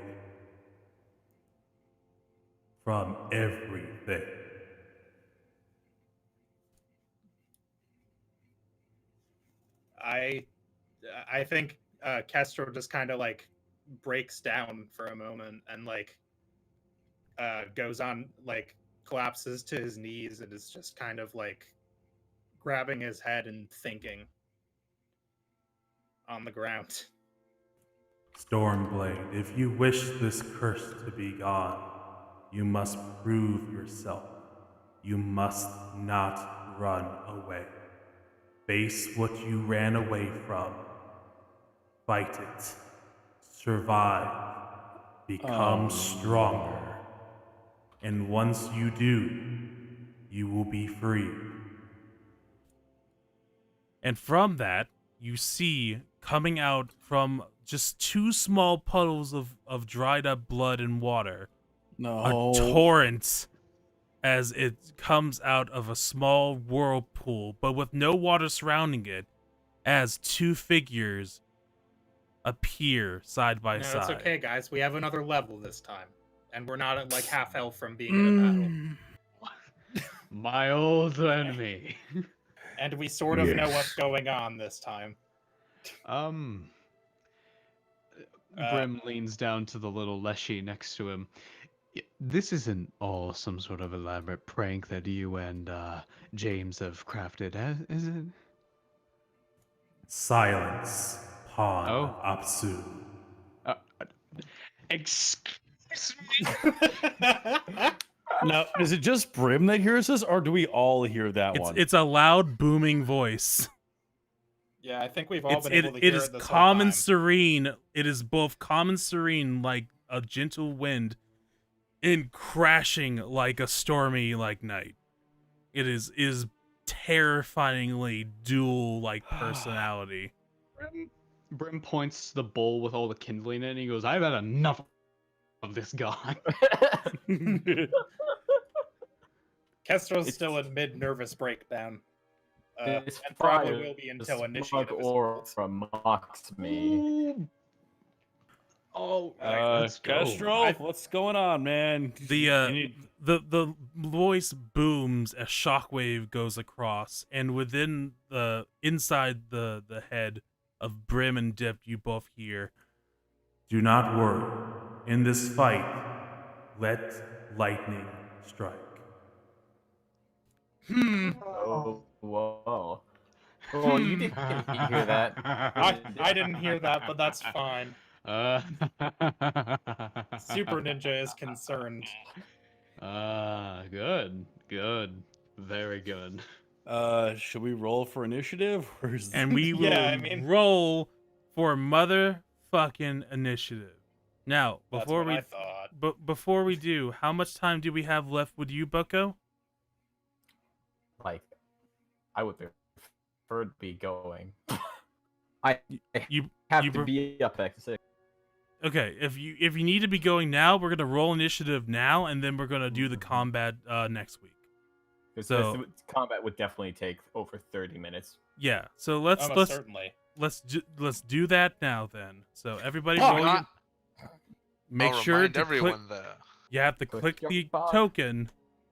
From everything. I think Kestrel just kind of like breaks down for a moment and goes on, like, collapses to his knees and is just kind of like grabbing his head and thinking on the ground. Stormblade, if you wish this curse to be gone, you must prove yourself. You must not run away. Face what you ran away from. Fight it. survive, become stronger. And once you do, you will be free. And from that, you see coming out from just two small puddles of dried up blood and water, No. a torrent as it comes out of a small whirlpool, but with no water surrounding it, as two figures appear side by No, side. it's okay, guys. We have another level this time, and we're not at like half health from being in a battle. My old enemy. And we sort of know what's going on this time. Brim leans down to the little Leshy next to him. This isn't all some sort of elaborate prank that you and James have crafted, is it? Silence, Pawn Oh. Apsu. Excuse me? Now, is it just Brim that hears this, or do we all hear that one? It's a loud, booming voice. Yeah, I think we've all been It able to hear is it this calm whole and time. serene. It is both calm and serene, like a gentle wind, and crashing like a stormy like night. It is terrifyingly dual like personality. Brim points to the bowl with all the kindling in it, and he goes, I've had enough of this guy. Kestrel's still in mid-nervous breakdown. This And probably fire, will be until this initiative smug is aura rolled. mocks me. Oh, let's go. Kestrel, what's going on, man? The voice booms as shockwave goes across, and within the inside the head of Brim and Dip, you both hear, "Do not worry. In this fight, let lightning strike." Oh, whoa. Oh, you didn't hear that. I didn't hear that, but that's fine. Super Ninja is concerned. Good. Very good. Should we roll for initiative? Or is And we will Yeah, I mean- roll for motherfucking initiative. Now, That's before what we I thought. before we do, how much time do we have left with you, Bucko? Like, I would prefer to be going. You Have you to pre- be up at 6. Okay, if you need to be going now, we're gonna roll initiative now, and then we're gonna do the combat next week. Because So- this combat would definitely take over 30 minutes. Yeah, so let's Almost certainly. let's do that now then. So everybody Oh, roll your, I'll make sure remind to everyone click. there. You have to Click click your the bot. token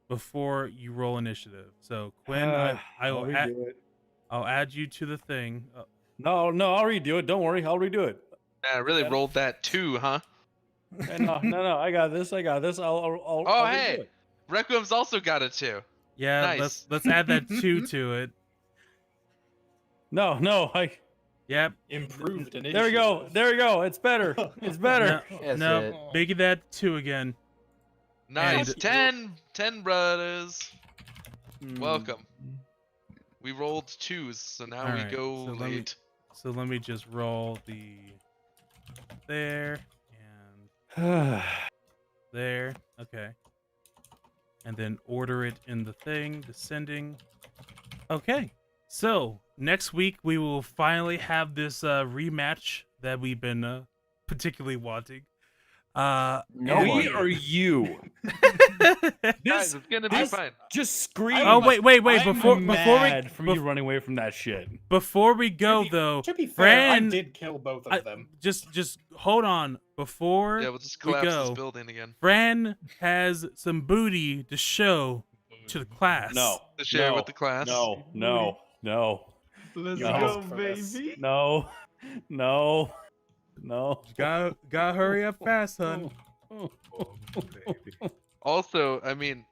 before you roll initiative. So Quinn, I I'll will redo it. I'll add you to the thing. No, I'll redo it. Don't worry, I'll redo it. Yeah, I really Okay. rolled that too, huh? No, I got this. I'll Oh, I'll redo hey! it. Requiem's also got it too. Yeah, Nice. let's add that two to it. No, Yep. Improved initiative. there we go. It's better. It's better. Yes, No, it- make that two again. Nice. And- 10 brothers. Hmm. Welcome. We rolled 2s, so now Alright, we go so let me- late. So let me just roll the there and there. Okay. And then order it in the thing, descending. Okay. So next week we will finally have this rematch that we've been particularly wanting. No and- one. We are you. Guys, it's gonna be this- fine. Just scream. Oh wait. I'm Before mad from we you running away from that shit. before we go though, To be fair, I Fran, did kill both of them. just hold on. Before Yeah, we'll just we collapse this go, building again. Fran has some booty to show to the class. No. To share no, with the class. No. Let's You go, asked for this. baby. No. Gotta hurry up fast, son. Also, I mean,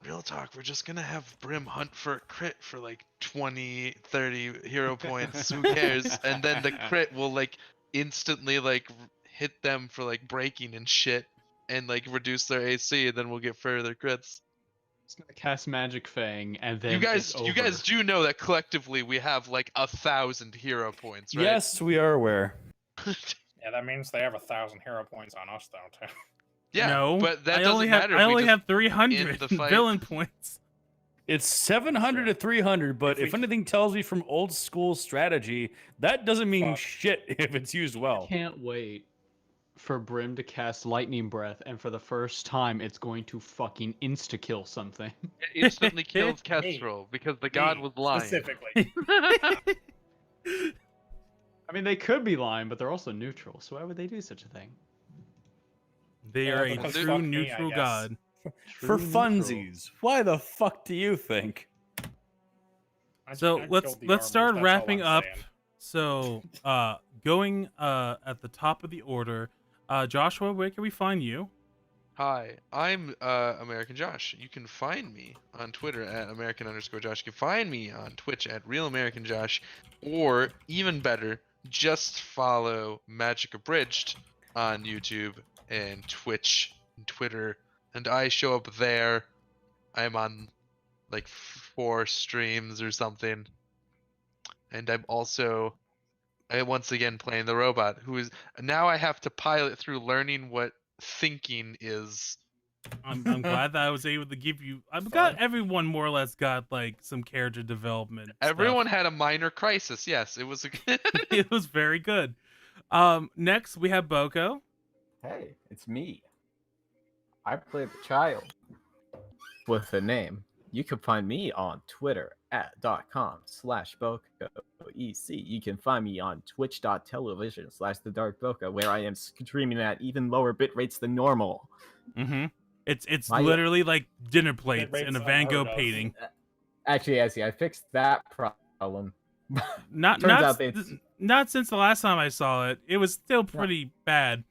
real talk, we're just gonna have Brim hunt for a crit for like 20, 30 hero points. Who cares? And then the crit will like instantly like hit them for like breaking and shit, and like reduce their AC, and then we'll get further crits. Just gonna cast Magic Fang, and then You guys it's over. do know that collectively we have like 1,000 hero points, right? Yes, we are aware. Yeah, that means they have 1,000 hero points on us, though, too. Yeah, no, but that I doesn't only have matter. I if we only just have 300 end the fight. villain points. It's 700 to 300, but if anything tells me from old school strategy, that doesn't mean Fuck. shit if it's used well. Can't wait for Brim to cast Lightning Breath, and for the first time, it's going to fucking insta-kill something. It instantly kills Me. Kestrel because the god Me, was lying. Specifically. I mean, they could be lying, but they're also neutral, so why would they do such a thing? They Yeah, are a because true fuck me, I neutral guess. god. For True neutral. funsies, why the fuck do you think? So I let's killed the start armors, that's all wrapping I'm up. saying. So going at the top of the order, Joshua, where can we find you? Hi, I'm American Josh. You can find me on Twitter at American_Josh. You can find me on Twitch at Real American Josh, or even better, just follow Magic Abridged on YouTube and Twitch and Twitter, and I show up there. I'm on like 4 streams or something, and I'm also once again playing the robot, who is now I have to pilot through learning what thinking is. I'm glad that I was able to give you. I've got everyone more or less got like some character development. Everyone had a minor crisis. Yes, it was a It was very good. Next we have Boko. Hey, it's me. I play the child with a name. You can find me on Twitter at .com/BokoEC. You can find me on twitch.tv/TheDarkBoko, where I am streaming at even lower bit rates than normal. Mm-hmm. It's My- literally like dinner plates rates and a are Van Gogh unheard of. painting. Actually, I fixed that problem. Not Turns not out it's- not since the last time I saw it. It was still pretty bad.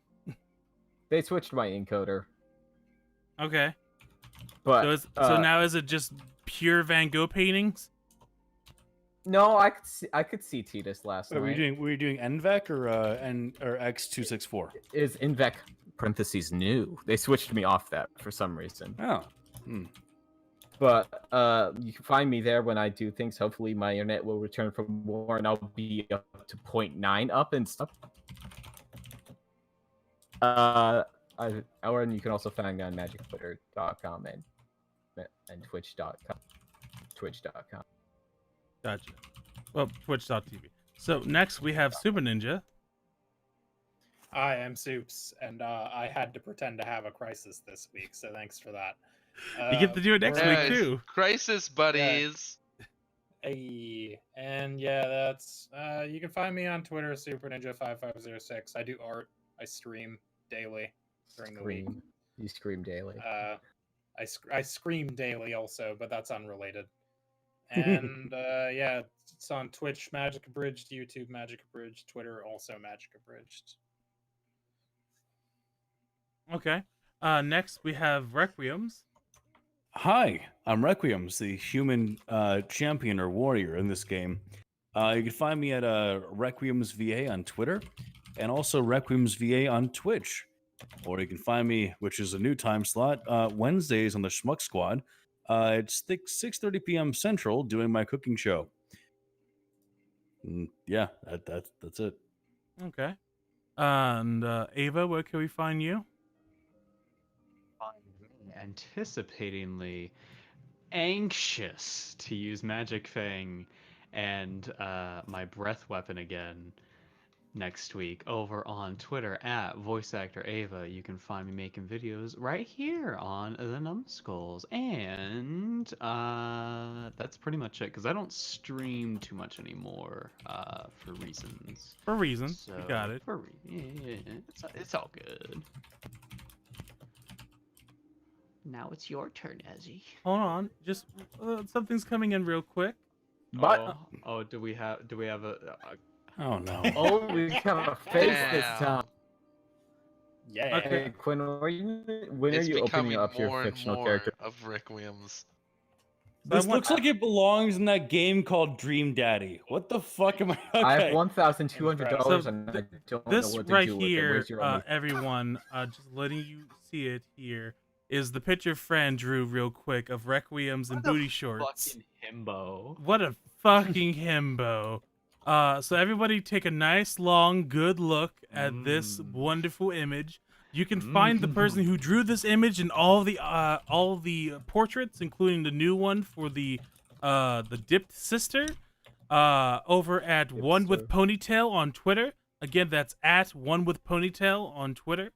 They switched my encoder. Okay. But So now is it just pure Van Gogh paintings? no, I could see Titus last Were night. you doing NVEC or X264? Is Invec parentheses new? They switched me off that for some reason. Oh. But you can find me there when I do things. Hopefully my internet will return from war and I'll be up to 0.9 up and stuff. Or you can also find me on magictwitter.com and twitch.com. Gotcha. Well, Twitch.tv. So next we have Super Ninja. I am Soups, and I had to pretend to have a crisis this week, so thanks for that. You get to do it next we're- week too. Crisis buddies. Hey, and yeah, that's you can find me on Twitter, Super Ninja 5506. I do art. I stream daily during the week. You scream daily. I scream daily also, but that's unrelated. And yeah, it's on Twitch, Magic Abridged, YouTube, Magic Abridged, Twitter, also Magic Abridged. Okay. Next we have Requiems. Hi, I'm Requiems, the human champion or warrior in this game. You can find me at Requiems VA on Twitter, and also Requiems VA on Twitch. Or you can find me, which is a new time slot, Wednesdays on the Schmuck Squad. It's 6:30 p.m. Central, doing my cooking show. Yeah, that's it. Okay. And Ava, where can we find you? Anticipatingly anxious to use Magic Fang and my breath weapon again next week over on Twitter at VoiceActorAva. You can find me making videos right here on the Numbskulls, and that's pretty much it because I don't stream too much anymore for reasons. For reasons. You got it. It's all good. Now it's your turn, Ezzy. Hold on. Just something's coming in real quick. But Do we have a Oh no. oh, we have a face this Damn. time. Yeah. Okay, Quinn, when are you It's opening becoming up more your and fictional more character? of Requiems. This I want- looks like it belongs in that game called Dream Daddy. What the fuck am I? Okay. I have $1,200 So and I don't This know what to right do with it. here, Where's your only... everyone, just letting you see it here, is the picture Fran drew real quick of Requiems and What a booty shorts. fucking himbo? What a fucking himbo. So everybody take a nice, long, good look at this wonderful image. You can find the person who drew this image and all the portraits, including the new one for the dipped sister, over at One with Ponytail on Twitter. Again, that's at One with Ponytail on Twitter.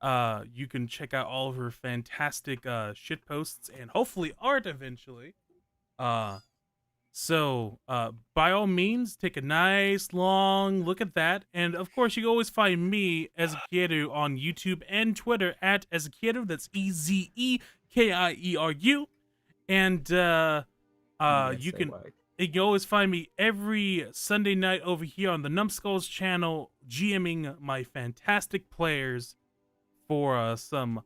You can check out all of her fantastic shit posts and hopefully art eventually. So, by all means, take a nice long look at that. And of course, you can always find me, Ezekieru, on YouTube and Twitter at Ezekieru. That's EZEKIERU. And you can always find me every Sunday night over here on the Dumbskulls channel, GMing my fantastic players for some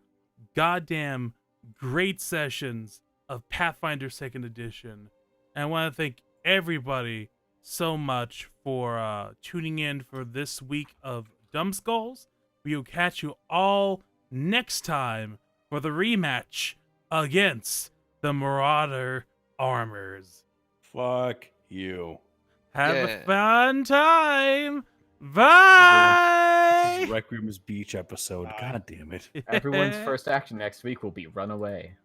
goddamn great sessions of Pathfinder 2nd Edition. And I want to thank everybody so much for tuning in for this week of Dumbskulls. We will catch you all next time for the rematch against the Marauder Armors. Fuck you. Have Yeah. a fun time. Bye. Requiem's beach episode. God damn it. Everyone's first action next week will be run away.